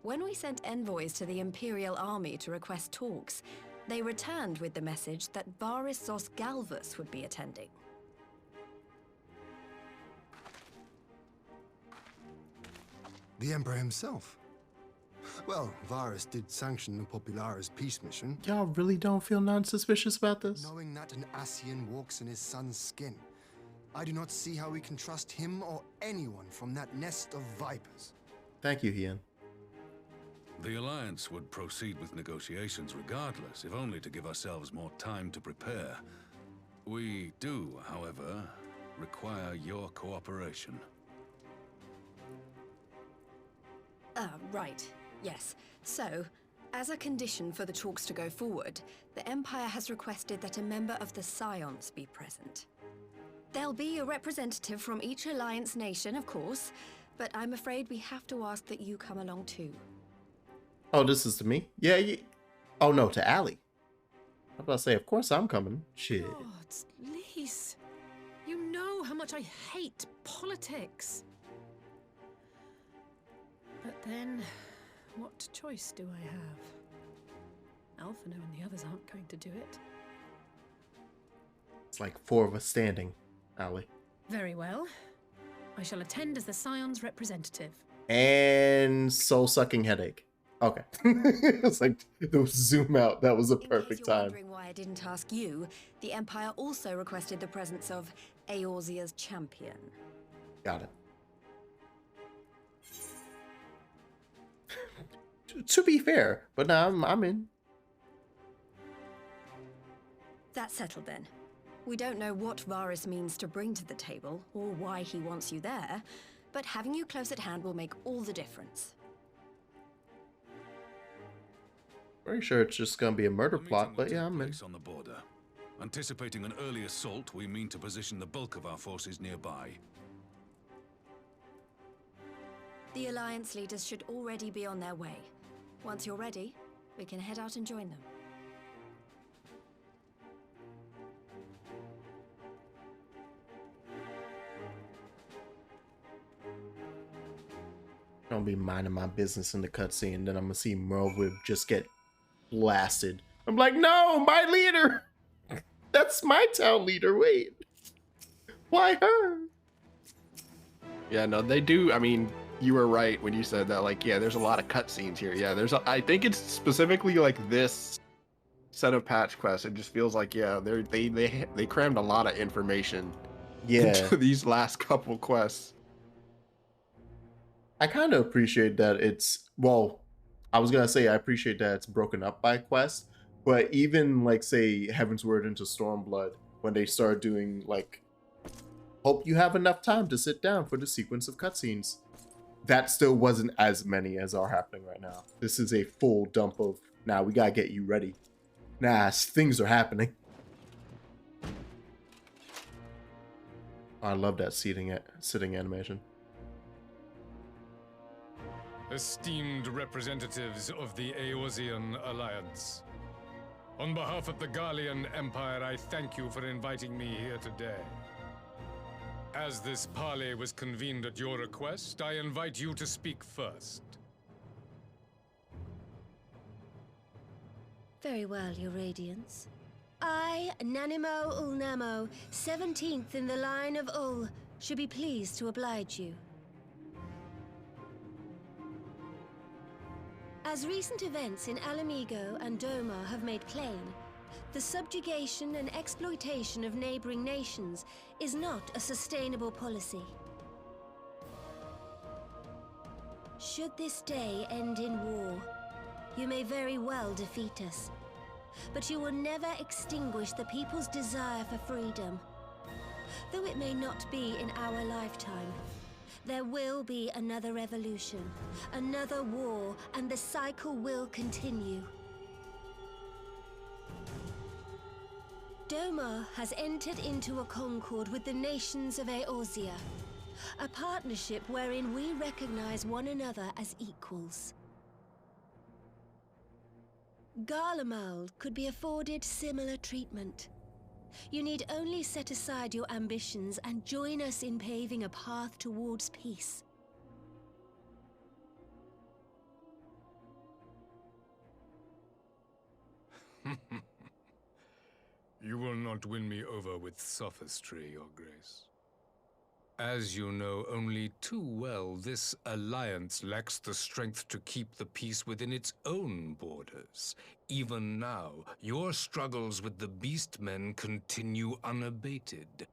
When we sent envoys to the Imperial Army to request talks, they returned with the message that Varys Zos Galvus would be attending. The Emperor himself. Well, Varys did sanction the Popularis peace mission. Y'all really don't feel non-suspicious about this? Knowing that an Asian walks in his son's skin, I do not see how we can trust him or anyone from that nest of vipers. Thank you, Ian. The Alliance would proceed with negotiations regardless, if only to give ourselves more time to prepare. We do, however, require your cooperation. Right. Yes. So, as a condition for the talks to go forward, the Empire has requested that a member of the Scions be present. There'll be a representative from each Alliance nation, of course, but I'm afraid we have to ask that you come along too. Oh, this is to me? Yeah, oh no, to Allie. I was about to say, of course I'm coming. Shit. gods, Lise, you know how much I hate politics. But then, what choice do I have? Alphino and the others aren't going to do it. It's like 4 of us standing, Allie. Very well. I shall attend as the Scion's representative. And soul-sucking headache. Okay. It's like the zoom out. That was a perfect time. Wondering why I didn't ask you, the Empire also requested the presence of Eorzea's champion. Got it. To be fair, but now I'm in. That's settled then. We don't know what Varus means to bring to the table, or why he wants you there, but having you close at hand will make all the difference. Pretty sure it's just gonna be a murder plot, but yeah, I'm in. On the border. Anticipating an early assault, we mean to position the bulk of our forces nearby. The Alliance leaders should already be on their way. Once you're ready, we can head out and join them. I'm gonna be minding my business in the cutscene, then I'm gonna see Merlwyb just get blasted. I'm like, no, my leader! That's my town leader, wait. Why her? Yeah, no, they do. I mean, you were right when you said that, like, yeah, there's a lot of cutscenes here. Yeah, I think it's specifically like this set of patch quests. It just feels like, yeah, they crammed a lot of information into these last couple quests. I kind of appreciate that it's, well, I was gonna say I appreciate that it's broken up by quest, but even like say Heaven's Word into Stormblood, when they start doing like, hope you have enough time to sit down for the sequence of cutscenes, that still wasn't as many as are happening right now. This is a full dump of, now we gotta get you ready. Nah, things are happening. I love that sitting animation. Esteemed representatives of the Eorzean Alliance, on behalf of the Gallian Empire, I thank you for inviting me here today. As this parley was convened at your request, I invite you to speak first. Very well, Your Radiance. I, Nanimo Ulnamo, 17th in the line of Ul, should be pleased to oblige you. As recent events in Alamigo and Doma have made plain, the subjugation and exploitation of neighboring nations is not a sustainable policy. Should this day end in war, you may very well defeat us, but you will never extinguish the people's desire for freedom. Though it may not be in our lifetime, there will be another revolution, another war, and the cycle will continue. Doma has entered into a concord with the nations of Eorzea, a partnership wherein we recognize one another as equals. Garlemald could be afforded similar treatment. You need only set aside your ambitions and join us in paving a path towards peace. You will not win me over with sophistry, Your Grace. As you know only too well, this alliance lacks the strength to keep the peace within its own borders. Even now, your struggles with the Beastmen continue unabated.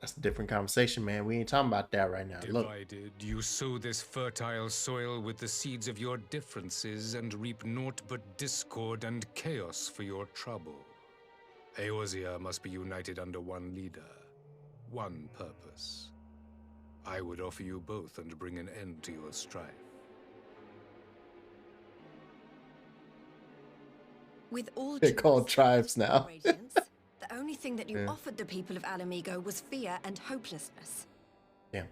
That's a different conversation, man. We ain't talking about that right now. Divided, you sow this fertile soil with the seeds of your differences and reap naught but discord and chaos for your trouble. Eorzea must be united under one leader, one purpose. I would offer you both and bring an end to your strife. With all They're called tribes now. Radiance, the only thing that you offered the people of Alamigo was fear and hopelessness. Yeah.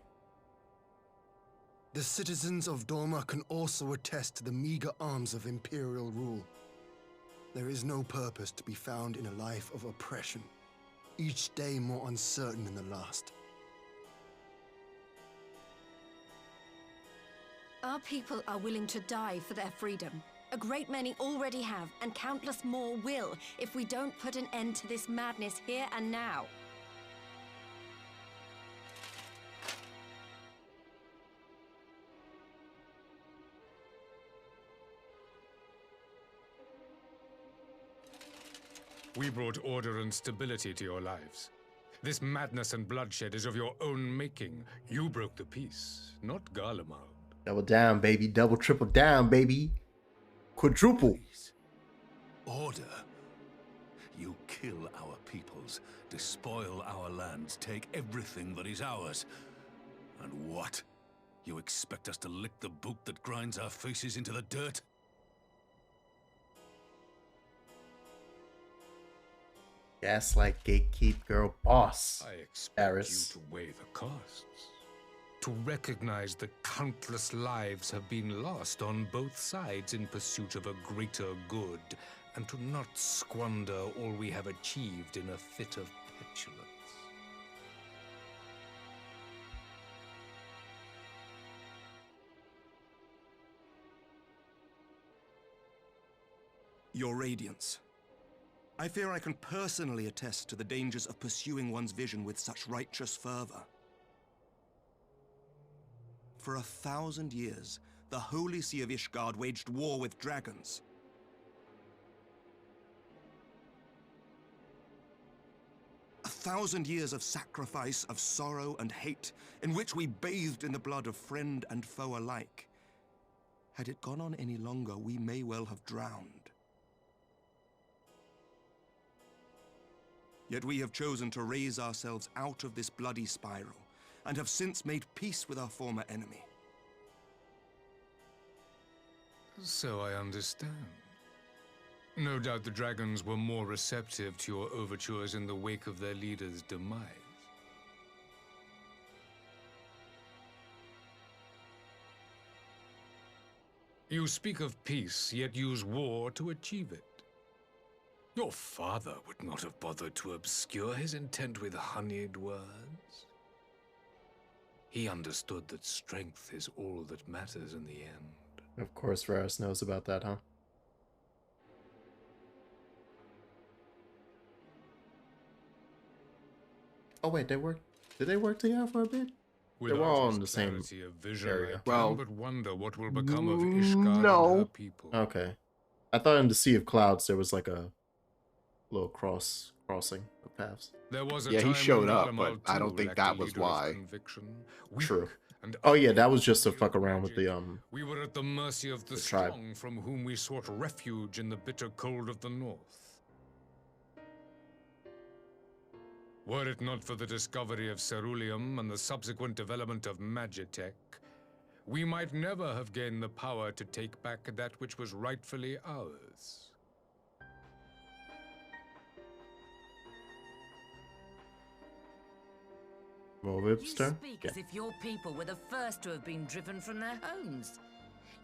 The citizens of Doma can also attest to the meager arms of imperial rule. There is no purpose to be found in a life of oppression, each day more uncertain than the last. Our people are willing to die for their freedom. A great many already have, and countless more will, if we don't put an end to this madness here and now. We brought order and stability to your lives. This madness and bloodshed is of your own making. You broke the peace, not Garlemald. Double down, baby. Double, triple down, baby. Quadruple. Order? You kill our peoples, despoil our lands, take everything that is ours. And what? You expect us to lick the boot that grinds our faces into the dirt? Gaslight, gatekeep, girl, boss. I expect Eris. you to weigh the costs. To recognize that countless lives have been lost on both sides in pursuit of a greater good, and to not squander all we have achieved in a fit of petulance. Your Radiance. I fear I can personally attest to the dangers of pursuing one's vision with such righteous fervor. For 1,000 years, the Holy See of Ishgard waged war with dragons. A 1,000 years of sacrifice, of sorrow and hate, in which we bathed in the blood of friend and foe alike. Had it gone on any longer, we may well have drowned. Yet we have chosen to raise ourselves out of this bloody spiral, and have since made peace with our former enemy. So I understand. No doubt the dragons were more receptive to your overtures in the wake of their leader's demise. You speak of peace, yet use war to achieve it. Your father would not have bothered to obscure his intent with honeyed words. He understood that strength is all that matters in the end. Of course Varys knows about that, huh? Oh wait, they work. Did they work together for a bit? They were all in the same area. Well, but wonder what will become of Ishgard and her people. Okay. I thought in the Sea of Clouds there was like a little crossing of paths. There was a Yeah, time he showed when up, Dalamal but I don't too think lacked a that was leader of why. conviction. True. and Oh yeah, that was just to fuck around with the We were at the mercy of the tribe. strong, from whom we sought refuge in the bitter cold of the north. Were it not for the discovery of ceruleum and the subsequent development of Magitech, we might never have gained the power to take back that which was rightfully ours. Well, You Whipster? speak Yeah. as if your people were the first to have been driven from their homes.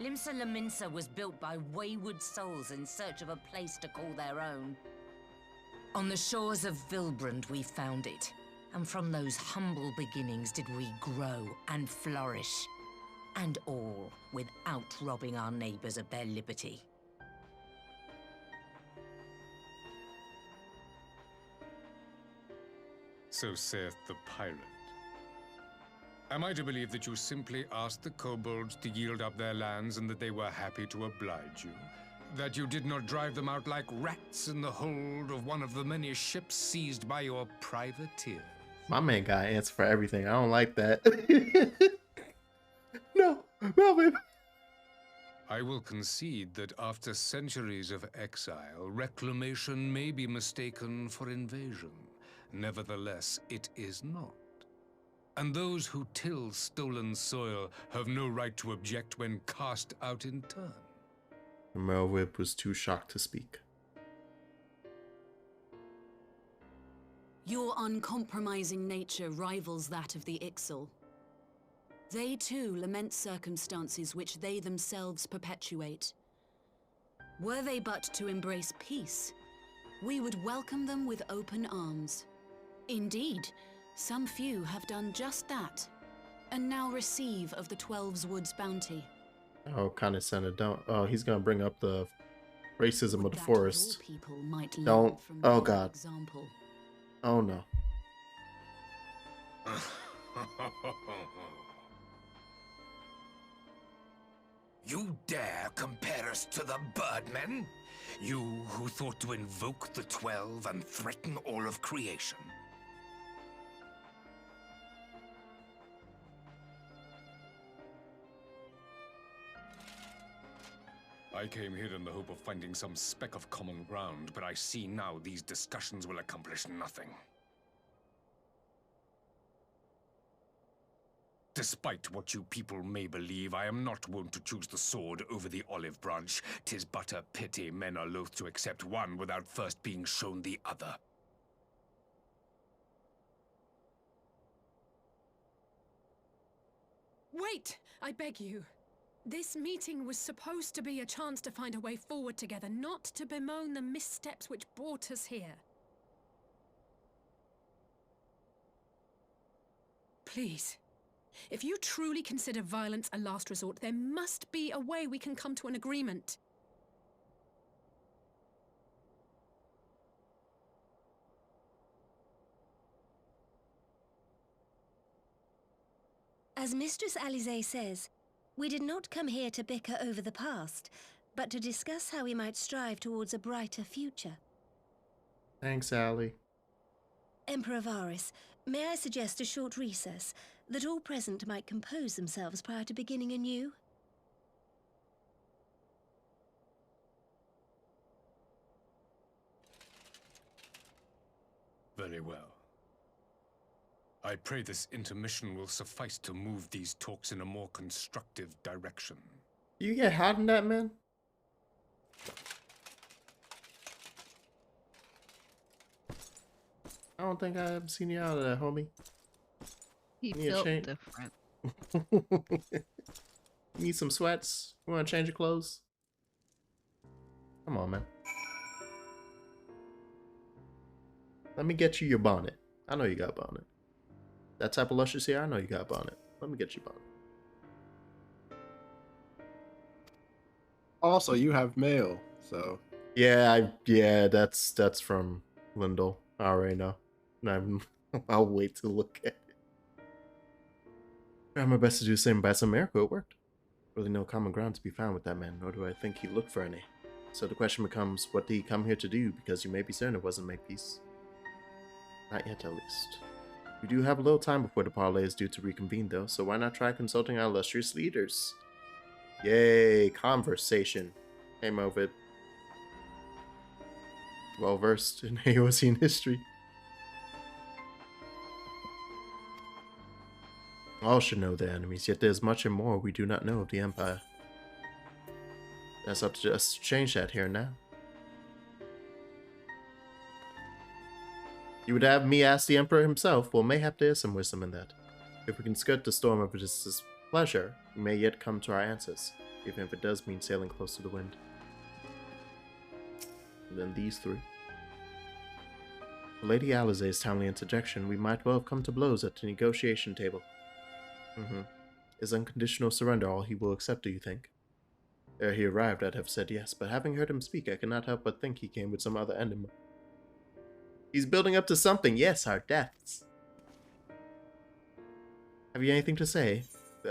Limsa Laminsa was built by wayward souls in search of a place to call their own. On the shores of Vilbrand we found it, and from those humble beginnings did we grow and flourish. And all without robbing our neighbors of their liberty. So saith the pirate. Am I to believe that you simply asked the kobolds to yield up their lands and that they were happy to oblige you? That you did not drive them out like rats in the hold of one of the many ships seized by your privateers? My man got an answer for everything. I don't like that. No, Melvin. I will concede that after centuries of exile, reclamation may be mistaken for invasion. Nevertheless, it is not. And those who till stolen soil have no right to object when cast out in turn. Melvin was too shocked to speak. Your uncompromising nature rivals that of the Ixal. They too lament circumstances which they themselves perpetuate. Were they but to embrace peace, we would welcome them with open arms. Indeed, some few have done just that, and now receive of the 12's Wood's bounty. Oh, condescended. Don't. Oh, he's gonna bring up the racism of the That forest. your people might learn Don't. from Oh their God. example. Oh no. You dare compare us to the Birdmen? You who thought to invoke the 12 and threaten all of creation? I came here in the hope of finding some speck of common ground, but I see now these discussions will accomplish nothing. Despite what you people may believe, I am not wont to choose the sword over the olive branch. 'Tis but a pity men are loath to accept one without first being shown the other. Wait! I beg you. This meeting was supposed to be a chance to find a way forward together, not to bemoan the missteps which brought us here. Please. If you truly consider violence a last resort, there must be a way we can come to an agreement. As Mistress Alisaie says, we did not come here to bicker over the past, but to discuss how we might strive towards a brighter future. Thanks, Allie. Emperor Varys, may I suggest a short recess, that all present might compose themselves prior to beginning anew? Very well. I pray this intermission will suffice to move these talks in a more constructive direction. You get hot in that, man? I don't think I've seen you out of that, homie. He built different. Need some sweats? You want to change your clothes? Come on, man. Let me get you your bonnet. I know you got a bonnet. That type of luscious hair, I know you got a bonnet. Let me get you a bonnet. Also, you have mail, so. Yeah, that's from Lindell. I already know. I'll wait to look at it. I tried my best to do the same. By some miracle, it worked. Really no common ground to be found with that man, nor do I think he looked for any. So the question becomes, what did he come here to do? Because you may be certain it wasn't make peace. Not yet, at least. We do have a little time before the parley is due to reconvene, though, so why not try consulting our illustrious leaders? Yay, conversation. Hey, Movid. Well versed in Eosian history. All should know their enemies, yet there is much and more we do not know of the Empire. That's up to us to change that here and now. You would have me ask the Emperor himself. Well, mayhap there is some wisdom in that. If we can skirt the storm of his displeasure, we may yet come to our answers, even if it does mean sailing close to the wind. And then these three. For Lady Alisaie's timely interjection, we might well have come to blows at the negotiation table. Is unconditional surrender all he will accept, do you think? Ere he arrived, I'd have said yes, but having heard him speak, I cannot help but think he came with some other end. He's building up to something. Yes, our deaths. Have you anything to say? Say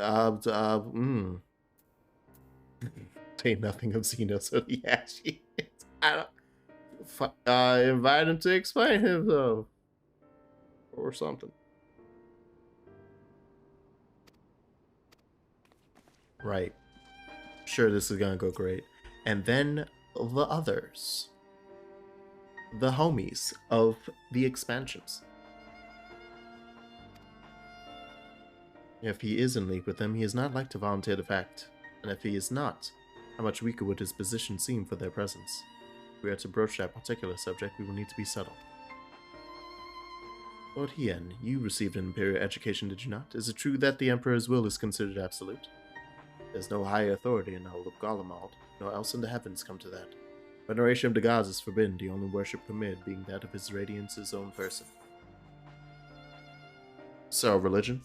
nothing of Xeno, so yeah, she is. I don't... invite him to explain himself. Or something. Right. Sure, this is gonna go great. And then the others. The homies of the expansions. If he is in league with them, he is not like to volunteer the fact. And if he is not, how much weaker would his position seem for their presence? If we are to broach that particular subject, we will need to be subtle. Lord Hien, you received an imperial education, did you not? Is it true that the Emperor's will is considered absolute? There's no higher authority in the whole of Garlemald, nor else in the heavens come to that. Veneration of the gods is forbidden, the only worship permitted being that of His Radiance's own person. So, religion?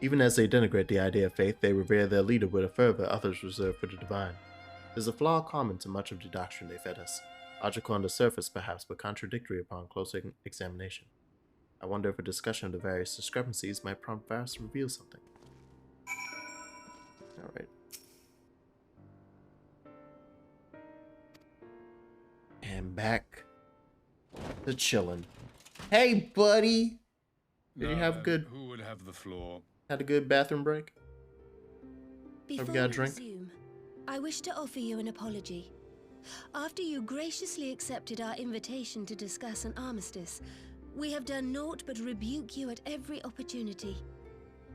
Even as they denigrate the idea of faith, they revere their leader with a fervor others reserve for the divine. There's a flaw common to much of the doctrine they fed us, logical on the surface perhaps, but contradictory upon closer examination. I wonder if a discussion of the various discrepancies might prompt Varys to reveal something. Alright. And back to chillin'. Hey, buddy! Did you have good... Who would have the floor? Had a good bathroom break? Before got a we drink? resume, I wish to offer you an apology. After you graciously accepted our invitation to discuss an armistice, we have done naught but rebuke you at every opportunity.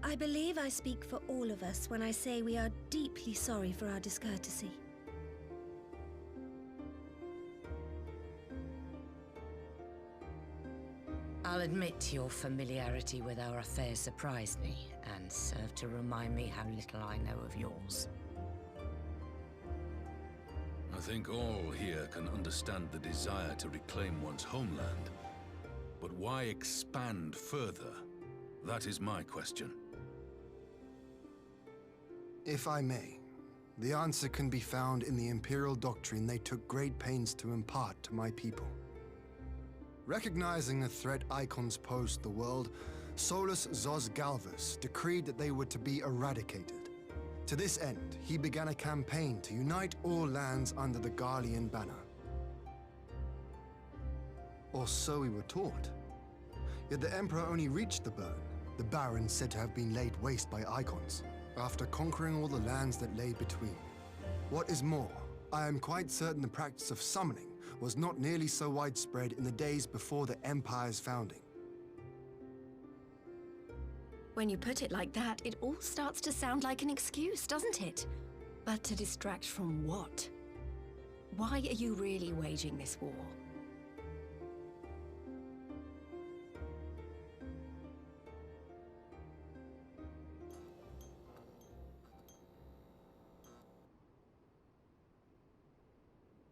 I believe I speak for all of us when I say we are deeply sorry for our discourtesy. I'll admit your familiarity with our affairs surprised me, and served to remind me how little I know of yours. I think all here can understand the desire to reclaim one's homeland. But why expand further? That is my question. If I may, the answer can be found in the Imperial doctrine they took great pains to impart to my people. Recognizing the threat icons posed to the world, Solus Zos Galvus decreed that they were to be eradicated. To this end, he began a campaign to unite all lands under the Garlean banner. Or so we were taught. Yet the Emperor only reached the burn, the Baron said to have been laid waste by icons, after conquering all the lands that lay between. What is more, I am quite certain the practice of summoning was not nearly so widespread in the days before the Empire's founding. When you put it like that, it all starts to sound like an excuse, doesn't it? But to distract from what? Why are you really waging this war?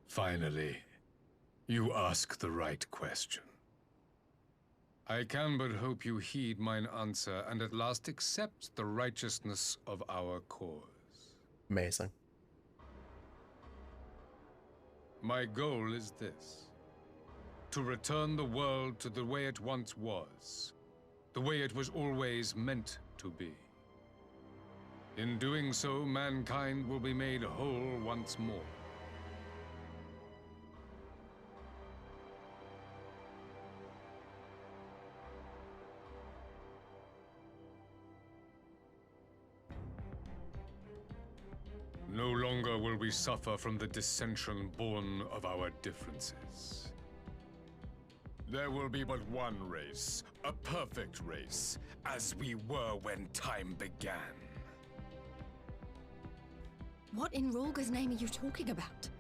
Finally, you ask the right question. I can but hope you heed mine answer and at last accept the righteousness of our cause. Amazing. My goal is this: to return the world to the way it once was, the way it was always meant to be. In doing so, mankind will be made whole once more. No longer will we suffer from the dissension born of our differences. There will be but one race, a perfect race, as we were when time began. What in Rorga's name are you talking about?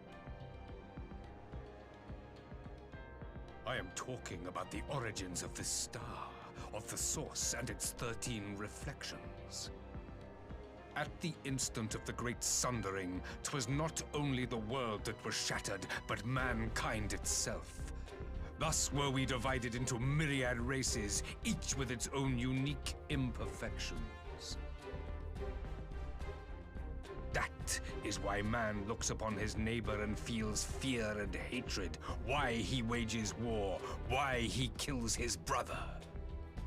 I am talking about the origins of this star, of the source and its 13 reflections. At the instant of the Great Sundering, 'twas not only the world that was shattered, but mankind itself. Thus were we divided into myriad races, each with its own unique imperfections. That is why man looks upon his neighbor and feels fear and hatred, why he wages war, why he kills his brother.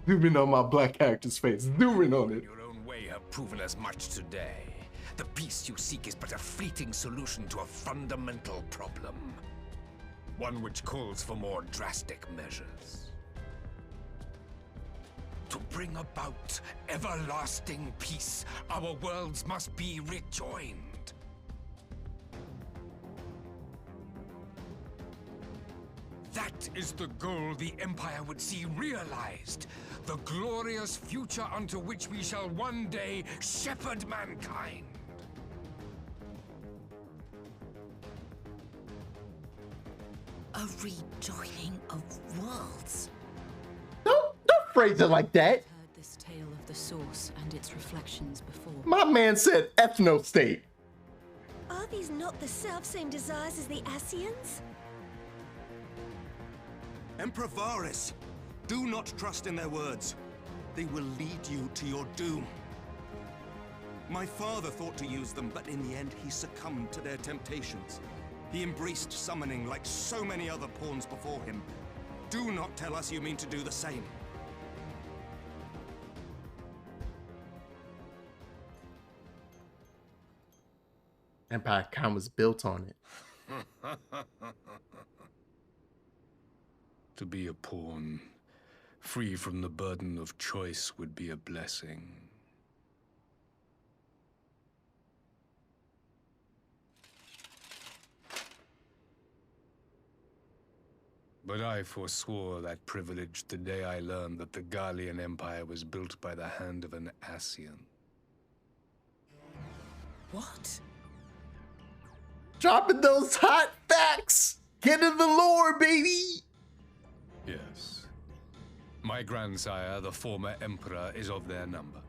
Zooming on my black character's face, zooming on it. Your own way have proven as much today. The peace you seek is but a fleeting solution to a fundamental problem. One which calls for more drastic measures. To bring about everlasting peace, our worlds must be rejoined. That is the goal the Empire would see realized. The glorious future unto which we shall one day shepherd mankind. A rejoining of worlds. Don't phrase it like that. Heard this tale of the source and its reflections before. My man said ethno-state. Are these not the self-same desires as the Ascians? Emperor Varys, do not trust in their words. They will lead you to your doom. My father thought to use them, but in the end he succumbed to their temptations. He embraced summoning like so many other pawns before him. Do not tell us you mean to do the same. Empire Con was built on it. To be a pawn, free from the burden of choice, would be a blessing. But I forswore that privilege the day I learned that the Gallian Empire was built by the hand of an Ascian. What? Dropping those hot facts! Get in the lore, baby! Yes. My grandsire, the former emperor, is of their number.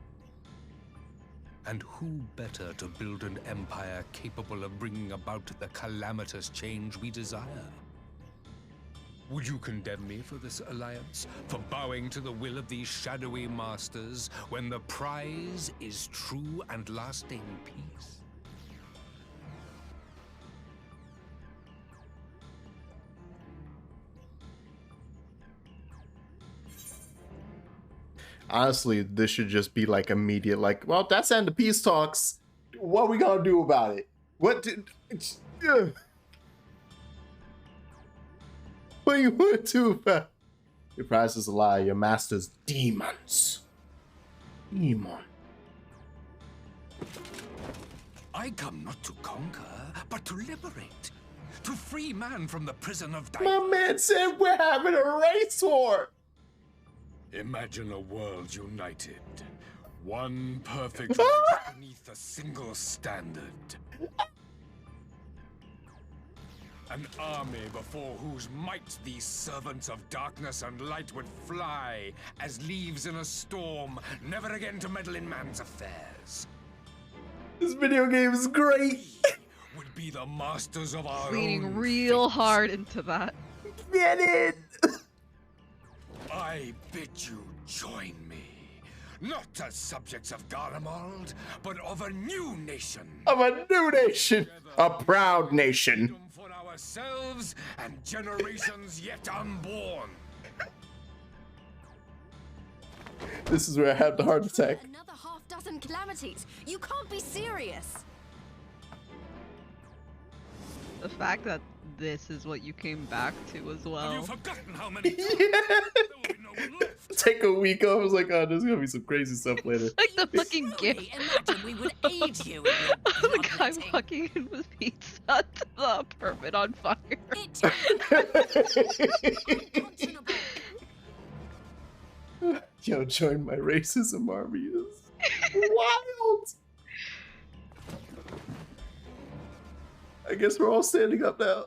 And who better to build an empire capable of bringing about the calamitous change we desire? Would you condemn me for this alliance? For bowing to the will of these shadowy masters when the prize is true and lasting peace? Honestly, this should just be like immediate, like, well, that's the end of peace talks. What are we gonna do about it? What did... What do you want to do about it? Your prize is a lie. Your master's demons. Demon. I come not to conquer, but to liberate. To free man from the prison of My man said we're having a race war. Imagine a world united. One perfect race beneath a single standard. An army before whose might these servants of darkness and light would fly as leaves in a storm, never again to meddle in man's affairs. This video game is great. Would be the masters of our Leaning own real hard into that. Get it! I bid you join me, not as subjects of Garlemald, but of a new nation. Of a new nation, a proud nation. For ourselves and generations yet unborn. This is where I had the heart attack. Another half-dozen calamities. You can't be serious. The fact that this is what you came back to as well. Have you forgotten how many? Take a week off. I was like, oh, there's gonna be some crazy stuff later. Like the fucking gift. Imagine we would aid you in your The guy walking in with pizza to the apartment on fire. Yo, join my racism army. Wild. I guess we're all standing up now.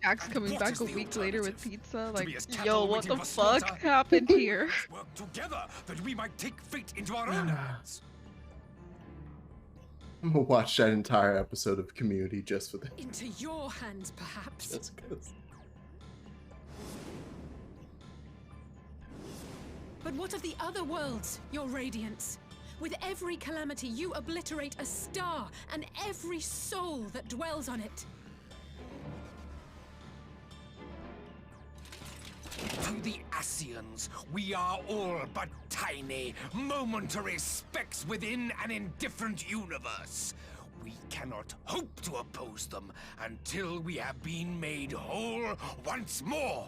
Jack's coming back a week later with pizza. Like, yo, what the fuck happened here? Work together that we might take fate into our own hands. I'm gonna watch that entire episode of Community just for that. Into your hands, perhaps. That's good. But what of the other worlds, your radiance? With every calamity, you obliterate a star and every soul that dwells on it. To the Ascians, we are all but tiny, momentary specks within an indifferent universe. We cannot hope to oppose them until we have been made whole once more.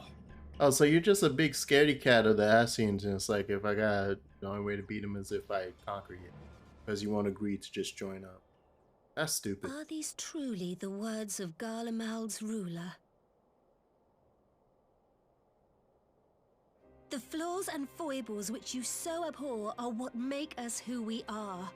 Oh, so you're just a big scaredy cat of the Ascians, and it's like, if I got the only way to beat him is if I conquer you, because you won't agree to just join up. That's stupid. Are these truly the words of Garlemald's ruler? The flaws and foibles which you so abhor are what make us who we are.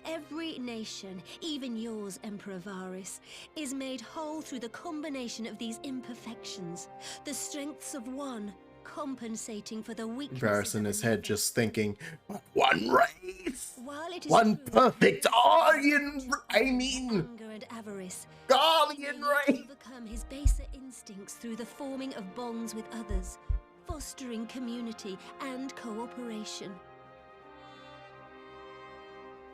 Every nation, even yours, Emperor Varys, is made whole through the combination of these imperfections. The strengths of one compensating for the weaknesses Varys in his head just thinking, one race! While it is One true, perfect Aryan, anger and avarice, Gallian race! overcome his baser instincts through the forming of bonds with others, fostering community and cooperation.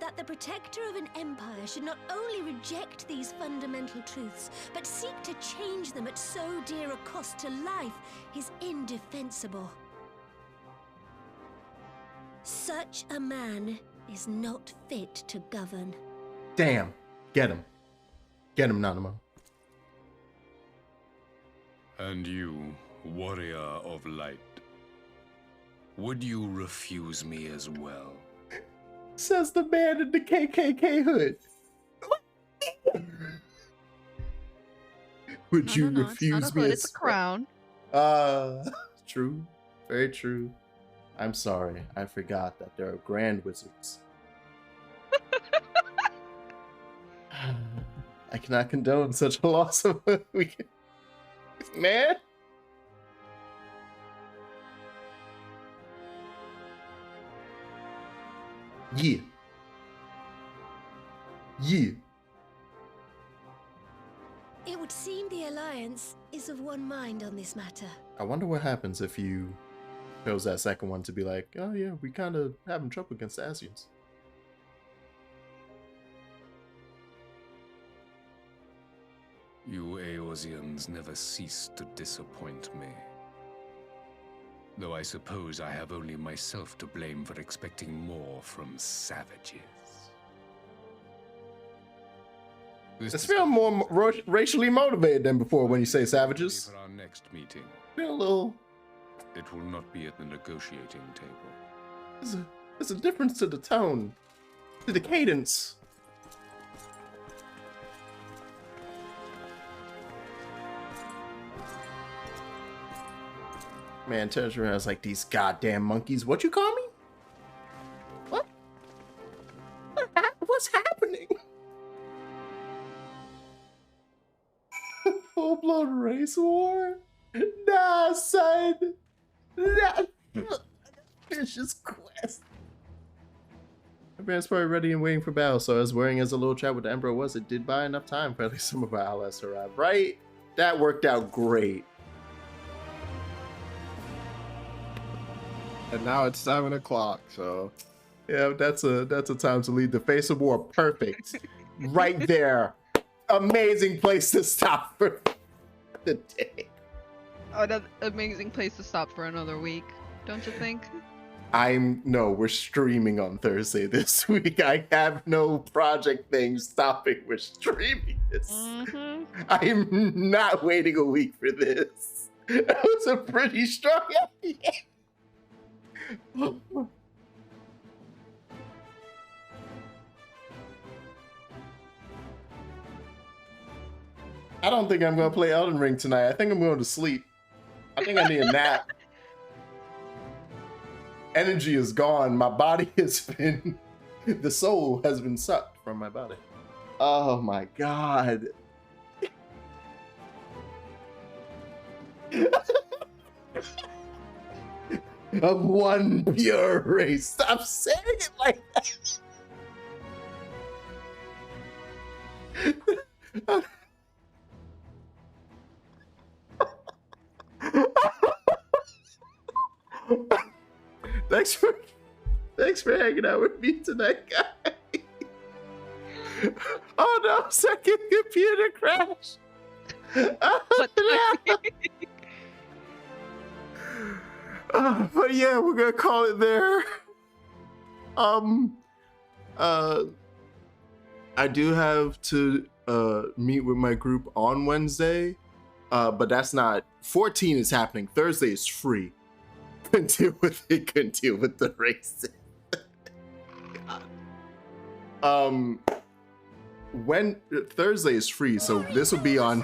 That the protector of an empire should not only reject these fundamental truths, but seek to change them at so dear a cost to life is indefensible. Such a man is not fit to govern. Damn. Get him. Get him, Nanamo. And you, warrior of light, would you refuse me as well? Says the man in the KKK hood. Would you refuse it's not a me hood, as it's a crown. True. Very true. I'm sorry. I forgot that there are grand wizards. I cannot condone such a loss of a weekend. Man. Yeah. Yeah. It would seem the Alliance is of one mind on this matter. I wonder what happens if you chose that second one to be like, oh yeah, we kind of having trouble against the Asians. You Eorzeans never cease to disappoint me. Though I suppose I have only myself to blame for expecting more from savages. Let's feel more racially motivated than before when you say savages. For our next meeting. Feel a little. It will not be at the negotiating table. There's a difference to the tone, to the cadence. Man turns around, is like, these goddamn monkeys. What you call me? What? What's happening? Full-blown race war? Nah, son. Nah. It's just quest. Everyone's probably ready and waiting for battle, so as worrying as a little chat with the Emperor was, it did buy enough time for at least some of our allies to arrive, right? That worked out great. And now it's 7 o'clock, so yeah, that's a time to leave the face of war. Perfect. Right there. Amazing place to stop for the day. Oh, another amazing place to stop for another week, don't you think? No, we're streaming on Thursday this week. I have no project thing stopping. We're streaming this. I'm not waiting a week for this. That was a pretty strong idea. I don't think I'm going to play Elden Ring tonight. I think I'm going to sleep. I think I need a nap. Energy is gone. My body has been... The soul has been sucked from my body. Oh my god. Of one pure race. Stop saying it like that. Thanks for hanging out with me tonight, guys. Oh no, second computer crash. But yeah, we're gonna call it there. I do have to meet with my group on Wednesday, but that's not. 14 is happening. Thursday is free. Couldn't deal with it. Couldn't deal with the races. When Thursday is free, so this will be on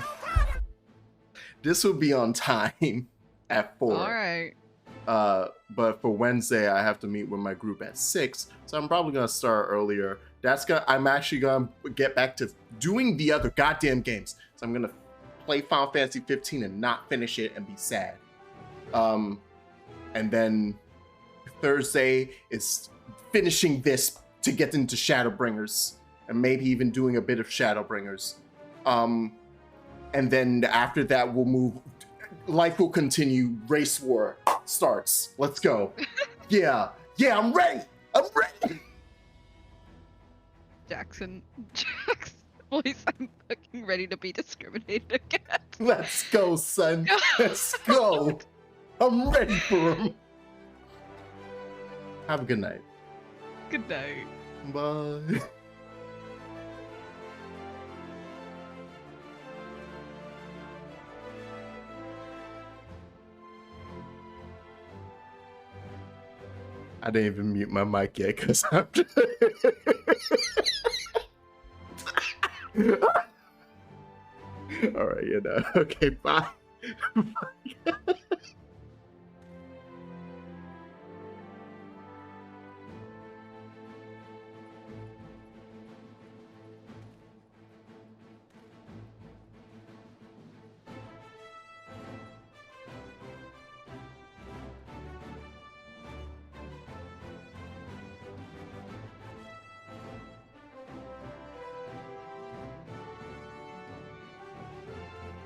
time at 4. All right. But for Wednesday, I have to meet with my group at 6, so I'm probably gonna start earlier. I'm actually gonna get back to doing the other goddamn games. So I'm gonna play Final Fantasy 15 and not finish it and be sad. And then Thursday is finishing this to get into Shadowbringers, and maybe even doing a bit of Shadowbringers. And then after that, we'll move. Life will continue. Race war starts. Let's go. Yeah, I'm ready. Jackson voice, I'm fucking ready to be discriminated against. Let's go, son. Let's go. I'm ready for him. Have a good night. Good night. Bye. I didn't even mute my mic yet because I'm just... All right, okay, bye. Bye.